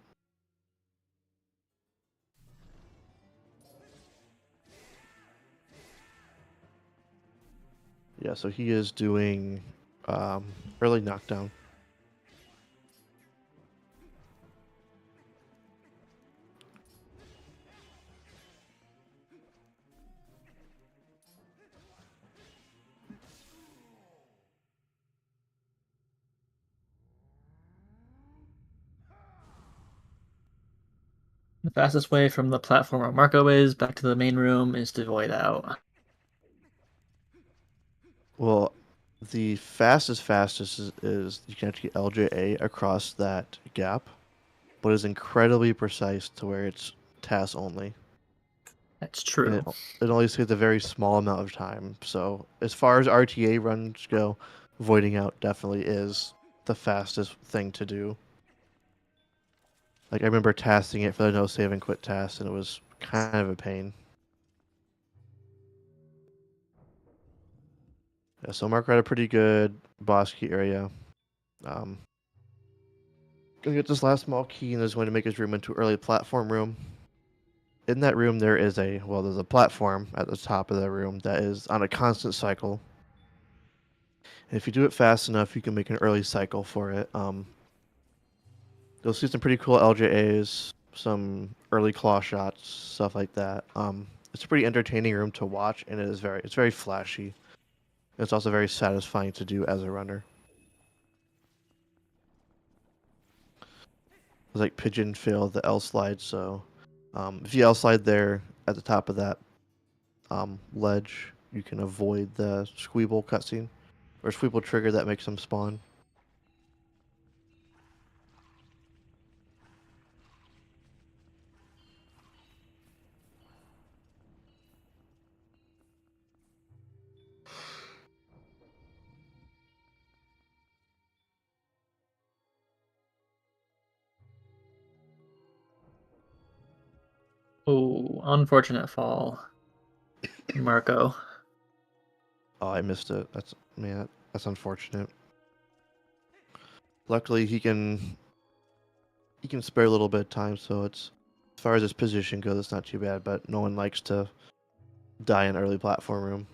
Yeah, so he is doing early knockdown. The fastest way from the platform where Marco is back to the main room is to void out. Well, the fastest is you can actually get LJA across that gap, but it's incredibly precise to where it's TAS only. That's And true. it only takes a very small amount of time. So as far as RTA runs go, voiding out definitely is the fastest thing to do. Like I remember tasking it for the no save and quit task, and it was kind of a pain. Yeah, so Marco had a pretty good boss key area. Gonna get this last small key and is going to make his room into early platform room. In that room there is there's a platform at the top of the room that is on a constant cycle. And if you do it fast enough, you can make an early cycle for it. You'll see some pretty cool LJAs, some early claw shots, stuff like that. It's a pretty entertaining room to watch, and it's very flashy. It's also very satisfying to do as a runner. It's like pigeon fail the L slide, so if you L slide there at the top of that ledge, you can avoid the Squeeble cutscene or Squeeble trigger that makes them spawn. Oh, unfortunate fall. Marco. Oh, I missed it. That's unfortunate. Luckily, he can spare a little bit of time, so it's as far as his position goes, it's not too bad. But no one likes to die in early platform room.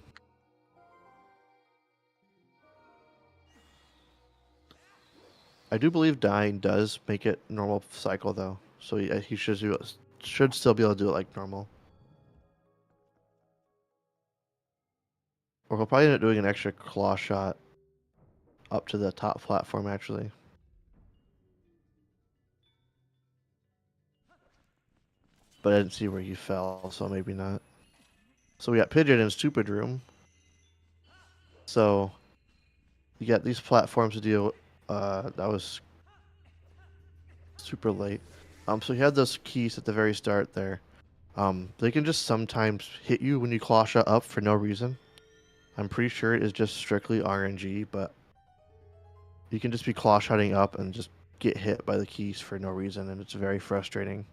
I do believe dying does make it normal cycle though, so he should still be able to do it like normal. Or he'll probably end up doing an extra claw shot up to the top platform actually. But I didn't see where he fell, so maybe not. So we got Pigeon in Stupid Room. So you got these platforms to deal. That was super late. So you had those keys at the very start there. They can just sometimes hit you when you claw shot up for no reason. I'm pretty sure it is just strictly RNG, but you can just be claw shotting up and just get hit by the keys for no reason, and it's very frustrating.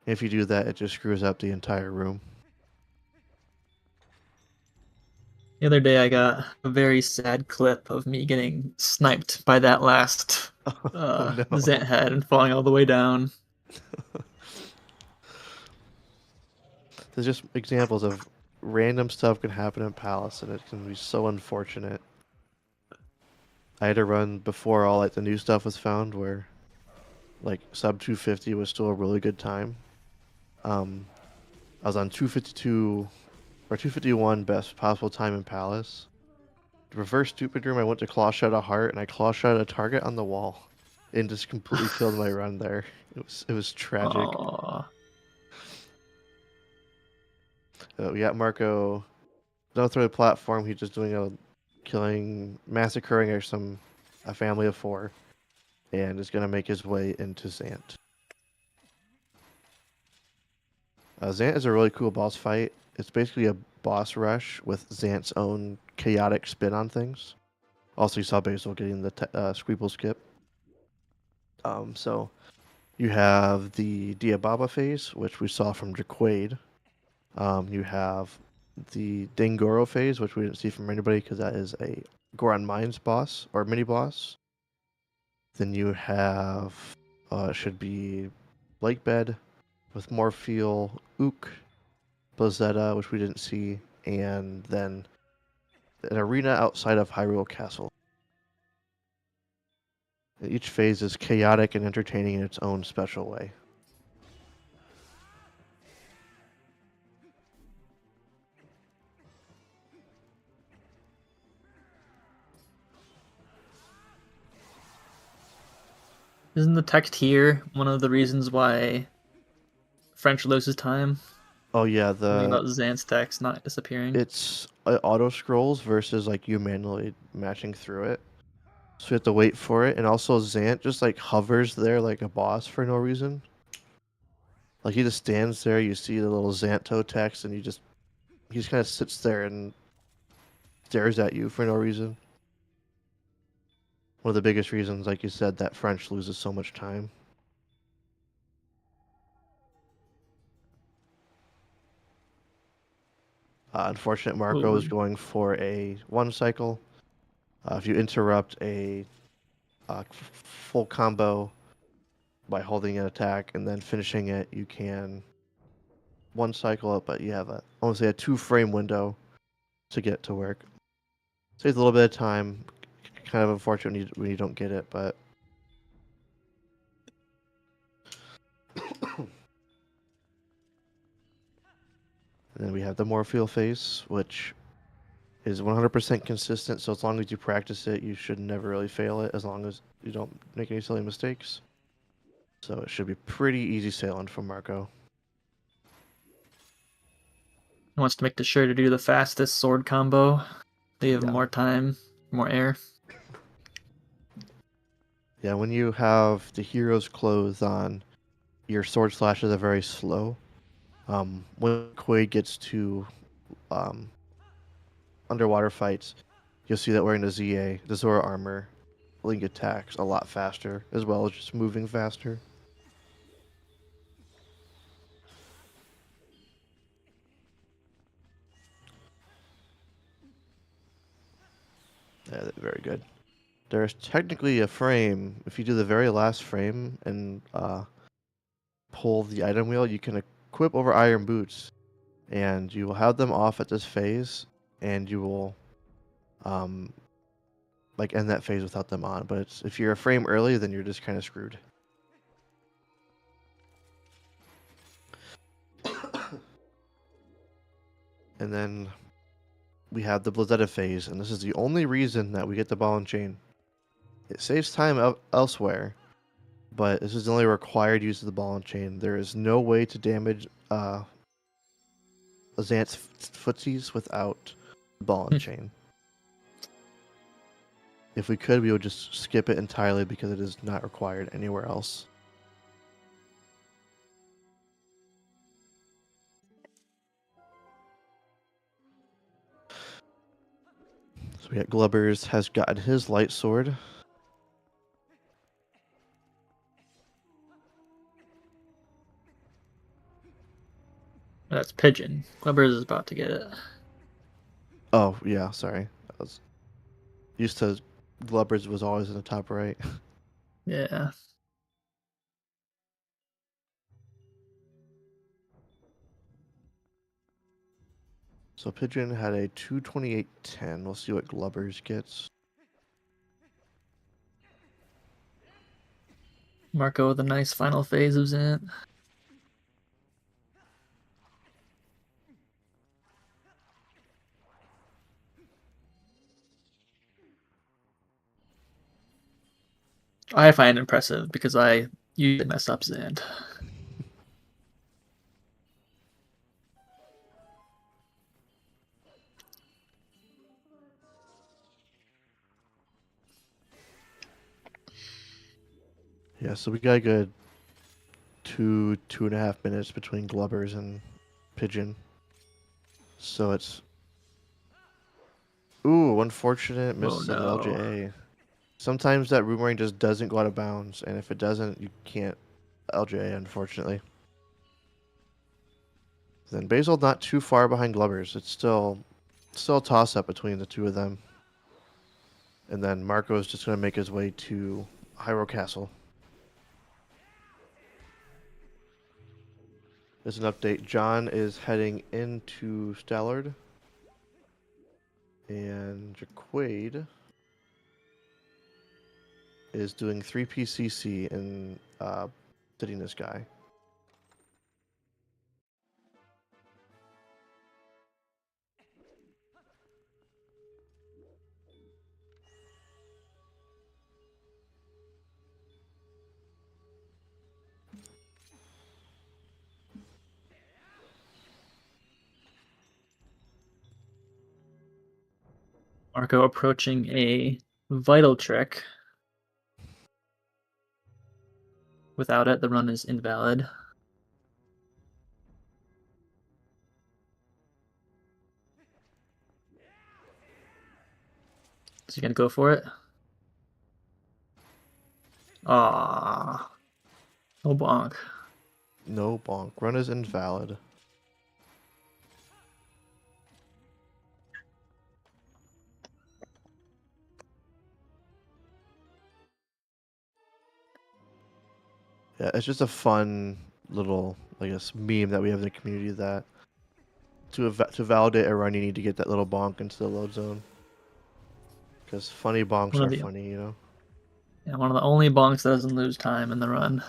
If you do that, it just screws up the entire room. The other day I got a very sad clip of me getting sniped by that last Oh no. Zant head and falling all the way down. There's just examples of random stuff can happen in Palace, and it can be so unfortunate. I had to run before all like the new stuff was found, where like sub 250 was still a really good time. I was on 252 or 251 best possible time in Palace. Reverse stupid room, I went to claw shot a heart, and I claw shot a target on the wall, and just completely killed my run there. It was tragic. Aw. We got Marco. Don't throw the platform. He's just doing massacring a family of 4, and is gonna make his way into Zant. Zant is a really cool boss fight. It's basically a boss rush with Zant's own chaotic spin on things. Also, you saw Basil getting the Squeeple skip. So you have the Diababa phase, which we saw from Jaquaid. You have the Dingoro phase, which we didn't see from anybody because that is a Goron Mines boss or mini boss. Then you have should be Lakebed with Morpheal, Ook, Blazetta, which we didn't see, and then an arena outside of Hyrule Castle. Each phase is chaotic and entertaining in its own special way. Isn't the text here one of the reasons why French loses time? Oh yeah, Something about Zant's text not disappearing. it's auto scrolls versus like you manually matching through it. So you have to wait for it, and also Zant just like hovers there like a boss for no reason. Like he just stands there, you see the little Xanto text, and he just kind of sits there and stares at you for no reason. One of the biggest reasons, like you said, that French loses so much time. Unfortunate Marco is Ooh. going for a 1 cycle. If you interrupt a full combo by holding an attack and then finishing it, you can 1 cycle it, but you have I want to say a 2-frame window to get to work. Saves a little bit of time. Kind of unfortunate when you don't get it, but and then we have the Morpheal phase, which is 100% consistent. So as long as you practice it, you should never really fail it, as long as you don't make any silly mistakes. So it should be pretty easy sailing for Marco. He wants to make sure to do the fastest sword combo. They have Yeah. more time, more air. Yeah, when you have the hero's clothes on, your sword slashes are very slow. When Quaid gets to underwater fights, you'll see that wearing the ZA, the Zora armor, Link attacks a lot faster, as well as just moving faster. Yeah, very good. There's technically a frame. If you do the very last frame and pull the item wheel, you can equip over iron boots, and you will have them off at this phase, and you will like end that phase without them on. But if you're a frame early, then you're just kind of screwed. And then we have the Blazetta phase, and this is the only reason that we get the ball and chain. It saves time elsewhere, but this is the only required use of the ball and chain. There is no way to damage Azant's footsies without the ball and chain. If we could, we would just skip it entirely because it is not required anywhere else. So we got Glubbers has gotten his light sword. That's Pigeon. Kleber is about to get it. Oh, yeah, sorry. I was used to Glubbers was always in the top right. Yeah. So So Pigeon had a 228.10. We'll see what Glubbers gets. Marco with a nice final phase of Zant. I find it impressive because I usually mess up Zant. Yeah, so we got a good 2.5 minutes between Glubbers and Pigeon. So it's... Ooh, unfortunate miss Oh on the no. LJA. Sometimes that boomerang just doesn't go out of bounds, and if it doesn't, you can't LJA, unfortunately. Then Basil not too far behind Glubbers. It's still a toss-up between the two of them. And then Marco is just going to make his way to Hyrule Castle. There's an update. John is heading into Stallard. And Jaquade is doing 3 PCC and sitting this guy. Marco approaching a vital trick. Without it, the run is invalid. Is he gonna go for it? Ah, no bonk. No bonk. Run is invalid. Yeah, it's just a fun little, I guess, meme that we have in the community that to validate a run, you need to get that little bonk into the load zone. Because funny bonks One of are the funny, you know? Yeah, one of the only bonks that doesn't lose time in the run.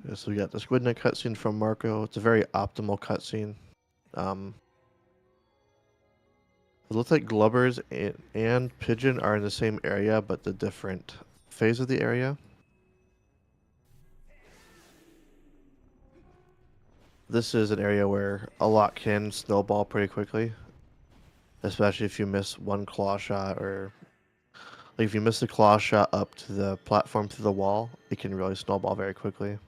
Yeah, so we got the Squid Neck cutscene from Marco. It's a very optimal cutscene. It looks like Glubbers and Pigeon are in the same area, but the different phase of the area. This is an area where a lot can snowball pretty quickly, especially if you miss one claw shot, or like if you miss the claw shot up to the platform through the wall, it can really snowball very quickly.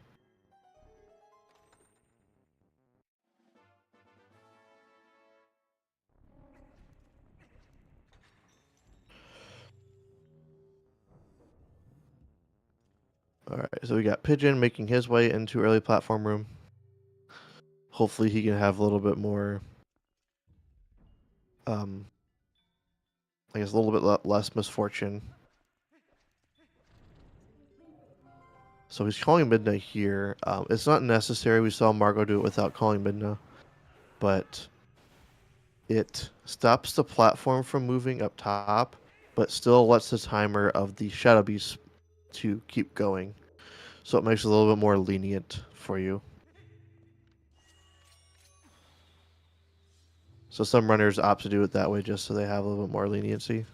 Alright, so we got Pigeon making his way into early platform room. Hopefully he can have a little bit more, I guess a little bit less misfortune. So he's calling Midna here. It's not necessary. We saw Margot do it without calling Midna, but it stops the platform from moving up top, but still lets the timer of the Shadow Beast to keep going. So it makes it a little bit more lenient for you. So some runners opt to do it that way just so they have a little bit more leniency.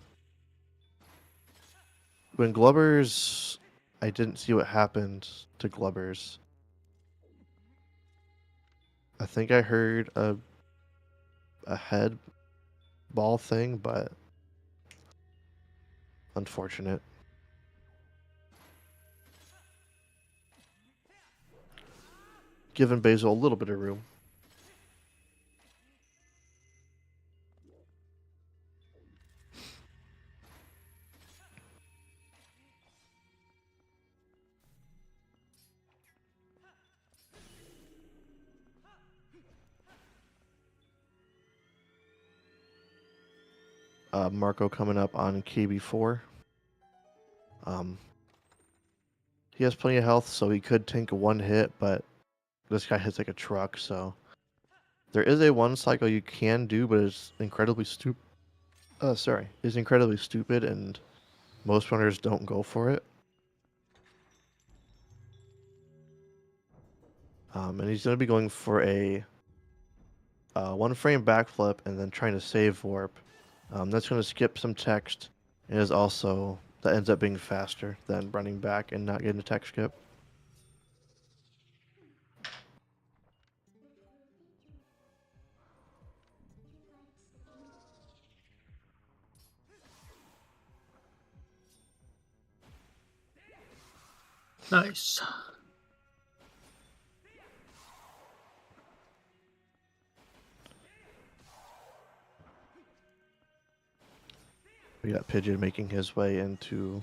When Glubbers, I didn't see what happened to Glubbers. I think I heard a head ball thing, but unfortunate. Giving Basil a little bit of room. Marco coming up on KB4. He has plenty of health, so he could tank one hit, but this guy hits like a truck, so there is a one cycle you can do, but it's incredibly stupid. Is incredibly stupid, and most runners don't go for it. And he's going to be going for a one frame backflip and then trying to save warp. That's going to skip some text, and is also that ends up being faster than running back and not getting a text skip. Nice. We got Pigeon making his way into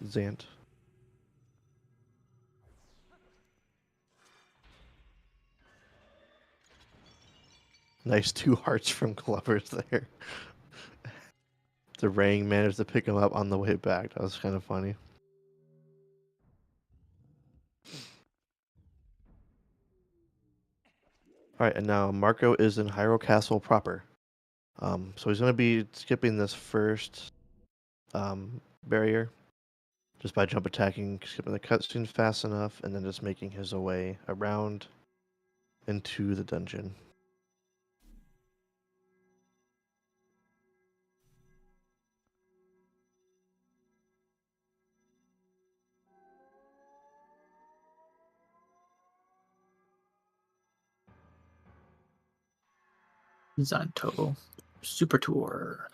Zant. Nice 2 hearts from Glover's there. The Rang managed to pick him up on the way back. That was kind of funny. Alright, and now Marco is in Hyrule Castle proper. So he's going to be skipping this first barrier just by jump attacking, skipping the cutscene fast enough, and then just making his way around into the dungeon. Zanto. Super Tour.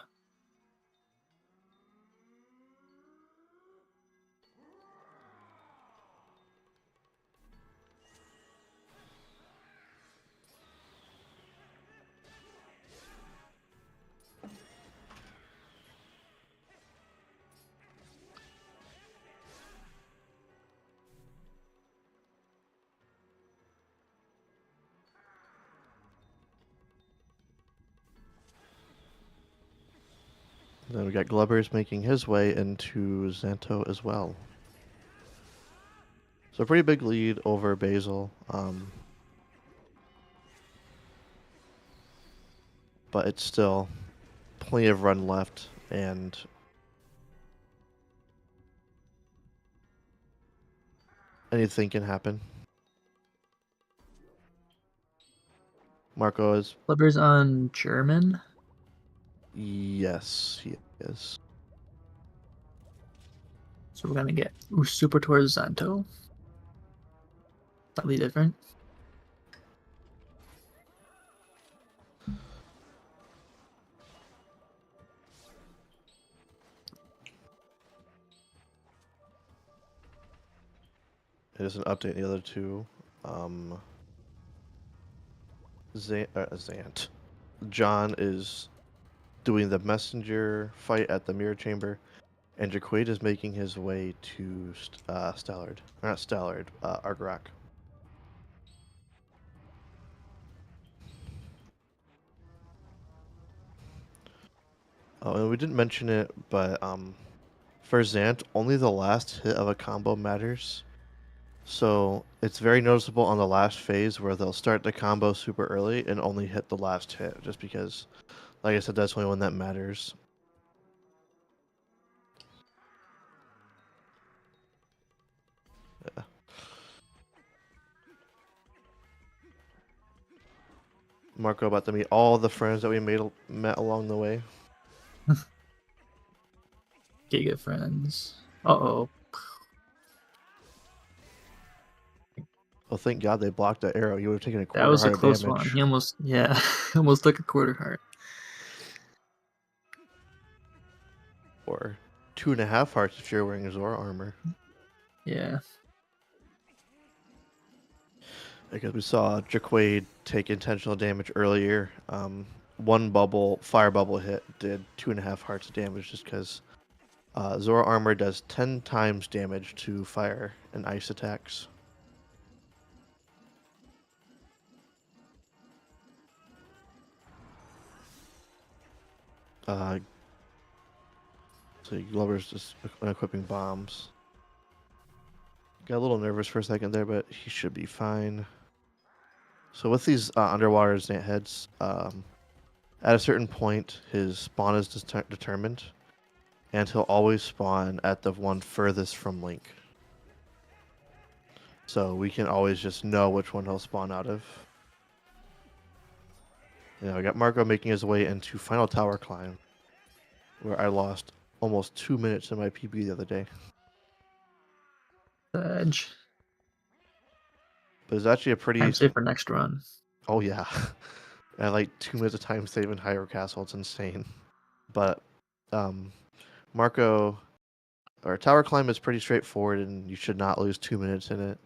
Then we got Glubbers making his way into Zanto as well. So a pretty big lead over Basil. But it's still plenty of run left, and anything can happen. Marco is... Clippers on German. Yes, he is. So we're gonna get Super Tour Zanto. Slightly different. It doesn't update the other two. Zant. John is doing the messenger fight at the mirror chamber, and Jaquaid is making his way to Stallard. Or not Stallard, Argarak. Oh, and we didn't mention it, but for Zant, only the last hit of a combo matters. So it's very noticeable on the last phase where they'll start the combo super early and only hit the last hit, just because, like I said, that's the only one that matters. Yeah. Marco about to meet all the friends that we met along the way. Giga friends. Uh-oh. Well, thank God they blocked that arrow. You would have taken a That quarter was a heart of close damage. one. He almost, yeah, almost took a quarter heart. Or 2.5 hearts if you're wearing Zora armor. Yeah. Because we saw Jaquaid take intentional damage earlier. One fire bubble hit did 2.5 hearts of damage just because Zora armor does 10 times damage to fire and ice attacks. Uh, so Glover's just equipping bombs. Got a little nervous for a second there, but he should be fine. So with these underwater Zant heads, at a certain point, his spawn is determined, and he'll always spawn at the one furthest from Link. So we can always just know which one he'll spawn out of. I got Marco making his way into Final Tower Climb, where I lost almost 2 minutes in my PB the other day. The edge. But it's actually a pretty... Time save for next run. Oh yeah. I like 2 minutes of time save in Hyrule Castle. It's insane. But Marco... Or Tower Climb is pretty straightforward, and you should not lose 2 minutes in it.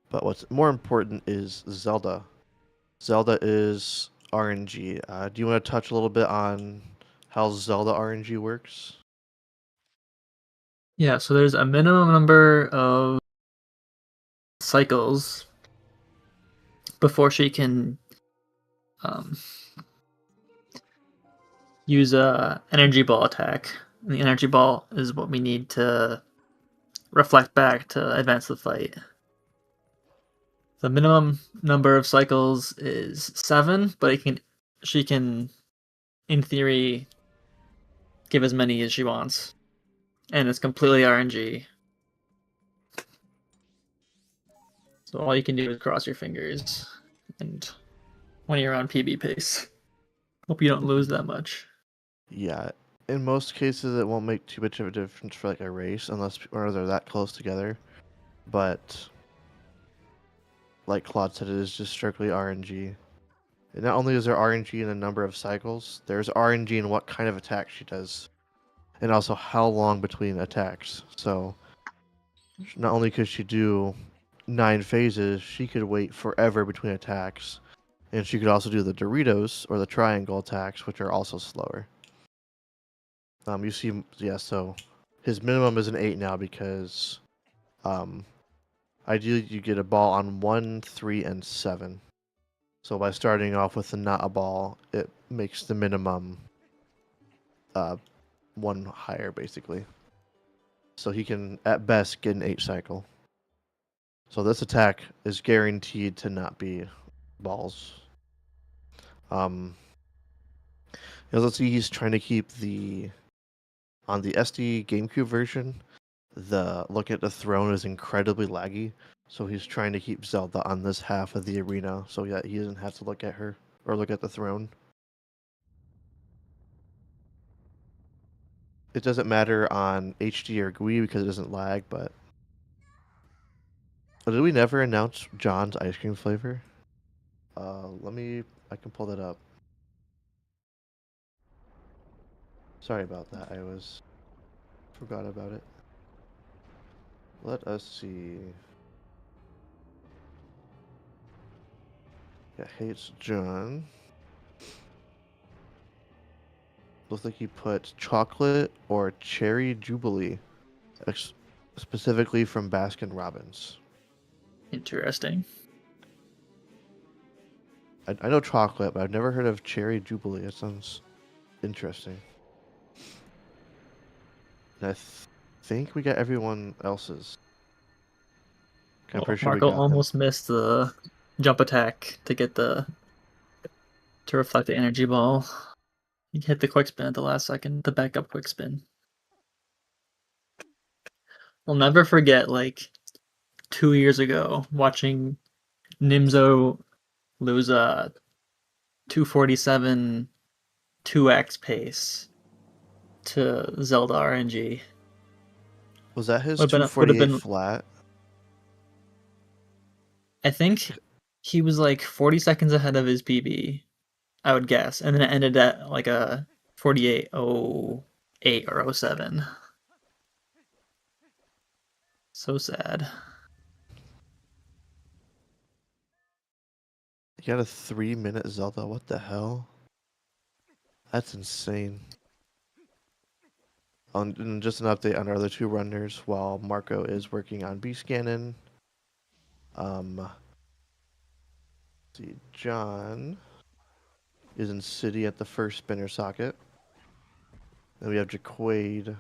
But what's more important is Zelda. Zelda is RNG. Do you want to touch a little bit on how Zelda RNG works? Yeah, so there's a minimum number of cycles before she can use a energy ball attack. And the energy ball is what we need to reflect back to advance the fight. The minimum number of cycles is 7, but she can, in theory, give as many as she wants. And it's completely RNG. So all you can do is cross your fingers and when you're on PB pace. Hope you don't lose that much. Yeah, in most cases it won't make too much of a difference for like a race unless or they're that close together. But like Claude said, it is just strictly RNG. And not only is there RNG in the number of cycles, there's RNG in what kind of attack she does. And also how long between attacks. So not only could she do 9 phases, she could wait forever between attacks. And she could also do the Doritos or the triangle attacks, which are also slower. You see, yeah, so his minimum is an 8 now because ideally you get a ball on 1, 3, and 7. So by starting off with a not a ball, it makes the minimum 1 higher, basically. So he can, at best, get an 8 cycle. So this attack is guaranteed to not be balls. Let's see, he's trying to keep on the SD GameCube version, the look at the throne is incredibly laggy. So he's trying to keep Zelda on this half of the arena so that he doesn't have to look at her or look at the throne. It doesn't matter on HD or GUI because it doesn't lag, but... Oh, did we never announce John's ice cream flavor? I can pull that up. Sorry about that, forgot about it. Let us see. Yeah, hates John. Looks like he put chocolate or cherry jubilee, specifically from Baskin Robbins. Interesting. I know chocolate, but I've never heard of cherry jubilee. That sounds interesting. And I think we got everyone else's. I'm pretty sure we Marco got almost missed the jump attack to reflect the energy ball. He hit the quick spin at the last second, the backup quick spin. I'll never forget, like, 2 years ago, watching Nimzo lose a 247 2x pace to Zelda RNG. Was that his Would have 248 been flat? I think he was like 40 seconds ahead of his PB, I would guess, and then it ended at like a 48:08 or 07. So sad. You got a 3-minute Zelda? What the hell? That's insane. And just an update on our other 2 runners while Marco is working on B-Scanning. see. John is in City at the first spinner socket. Then we have Jaquade,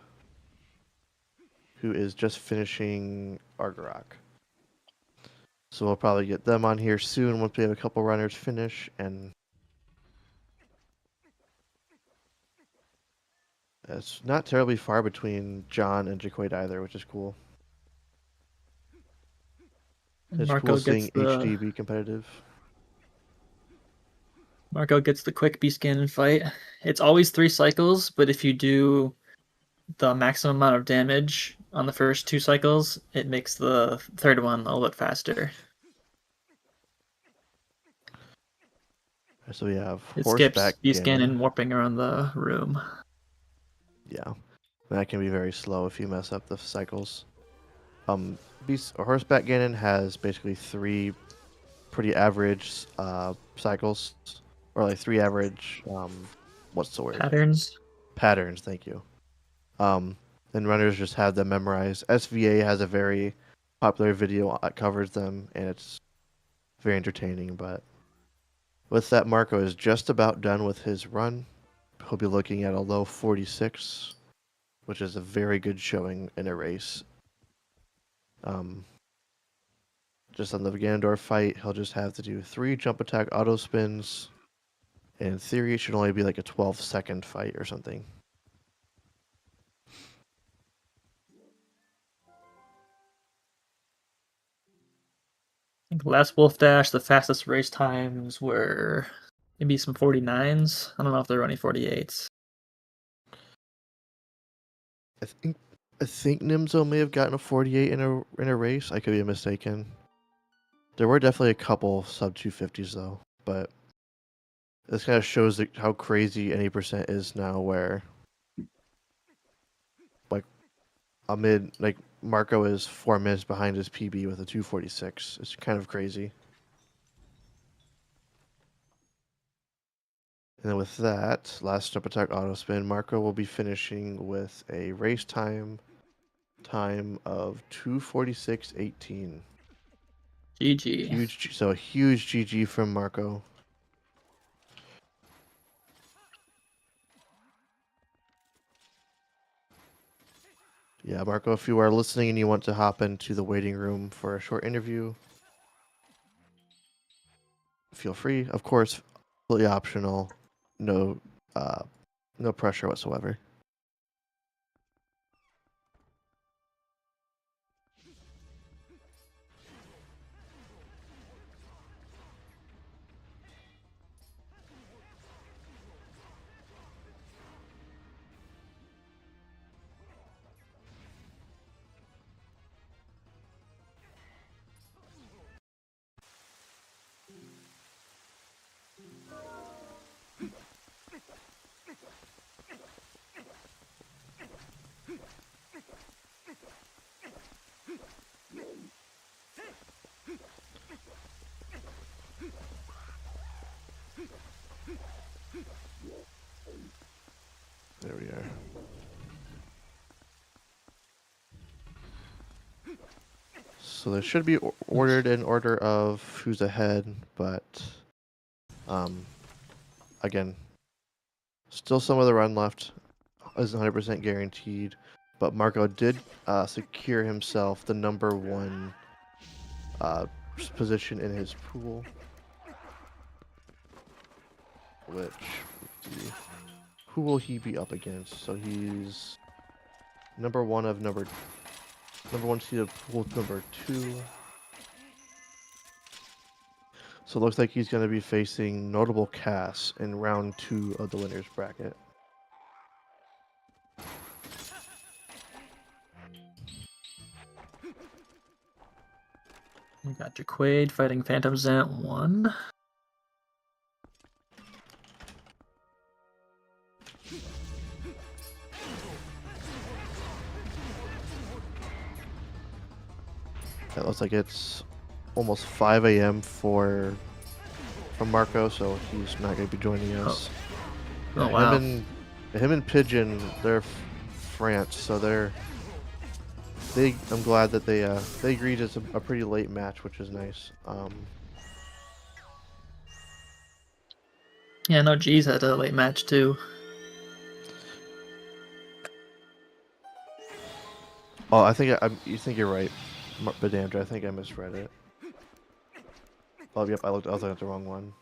who is just finishing Argarok. So we'll probably get them on here soon once we have a couple runners finish. And it's not terribly far between John and Jaquade either, which is cool. It's Marco cool seeing gets the HD be competitive. Marco gets the quick beast cannon fight. It's always 3 cycles, but if you do the maximum amount of damage on the first 2 cycles, it makes the third one a little bit faster. So we have It horseback skips beast cannon. cannon warping around the room. Yeah, that can be very slow if you mess up the cycles. Horseback cannon has basically 3 pretty average cycles, or like 3 average what's the word? Patterns. Patterns. Thank you. And runners just have them memorized. SVA has a very popular video that covers them, and it's very entertaining. But with that, Marco is just about done with his run. He'll be looking at a low 46, which is a very good showing in a race. Just on the Ganondorf fight, he'll just have to do 3 jump attack auto spins. In theory, it should only be like a 12-second fight or something. Last Wolfdash, the fastest race times were maybe some 49s. I don't know if there were any 48s. I think Nimzo may have gotten a 48 in a race. I could be mistaken. There were definitely a couple sub 250s though, but this kind of shows how crazy any percent is now. Where like Marco is 4 minutes behind his PB with a 246. It's kind of crazy. And then with that, last jump attack auto spin, Marco will be finishing with a race time of 246.18. GG. So a huge GG from Marco. Yeah, Marco, if you are listening and you want to hop into the waiting room for a short interview, feel free. Of course, completely optional. No pressure whatsoever. There we are. So there should be ordered in order of who's ahead, but again, still some of the run left is 100% guaranteed. But Marco did secure himself the number 1 position in his pool, which, let's see, who will he be up against? So he's number 1 of number 1 seed of pool number 2. So it looks like he's going to be facing Notable Cass in round 2 of the winner's bracket. We got Jaquade fighting Phantom Zant 1. It looks like it's almost 5 a.m. from Marco, so he's not going to be joining us. Oh wow. Him and Pigeon, they're France, so I'm glad that they agreed it's a pretty late match, which is nice. Yeah, no, G's had a late match too. Oh, I think you think you're right, Bedandra. I think I misread it. Oh, yep, I was looking at the wrong one.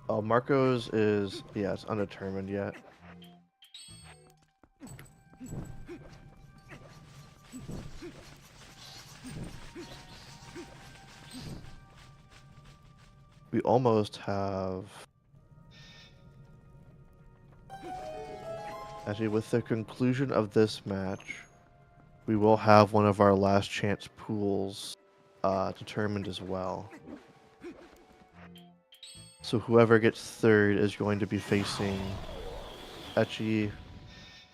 Oh, Marco's is, yeah, it's undetermined yet. We almost have... Actually, with the conclusion of this match, we will have one of our last chance pools determined as well. So whoever gets third is going to be facing Etchy,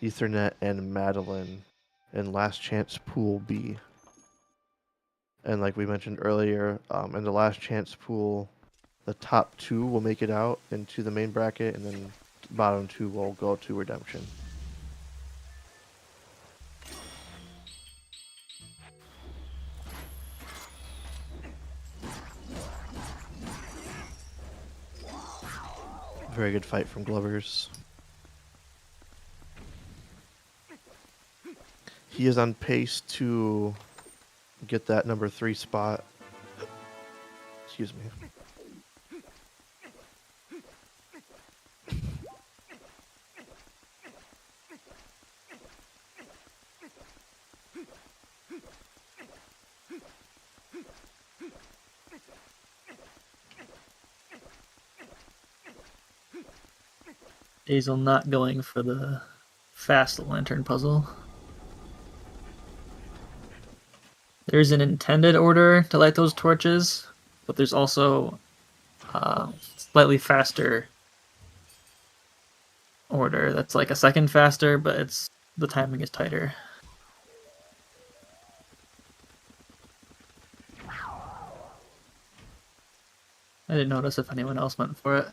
Ethernet, and Madeline in last chance pool B. And like we mentioned earlier, in the last chance pool, the top 2 will make it out into the main bracket, and then the bottom 2 will go to redemption. Very good fight from Glovers. He is on pace to get that number 3 spot. Excuse me. Hazel not going for the fast lantern puzzle. There's an intended order to light those torches, but there's also slightly faster order that's like a second faster, but the timing is tighter. I didn't notice if anyone else went for it.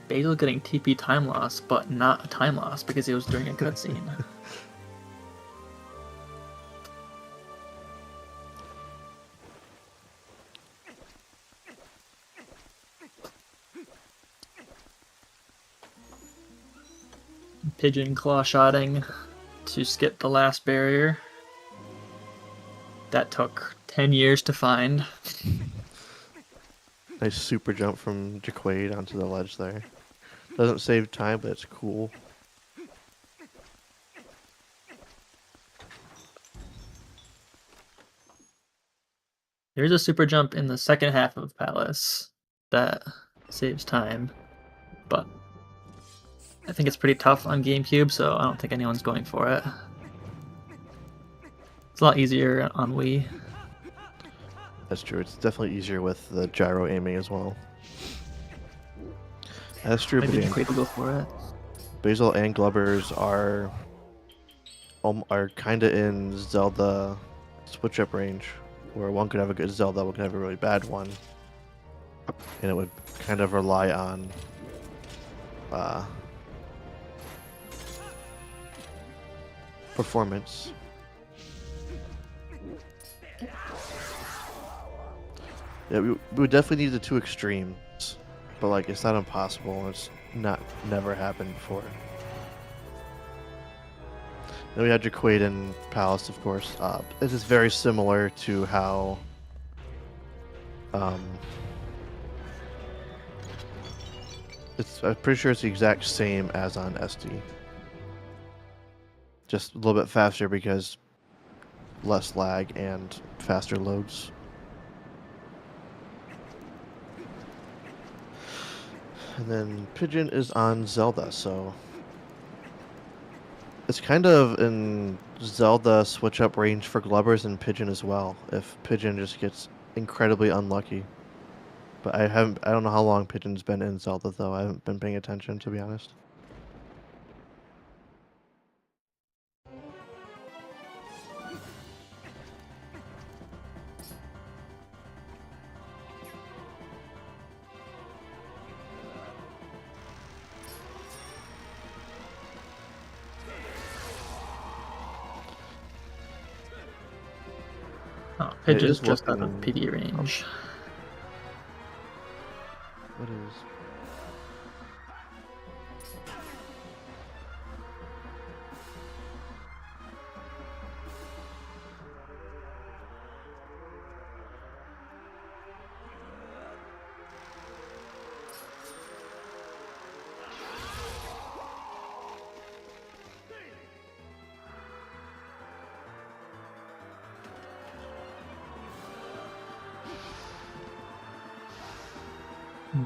Basil getting TP time loss, but not a time loss because he was during a cutscene. Pigeon claw shotting to skip the last barrier. That took 10 years to find. Nice super jump from Jaquade onto the ledge there. Doesn't save time, but it's cool. There's a super jump in the second half of Palace that saves time, but I think it's pretty tough on GameCube, so I don't think anyone's going for it. It's a lot easier on Wii. That's true. It's definitely easier with the gyro aiming as well. That's true. Maybe Jaquade will go for it. Basil and Glubbers are kind of in Zelda switch-up range, where one could have a good Zelda, one could have a really bad one, and it would kind of rely on performance. Yeah, we would definitely need the 2 extremes, but like it's not impossible. It's never happened before. Then we had Jaquade and Palace, of course. This is very similar to how I'm pretty sure it's the exact same as on SD. Just a little bit faster because less lag and faster loads. And then Pigeon is on Zelda, so it's kind of in Zelda switch-up range for Glubbers and Pigeon as well, if Pigeon just gets incredibly unlucky. But I don't know how long Pigeon's been in Zelda, though. I haven't been paying attention, to be honest. Oh, It Pigeon's is just out of looking- PD range. What is?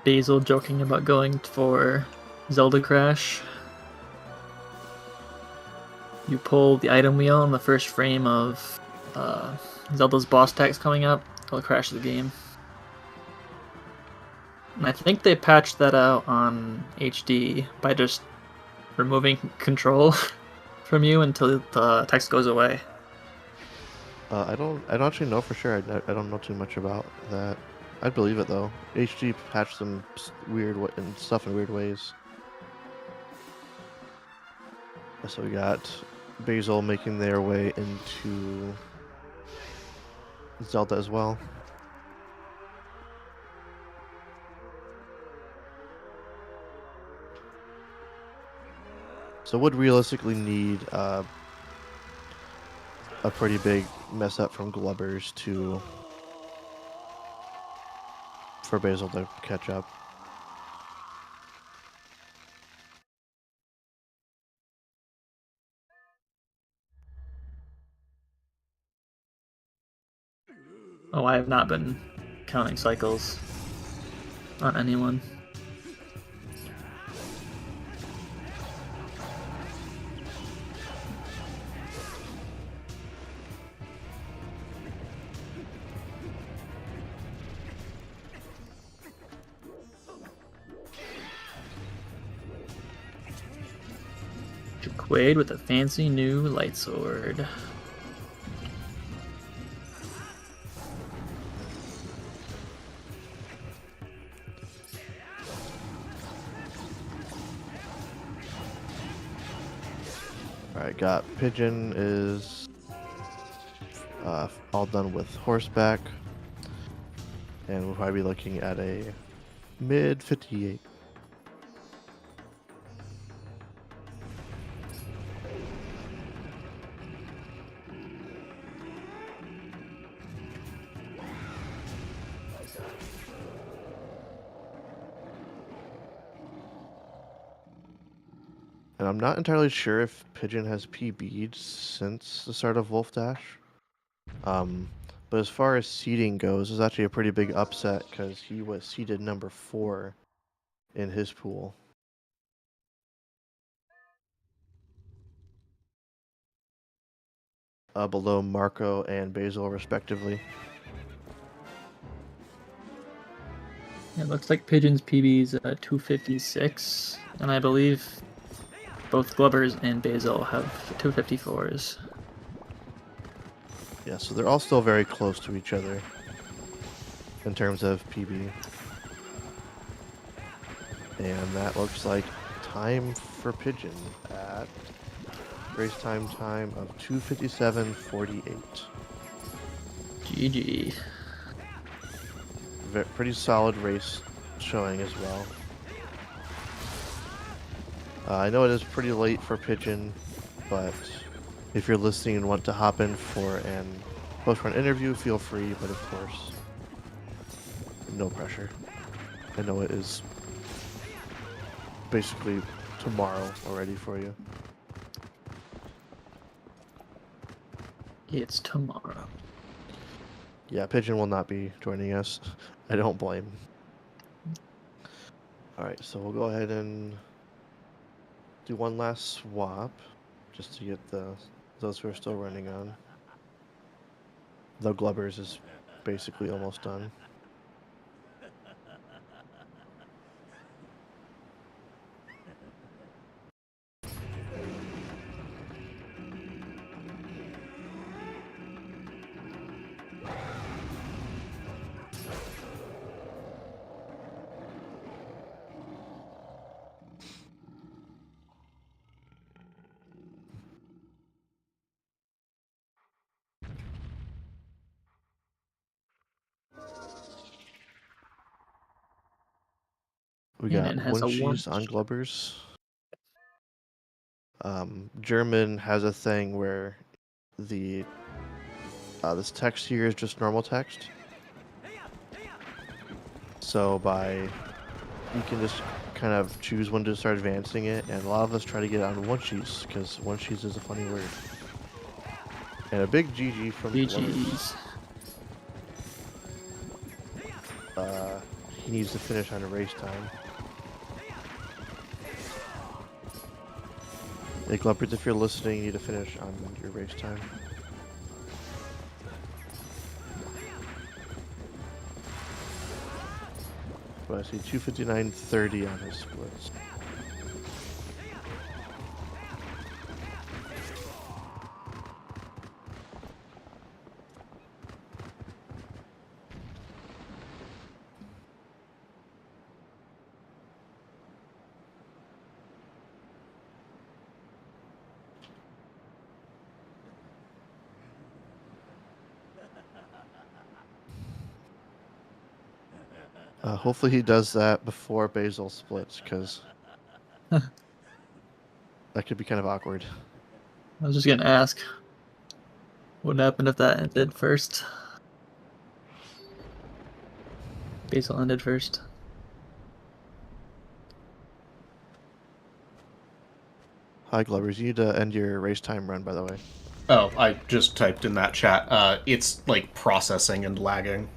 Basil joking about going for Zelda Crash. You pull the item wheel in the first frame of Zelda's boss attacks coming up, it'll crash the game. And I think they patched that out on HD by just removing control from you until the text goes away. I don't actually know for sure. I don't know too much about that. I'd believe it though. HD patched some stuff in weird ways. So we got Basil making their way into Zelda as well. So would realistically need a pretty big mess up from Glubbers for Basil to catch up. Oh, I have not been counting cycles on anyone. Quaid with a fancy new light sword. Alright, got Pigeon is all done with horseback. And we'll probably be looking at a mid 58. And I'm not entirely sure if Pigeon has PB'd since the start of Wolfdash. But as far as seeding goes, it's actually a pretty big upset because he was seeded number 4 in his pool. Below Marco and Basil, respectively. It looks like Pigeon's PB's 256, and I believe both Glubbers and Basil have 254s. Yeah, so they're all still very close to each other in terms of PB. And that looks like time for Pigeon at race time of 2:57:48. GG. Pretty solid race showing as well. I know it is pretty late for Pigeon, but if you're listening and want to hop in for an post-run interview, feel free, but of course, no pressure. I know it is basically tomorrow already for you. It's tomorrow. Yeah, Pigeon will not be joining us. I don't blame. Alright, so we'll go ahead and do one last swap just to get those who are still running on. Though Glubbers is basically almost done. We And got it has a Wunschie's on warp. Glubbers. German has a thing where the this text here is just normal text. So you can just kind of choose when to start advancing it, and a lot of us try to get on Wunschie's because Wunschie's is a funny word. And a big GG from Glubbers. GG's. He needs to finish on a race time. Hey, Glubbers, if you're listening, you need to finish on your race time. But I see 2:59.30 on his splits. Hopefully he does that before Basil splits, because that could be kind of awkward. I was just gonna ask, what happened if that ended first? Basil ended first. Hi, Glubbers. You need to end your race time run, by the way. Oh, I just typed in that chat. It's like processing and lagging.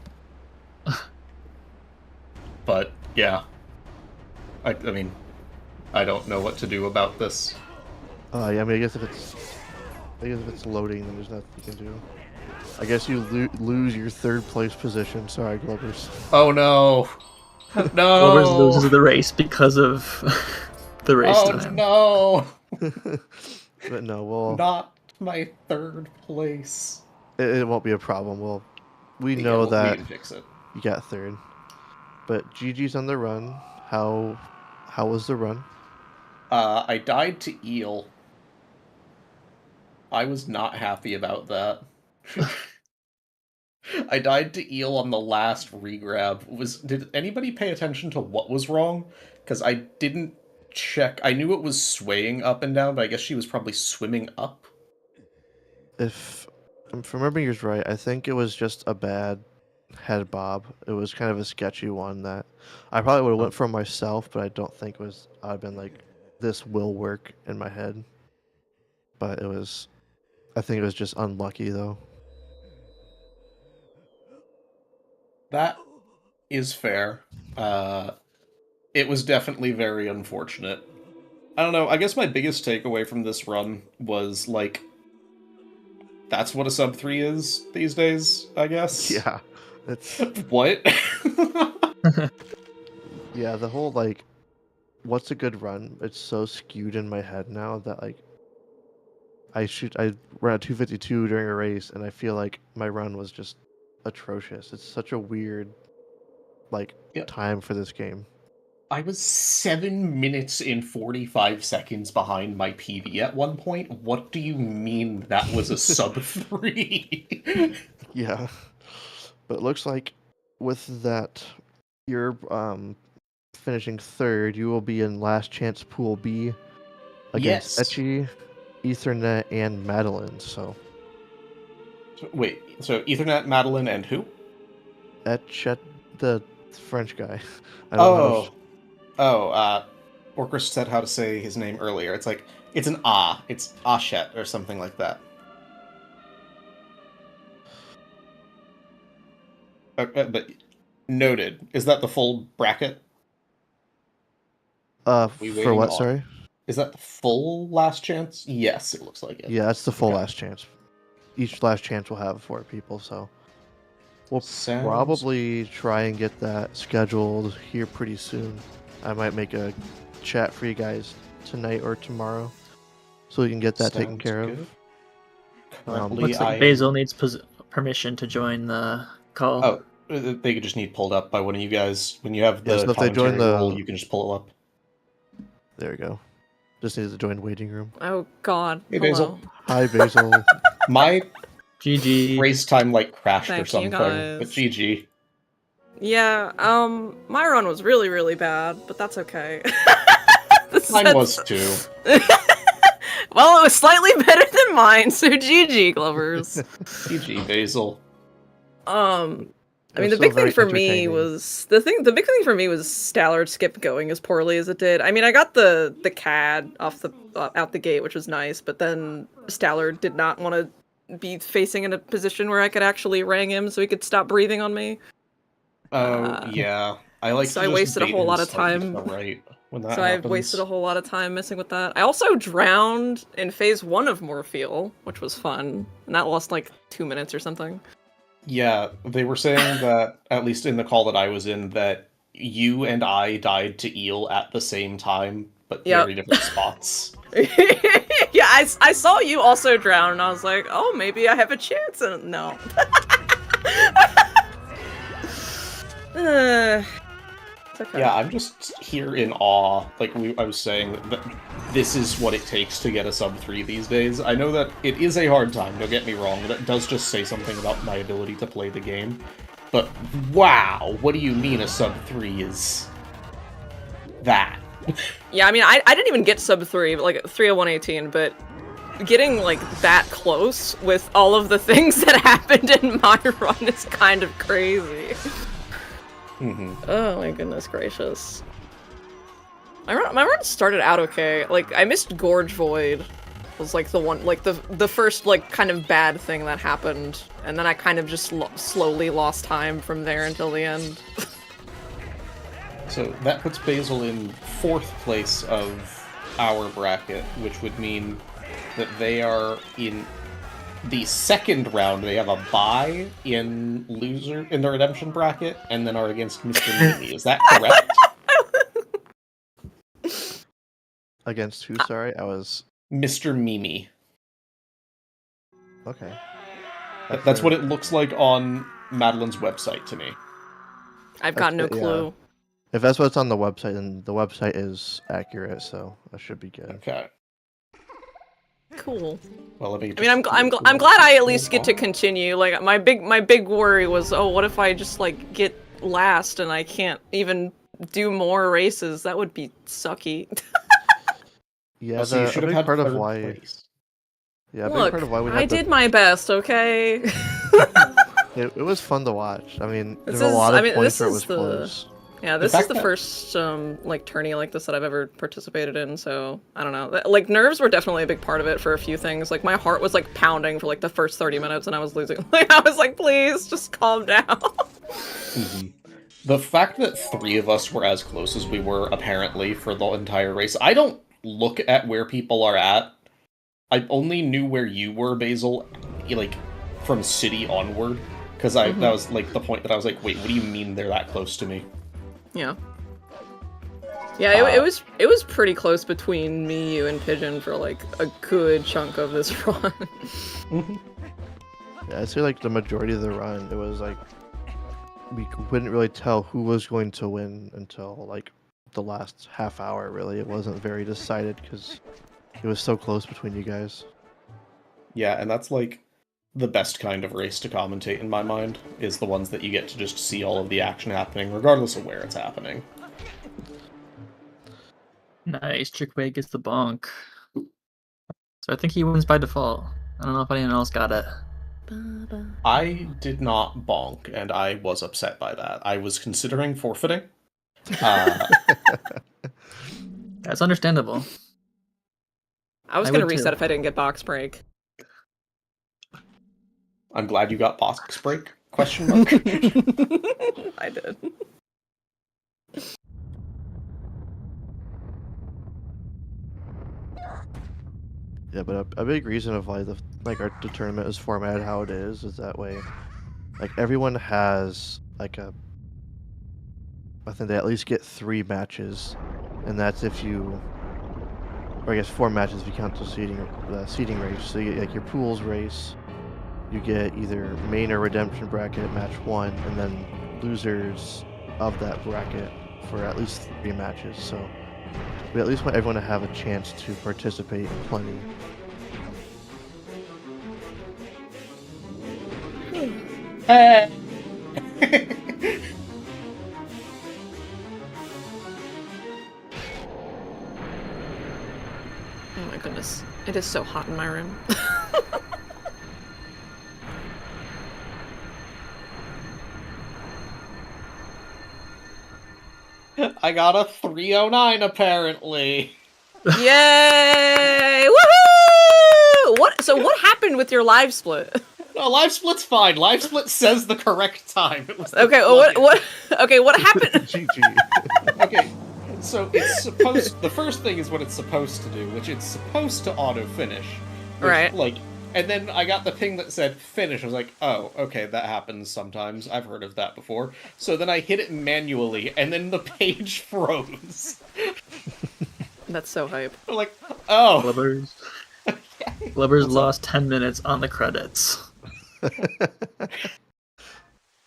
But yeah, I mean, I don't know what to do about this. Yeah, I mean, I guess if it's loading, then there's nothing you can do. I guess you lose your third place position. Sorry, Glubbers. Oh no, no! Glubbers loses the race because of the race time. No! But no, well, Not my third place. it won't be a problem. We know that we can fix it. you got third. But GG's on the run. How was the run? I died to Eel. I was not happy about that. I died to Eel on the last regrab. Did anybody pay attention to what was wrong? Because I didn't check. I knew it was swaying up and down, but I guess she was probably swimming up. If remembering yours right, I think it was just a bad head bob. It was kind of a sketchy one that I probably would have went for myself, but I don't think I'd been like, this will work in my head. But I think it was just unlucky though. That is fair. It was definitely very unfortunate. I don't know, I guess my biggest takeaway from this run was, like, that's what a sub 3 is these days, I guess? Yeah. It's What? yeah, the whole, like, what's a good run? It's so skewed in my head now that, like, I ran a 2:52 during a race, and I feel like my run was just atrocious. It's such a weird, like, time for this game. I was 7 minutes and 45 seconds behind my PB at one point. What do you mean that was a sub 3? Yeah. But it looks like with that, you're finishing third. You will be in last chance pool B against Etchy, Ethernet, and Madeline. So wait, so Ethernet, Madeline, and who? Etchet, the French guy. I don't know Orcris said how to say his name earlier. It's like, it's an ah. It's Ashet or something like that. But noted. Is that the full bracket? For what, sorry? Is that the full last chance? Yes, it looks like it. Yeah, that's the full last chance. Each last chance will have 4 people, so we'll probably try and get that scheduled here pretty soon. I might make a chat for you guys tonight or tomorrow, so we can get that taken care of. Looks like Basil needs permission to join the call. Oh, they could just need pulled up by one of you guys. When you have the so if they join role, you can just pull it up. There we go. Just needs to join waiting room. Oh God. Hey, Hello. Basil. Hi, Basil. My GG. race time like crashed Thank or something, you guys. but GG. Yeah, my run was really, really bad, but that's okay. Mine was too. Well, it was slightly better than mine, so GG, Glovers. GG, Basil. I mean, the still big thing very for me entertaining. was the big thing for me was Stallard skip going as poorly as it did. I mean, I got the CAD off the out the gate, which was nice, but then Stallard did not want to be facing in a position where I could actually rang him, so he could stop breathing on me. Oh yeah, I like so to I just wasted a bait whole him lot of slightly to time. the right when that So happens. I wasted a whole lot of time messing with that. I also drowned in phase 1 of Morpheal, which was fun, and that lost like 2 minutes or something. Yeah, they were saying that, at least in the call that I was in, that you and I died to Eel at the same time, but Yep. very different spots. Yeah, I saw you also drown, and I was like, oh, maybe I have a chance. And no. It's okay. Yeah, I'm just here in awe. Like I was saying, that this is what it takes to get a sub 3 these days. I know that it is a hard time, don't get me wrong. That does just say something about my ability to play the game. But wow, what do you mean a sub 3 is that? Yeah, I mean, I didn't even get sub 3, but like 30118, but getting like that close with all of the things that happened in my run is kind of crazy. Oh my goodness gracious. My run started out okay. Like, I missed Gorge Void. Was like the one, like the first like kind of bad thing that happened, and then I kind of just slowly lost time from there until the end. So that puts Basil in 4th place of our bracket, which would mean that they are in the second round. They have a bye in the redemption bracket, and then are against Mr. Mimi. Is that correct? Against who? Sorry, I was. Mr. Mimi. Okay. That's what it looks like on Madeline's website to me. I've got no Yeah. clue. If that's what's on the website, then the website is accurate, so that should be good. Okay. Cool. Well, I mean, I'm glad I at least get to continue. Like, my big worry was, oh, what if I just like get last and I can't even do more races? That would be sucky. Yeah, so you a should have big had part of 3rd why. place. Yeah, a big Look, part of why we I had did my best, okay? It was fun to watch. I mean, This there were a is- lot I of mean, points this where it is was the- close. Yeah, The this is fact the that- first like tourney like this that I've ever participated in, so I don't know. Like, nerves were definitely a big part of it for a few things. Like, my heart was like pounding for like the first 30 minutes, and I was losing. Like, I was like, please, just calm down. The fact that 3 of us were as close as we were, apparently, for the entire race. I don't look at where people are at. I only knew where you were, Basil, like, from city onward. Because that was, like, the point that I was like, wait, what do you mean they're that close to me? Yeah. Yeah, it was pretty close between me, you, and Pigeon for like a good chunk of this run. Yeah, I'd say like the majority of the run, it was like we couldn't really tell who was going to win until like the last half hour. Really, it wasn't very decided because it was so close between you guys. Yeah, and that's, like, the best kind of race to commentate in my mind, is the ones that you get to just see all of the action happening, regardless of where it's happening. Nice. Trickway gets the bonk. So I think he wins by default. I don't know if anyone else got it. I did not bonk, and I was upset by that. I was considering forfeiting. That's understandable. I was I gonna would too. reset if I didn't get box break. I'm glad you got box break? Question mark. I did. Yeah, but a big reason of why the tournament is formatted how it is that way. Like everyone has like I think they at least get 3 matches, and that's if you, or I guess 4 matches if you count the seeding race. So you get like your pools race, you get either main or redemption bracket match 1, and then losers of that bracket for at least 3 matches. So we at least want everyone to have a chance to participate plenty. It is so hot in my room. I got a 309 apparently. Yay! Woohoo! What happened with your live split? No, live split's fine. Live split says the correct time. It was the Okay, well, plugin. what happened? GG. Okay, so it's supposed. The first thing is what it's supposed to do, which it's supposed to auto finish. Right. Like, and then I got the ping that said finish. I was like, oh, okay, that happens sometimes. I've heard of that before. So then I hit it manually, and then the page froze. That's so hype. I'm like, oh. Glubbers lost 10 minutes on the credits.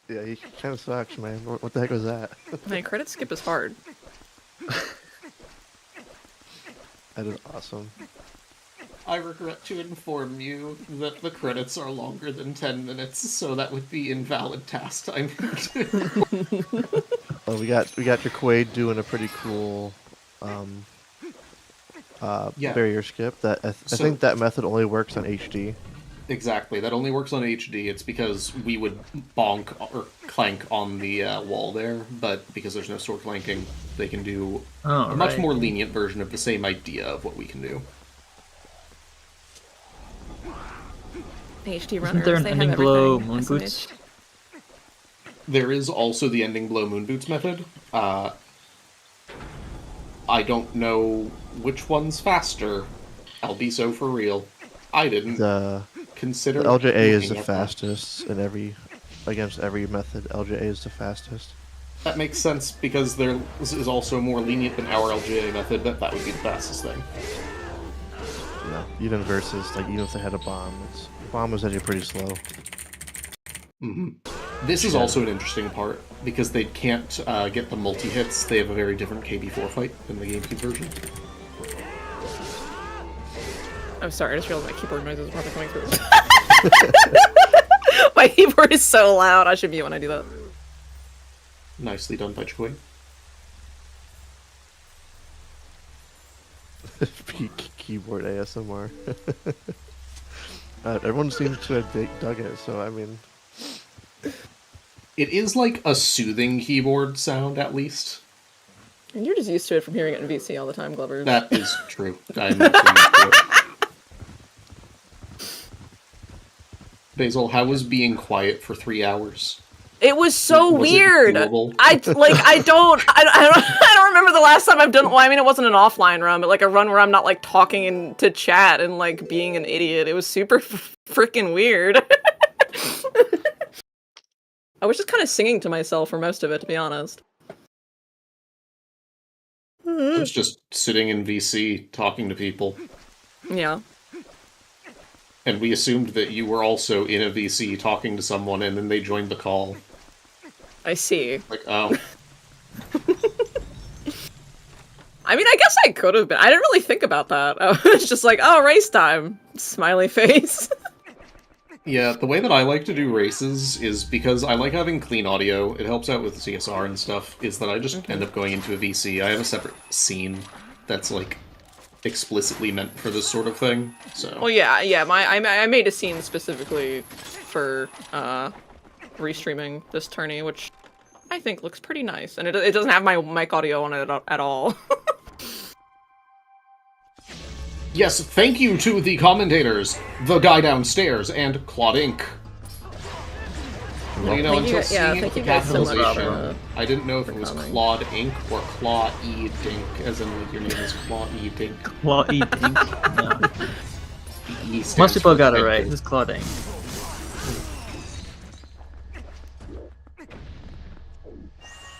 Yeah, he kind of sucks, man. What the heck was that? Man, credit skip is hard. That is awesome. I regret to inform you that the credits are longer than 10 minutes, so that would be invalid task time. Oh, we got Jaquade doing a pretty cool Yeah. barrier skip. That I think that method only works on HD. Exactly, that only works on HD. It's because we would bonk or clank on the wall there, but because there's no sword clanking, they can do a much more lenient version of the same idea of what we can do. HD Isn't runners, there an they ending have blow everything. moon boots? There is also the ending blow moon boots method. I don't know which one's faster. I'll be so for real. I didn't The consider. LJA is the looking at that. fastest in against every method. LJA is the fastest. That makes sense because this is also more lenient than our LGA method. That would be the fastest thing. No, even versus even if they had a bomb, bomb is actually pretty slow. hmm This is also an interesting part because they can't get the multi hits. They have a very different KB4 fight than the GameCube version. I'm sorry, I just realized my keyboard noises are probably coming through. My keyboard is so loud. I should mute when I do that. Nicely done by Choi. Peak keyboard ASMR. Everyone seems to have dug it, so I mean, It is like a soothing keyboard sound, at least. And you're just used to it from hearing it in VC all the time, Glover. That is true. I'm not used to it. Basil, how was being quiet for 3 hours? It was so Was it weird. doable? I don't remember the last time I've done. Well, I mean, it wasn't an offline run, but like a run where I'm not like talking to chat and like being an idiot. It was super freaking weird. I was just kind of singing to myself for most of it, to be honest. I was just sitting in VC talking to people, Yeah. and we assumed that you were also in a VC talking to someone, and then they joined the call. I see. Like, oh. I mean, I guess I could have been. I didn't really think about that. I was just like, oh, race time. Smiley face. Yeah, the way that I like to do races is because I like having clean audio. It helps out with CSR and stuff, is that I just end up going into a VC. I have a separate scene that's, like, explicitly meant for this sort of thing, so... Well, yeah. I made a scene specifically for restreaming this tourney, which I think looks pretty nice, and it doesn't have my mic audio on it at all. Yes, thank you to the commentators, the guy downstairs, and Claude Inc. Well, you know, Thank you until guys- yeah, seeing thank the you guys so much, capitalization, I didn't know if it was coming. Claude Inc. or Claw E Dink, as in like, your name is Claw E Dink. Well, no. The E stands Most people for got it thank right. you. It's Claudine.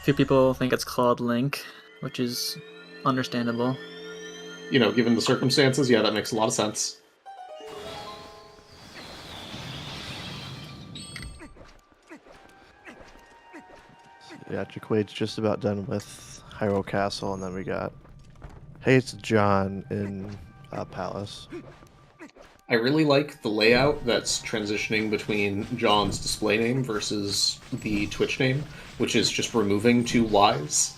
Few people think it's Claude Link, which is understandable. You know, given the circumstances, yeah, that makes a lot of sense. yeah, Jaquade's just about done with Hyrule Castle, and then we got Hey, it's John in Palace. I really like the layout that's transitioning between John's display name versus the Twitch name, which is just removing 2 Y's.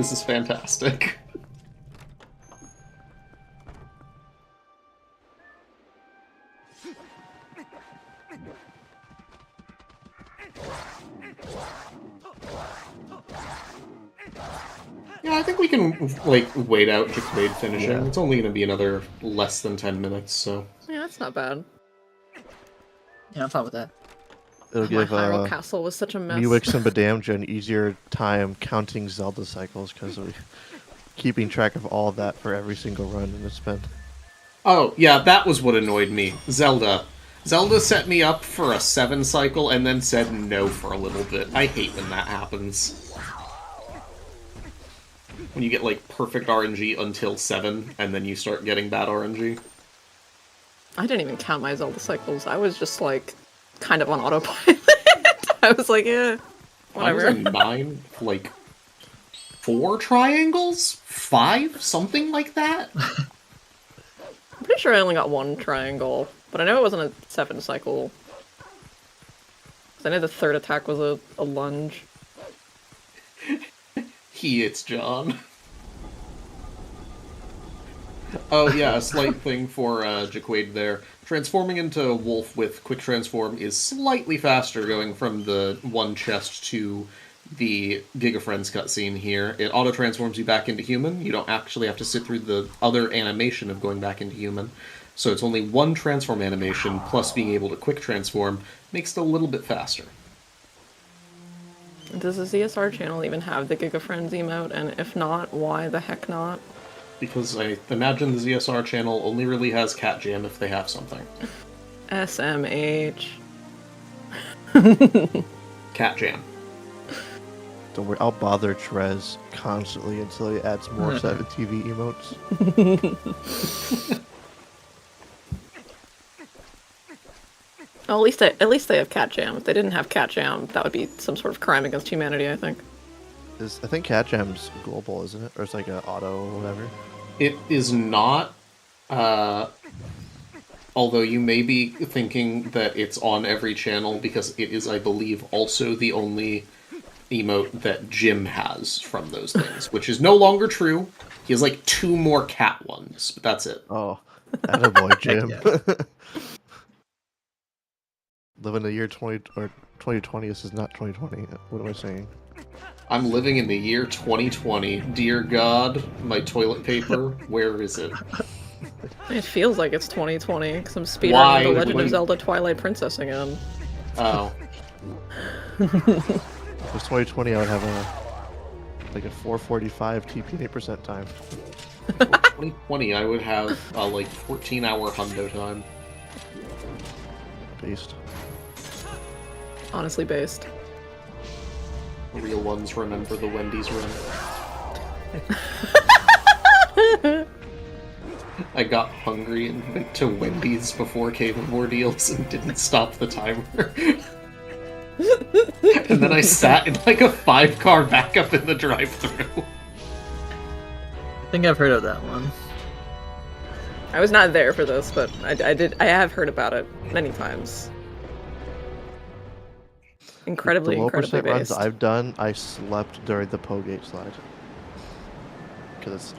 This is fantastic. Yeah, I think we can, like, wait out Jacquade finishing. Yeah. It's only going to be another less than 10 minutes, so... Yeah, that's not bad. Yeah, I'm fine with that. It'll My give Hyrule Castle was such a mess. Newix and Badamja an easier time counting Zelda cycles because we're keeping track of all that for every single run, and it's been... Oh, yeah, that was what annoyed me. Zelda. Zelda set me up for a 7 cycle and then said no for a little bit. I hate when that happens. When you get, like, perfect RNG until 7, and then you start getting bad RNG. I didn't even count my Zelda cycles. I was just, like, kind of on autopilot. I was like, yeah, whatever. I was at 9, like, 4 triangles? 5? Something like that? I'm pretty sure I only got 1 triangle, but I know it wasn't a 7 cycle. 'Cause I know the third attack was a lunge. It's John. Oh yeah, a slight thing for Jacquade there. Transforming into Wolf with Quick Transform is slightly faster going from the one chest to the Giga Friends cutscene here. It auto-transforms you back into human. You don't actually have to sit through the other animation of going back into human. So it's only one transform animation, plus being able to Quick Transform, makes it a little bit faster. Does the ZSR channel even have the Giga Friends emote? And if not, why the heck not? Because I imagine the ZSR channel only really has Cat Jam if they have something. SMH. Cat Jam. Don't worry, I'll bother Trez constantly until he adds more 7TV emotes. Oh, at least they have Cat Jam. If they didn't have Cat Jam, that would be some sort of crime against humanity, I think. I think Cat Jam's global, isn't it? Or it's like an auto or whatever. It is not, although you may be thinking that it's on every channel, because it is, I believe, also the only emote that Jim has from those things, which is no longer true. He has like 2 more cat ones, but that's it. Oh, attaboy, Jim. Yeah. Live in the year 2020. This is not 2020. What am I saying? I'm living in the year 2020. Dear God, my toilet paper, where is it? It feels like it's 2020, because I'm Why? speedrunning The Legend When- of Zelda Twilight Princess again. Oh. If it was 2020, I would have a 4:45 TP and 8% time. 2020, I would have a, 14-hour hundo time. Based. Honestly based. Real ones remember the Wendy's run. I got hungry and went to Wendy's before Cave of Ordeals and didn't stop the timer. And then I sat in a 5-car backup in the drive-thru. I think I've heard of that one. I was not there for this, but I have heard about it many times. Incredibly The low percent runs based. I've done, I slept during the Pogate slide. Because it's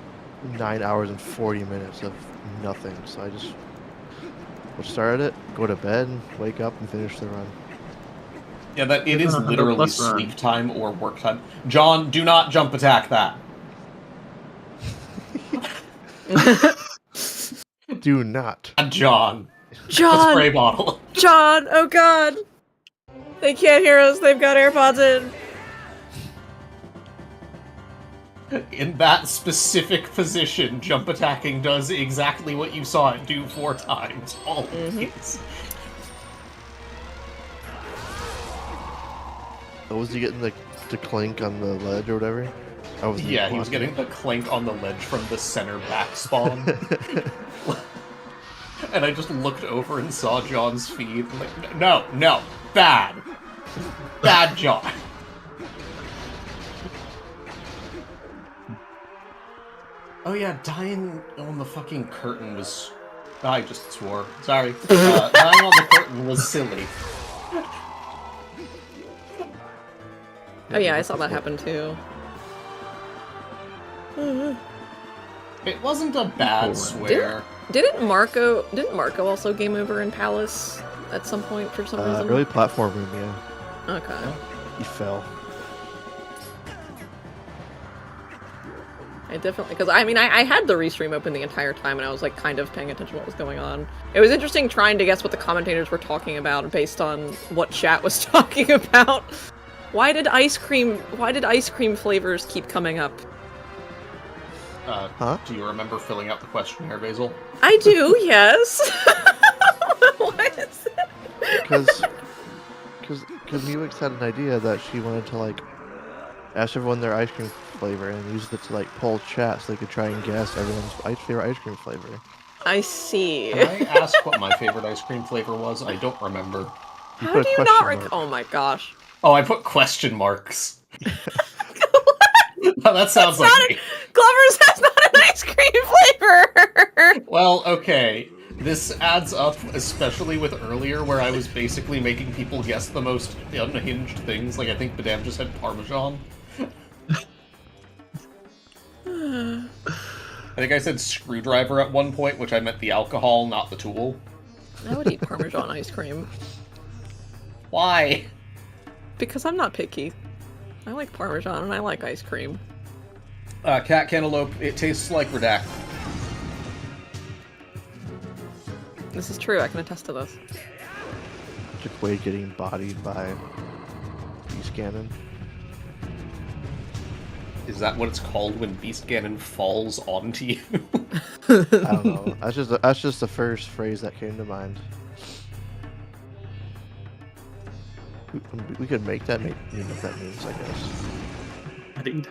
9 hours and 40 minutes of nothing. So I just would start it, go to bed, wake up, and finish the run. Yeah, it You're is on a literally 100+ run. sleep time or work time. John, do not jump attack that. Do not. John. A John! spray bottle. John! Oh god! They can't hear us, they've got AirPods in. In that specific position, jump attacking does exactly what you saw it do 4 times. Always. Oh, was he getting the clink on the ledge or whatever? I was Yeah, he was getting the clink on the ledge from the center back spawn. And I just looked over and saw John's feed. Like, no, bad. Bad John. Oh yeah, dying on the fucking curtain was... I just swore. Sorry. Dying on the curtain was silly. Oh yeah, I saw that happen too. It wasn't a bad swear. Didn't Marco also game over in Palace at some point for some reason? Early platform room, yeah. Okay. He fell. I definitely, because I mean, I had the restream open the entire time and I was like kind of paying attention to what was going on. It was interesting trying to guess what the commentators were talking about based on what chat was talking about. Why did ice cream flavors keep coming up? Do you remember filling out the questionnaire, Basil? I do, yes. What is it? Because Neelix had an idea that she wanted to like ask everyone their ice cream flavor and use it to like poll chat so they could try and guess everyone's favorite ice cream flavor. I see. Can I ask what my favorite ice cream flavor was? I don't remember. How do you not recall? Oh my gosh. Oh, I put question marks. Oh, that sounds like me. Glover's has not an ice cream flavor! Well, okay. This adds up, especially with earlier, where I was basically making people guess the most unhinged things. Like, I think Badam just had Parmesan. I think I said screwdriver at one point, which I meant the alcohol, not the tool. I would eat Parmesan ice cream. Why? Because I'm not picky. I like Parmesan and I like ice cream. Cat cantaloupe, it tastes like Redact. This is true, I can attest to this. Jaquaid getting bodied by Beast Ganon. Is that what it's called when Beast Ganon falls onto you? I don't know. That's just the first phrase that came to mind. We could make that mean what that means, I guess. Indeed.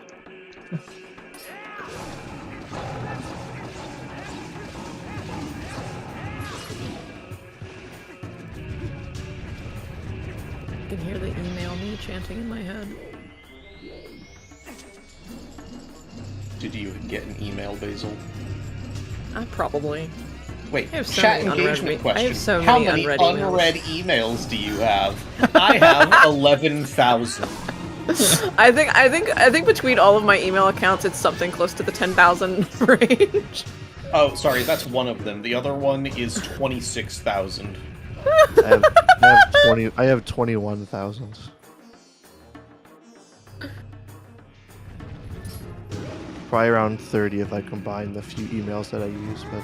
I can hear the email me chanting in my head. Did you get an email, Basil? Probably. Wait, I have so chat many engagement unread- question. I have so How many many unread emails do you have? I have 11,000. I think between all of my email accounts, it's something close to the 10,000 range. Oh, sorry, that's one of them. The other one is 26,000. I have 21,000. Probably around 30 if I combine the few emails that I use, but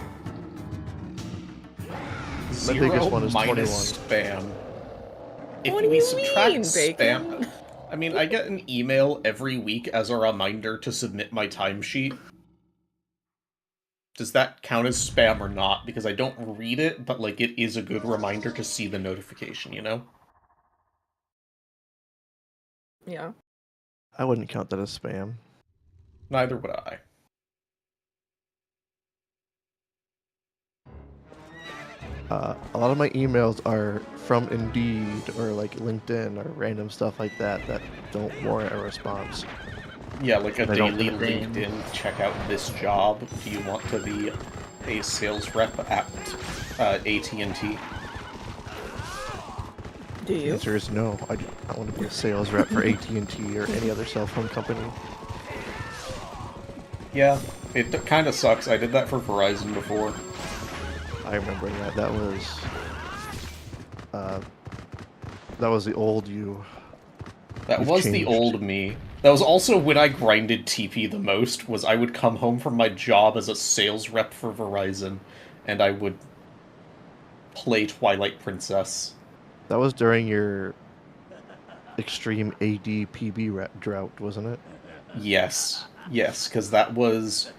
my biggest one is 21. Spam. If What do we you subtract mean, spam, Bacon? I mean, I get an email every week as a reminder to submit my timesheet. Does that count as spam or not? Because I don't read it, but like it is a good reminder to see the notification, you know? Yeah. I wouldn't count that as spam. Neither would I. A lot of my emails are from Indeed or like LinkedIn or random stuff like that that don't warrant a response. Yeah, like a I don't daily think- LinkedIn, check out this job. Do you want to be a sales rep at AT&T? Do The you? answer is no. I do not want to be a sales rep for AT&T or any other cell phone company. Yeah, it kind of sucks. I did that for Verizon before. I remember that. That was the old you. That You've was the changed. old me. That was also when I grinded TP the most, was I would come home from my job as a sales rep for Verizon, and I would play Twilight Princess. That was during your extreme AD PB drought, wasn't it? Yes, because that was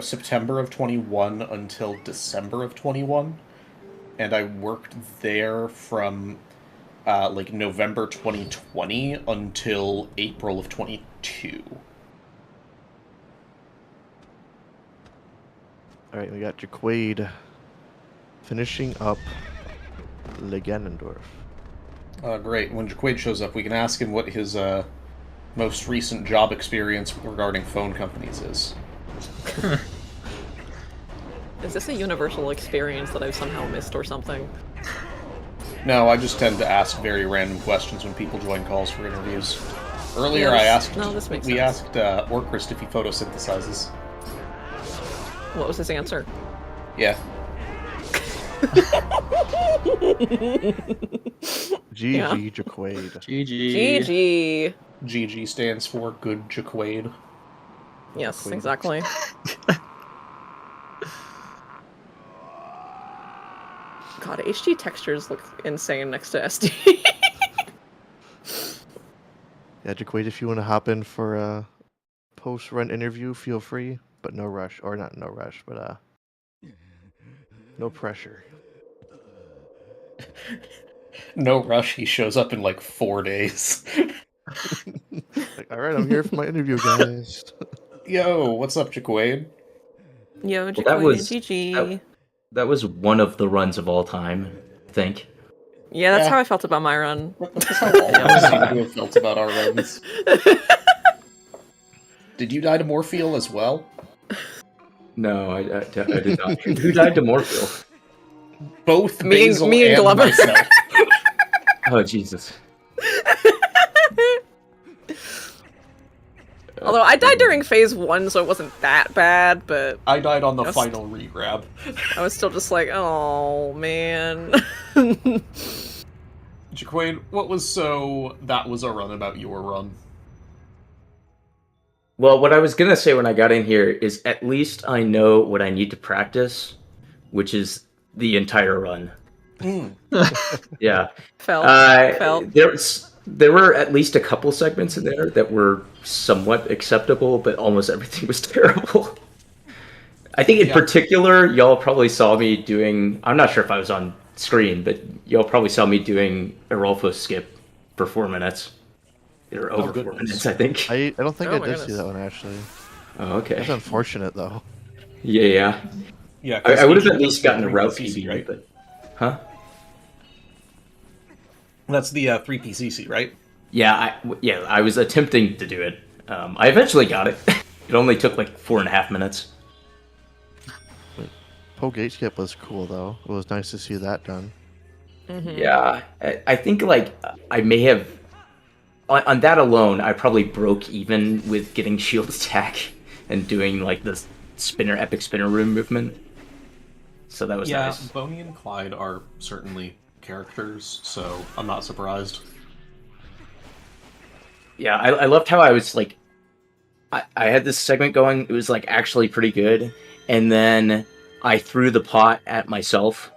September of 21 until December of 21, and I worked there from like November 2020 until April of 22. Alright, we got Jaquaid finishing up Le Ganondorf. Great. When Jaquaid shows up, we can ask him what his most recent job experience regarding phone companies is. Is this a universal experience that I've somehow missed or something? No, I just tend to ask very random questions when people join calls for interviews. Earlier, Yeah, I asked. no, this makes we sense. asked Orcrist if he photosynthesizes. What was his answer? Yeah. GG Jaquade. GG. GG. GG stands for Good Jaquade. Yes, Queen. exactly. God, HD textures look insane next to SD. Yeah, Jaquade, if you want to hop in for a post-run interview, feel free, but no rush, or not no rush, but no pressure. No rush. He shows up in like 4 days. Like, all right, I'm here for my interview, guys. Yo, what's up, Jaquade? Yo, Well, Jaquade, GG. that was one of the runs of all time, I think. Yeah, that's Yeah. how I felt about my run. That's how all of us seem to have felt about our runs. Did you die to Morpheal as well? No, I did not. Who died to Morpheal? Both Me and- Basil me and Glover. myself. Oh, Jesus. Although I died during phase 1, so it wasn't that bad, but I died on the Yes. final regrab. I was still just like, oh, man. Jaquade, what was that was a run about your run? Well, what I was going to say when I got in here is at least I know what I need to practice, which is the entire run. Yeah. Felt. There were at least a couple segments in there that were somewhat acceptable, but almost everything was terrible. I think in particular, y'all probably saw me doing, I'm not sure if I was on screen, but y'all probably saw me doing a Rolfo skip for 4 minutes. Or over 4 minutes, I think. I don't think Oh I my did see goodness. that one, actually. Oh, okay. That's unfortunate, though. Yeah. Yeah, I would have at that's least the gotten a route 3PCC, PB, right? but... Huh? That's the 3PCC, right? Yeah, I was attempting to do it. I eventually got it. It only took like 4.5 minutes. Po Gate Skip was cool, though. It was nice to see that done. Yeah, I think like I may have... On that alone, I probably broke even with getting shield attack and doing like the epic spinner room movement. So that was nice. Boney and Clyde are certainly characters, so I'm not surprised. Yeah, I loved how I was like... I had this segment going, it was like actually pretty good, and then I threw the pot at myself,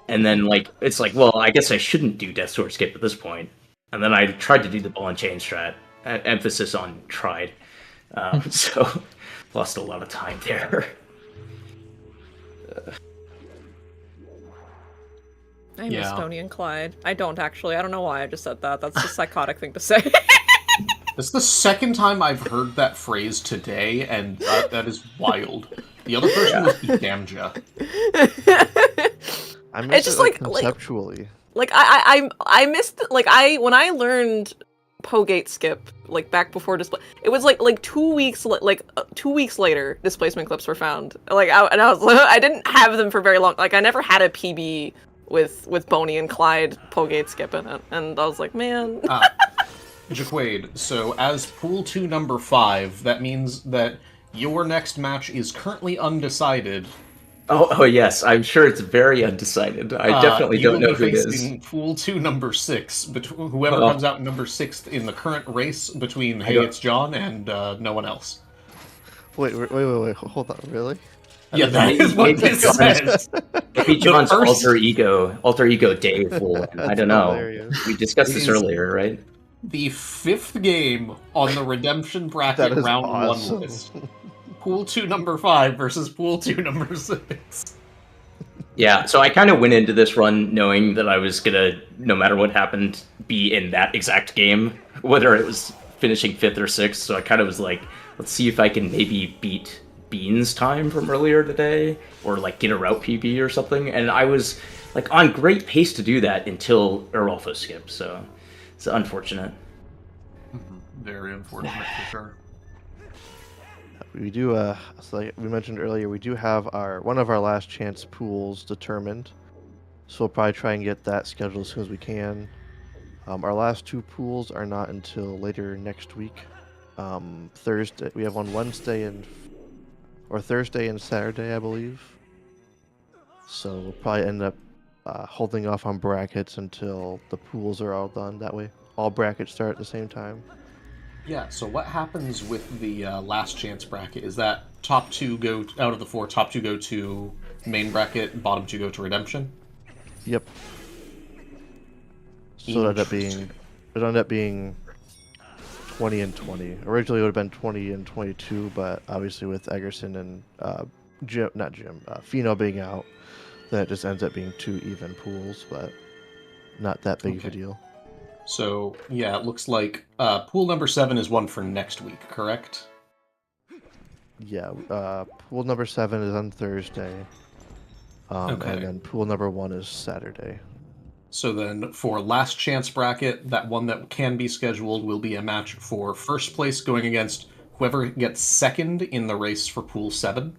and then like, it's like, well, I guess I shouldn't do Death Sword Skip at this point. And then I tried to do the ball and chain strat, emphasis on tried. So, lost a lot of time there. I miss Yeah. Boney and Clyde. I don't actually. I don't know why I just said that. That's a psychotic thing to say. This is the second time I've heard that phrase today, and that is wild. The other person was Damja. I miss It's just it, like- conceptually. Like I missed like when I learned Pogate skip like back before display. It was like 2 weeks 2 weeks later displacement clips were found. Like I was I didn't have them for very long. Like I never had a PB with Boney and Clyde Pogate skip in it, and I was like, man. Jaquade, so as Pool 2 number 5, that means that your next match is currently undecided. Oh yes, I'm sure it's very undecided. I definitely You don't will know be who it is. facing Pool 2 number 6, whoever Oh. comes out in number 6 in the current race between Hey don't- It's John and no one else. Wait, hold on, really? Yeah, that is what maybe this John's- says. Maybe John's first- alter ego Dave will win. I don't know. hilarious. We discussed this It is- earlier, right? The 5th game on the Redemption Bracket That is Round awesome. 1 list. Pool 2 number 5 versus Pool 2 number 6. Yeah, so I kind of went into this run knowing that I was gonna, no matter what happened, be in that exact game, whether it was finishing 5th or 6th. So I kind of was like, let's see if I can maybe beat Bean's time from earlier today, or like get a route PB or something. And I was like on great pace to do that until Erolfo skip. So it's unfortunate. Very unfortunate for sure. We do, so like we mentioned earlier, we do have one of our last chance pools determined. So we'll probably try and get that scheduled as soon as we can. Our last two pools are not until later next week. Thursday, we have on Thursday and Saturday, I believe. So we'll probably end up holding off on brackets until the pools are all done. That way, all brackets start at the same time. Yeah, so what happens with the last chance bracket? Is that top two go out of the four? Top two go to main bracket, bottom two go to redemption. Yep. So it ended up being 20 and 20. Originally, it would have been 20 and 22, but obviously with Eggerson and Fino being out, then it just ends up being 2 even pools, but not that big of a deal. So, yeah, it looks like pool number 7 is one for next week, correct? Yeah, pool number 7 is on Thursday. And then pool number 1 is Saturday. So then for last chance bracket, that one that can be scheduled will be a match for first place going against whoever gets second in the race for pool 7.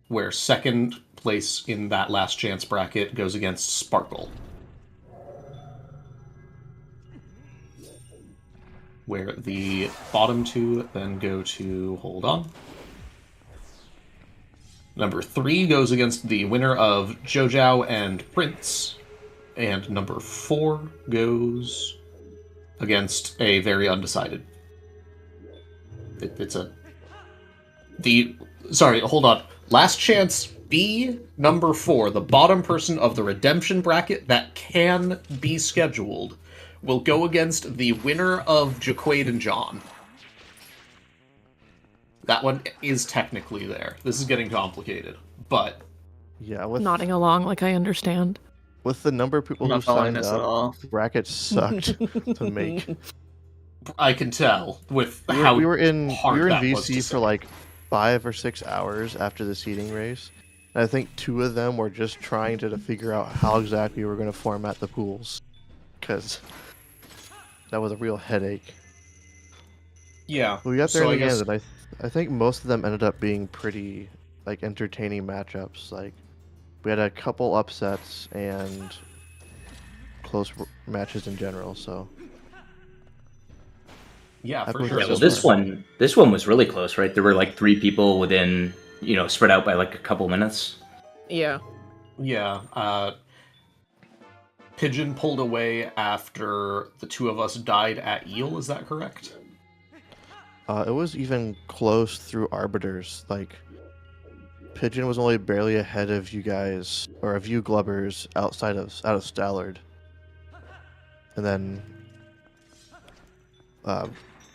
Where second place in that last chance bracket goes against Sparkle. Where the bottom two then go to, hold on. Number 3 goes against the winner of Jojo and Prince. And number 4 goes against a very undecided. Sorry, hold on. Last chance B, number 4, the bottom person of the redemption bracket that can be scheduled, will go against the winner of Jaquade and John. That one is technically there. This is getting complicated, but... Yeah, Nodding along like I understand. With the number of people who signed up, brackets sucked to make. I can tell with we were in VC for like 5 or 6 hours after the seeding race. And I think 2 of them were just trying to figure out how exactly we were going to format the pools. Because that was a real headache. Yeah. But we got there in the end, and I think most of them ended up being pretty like entertaining matchups. Like we had a couple upsets and close matches in general. So yeah, for sure. Yeah, well, this one was really close, right? There were like 3 people within, spread out by like a couple minutes. Yeah. Yeah. Pigeon pulled away after the 2 of us died at Eel. Is that correct? It was even close through arbiters. Like Pigeon was only barely ahead of you guys, or of you Glubbers out of Stallard. And then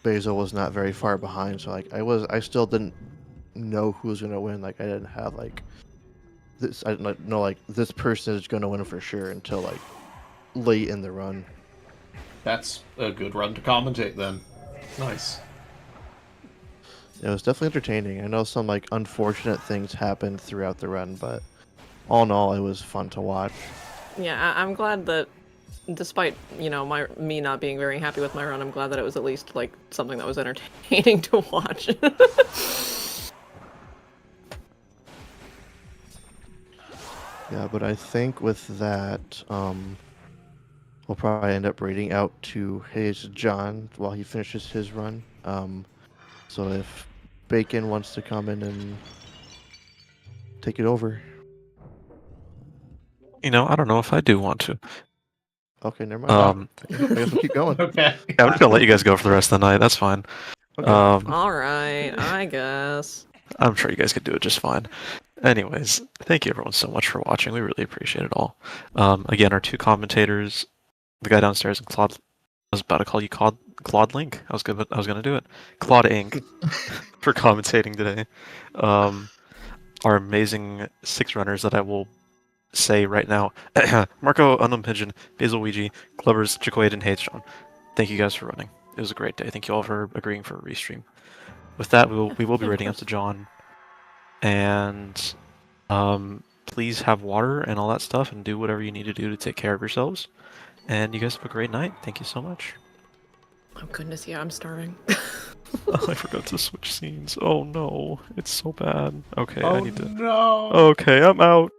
Basil was not very far behind, so like I still didn't know who was gonna win. Like I didn't have like this. I didn't know like this person is gonna win for sure until like late in the run. That's a good run to commentate then. Nice. It was definitely entertaining. I know some like unfortunate things happened throughout the run, but all in all, it was fun to watch. Yeah, I'm glad that, despite me not being very happy with my run, I'm glad that it was at least like something that was entertaining to watch. Yeah, but I think with that, we'll probably end up raiding out to John while he finishes his run. So if Bacon wants to come in and take it over. I don't know if I do want to. Okay, never mind. I guess we'll keep going. Okay. Yeah, I'm just gonna let you guys go for the rest of the night. That's fine. Okay. All right, I guess. I'm sure you guys could do it just fine. Anyways, thank you everyone so much for watching. We really appreciate it all. Again, our 2 commentators, the guy downstairs and Claude. I was about to call you Claude Link. I was gonna do it. Claude Inc. for commentating today. Our amazing 6 runners that I will say right now: Marco, Unknown Pigeon, Basil Ouija, Glubbers, Jaquade, and John. Thank you guys for running. It was a great day. Thank you all for agreeing for a restream. With that, we will be rating up to John, and please have water and all that stuff, and do whatever you need to do to take care of yourselves. And you guys have a great night. Thank you so much. Oh goodness, yeah, I'm starving. Oh, I forgot to switch scenes. Oh no, it's so bad. Okay, Oh, I need to. No. Okay, I'm out.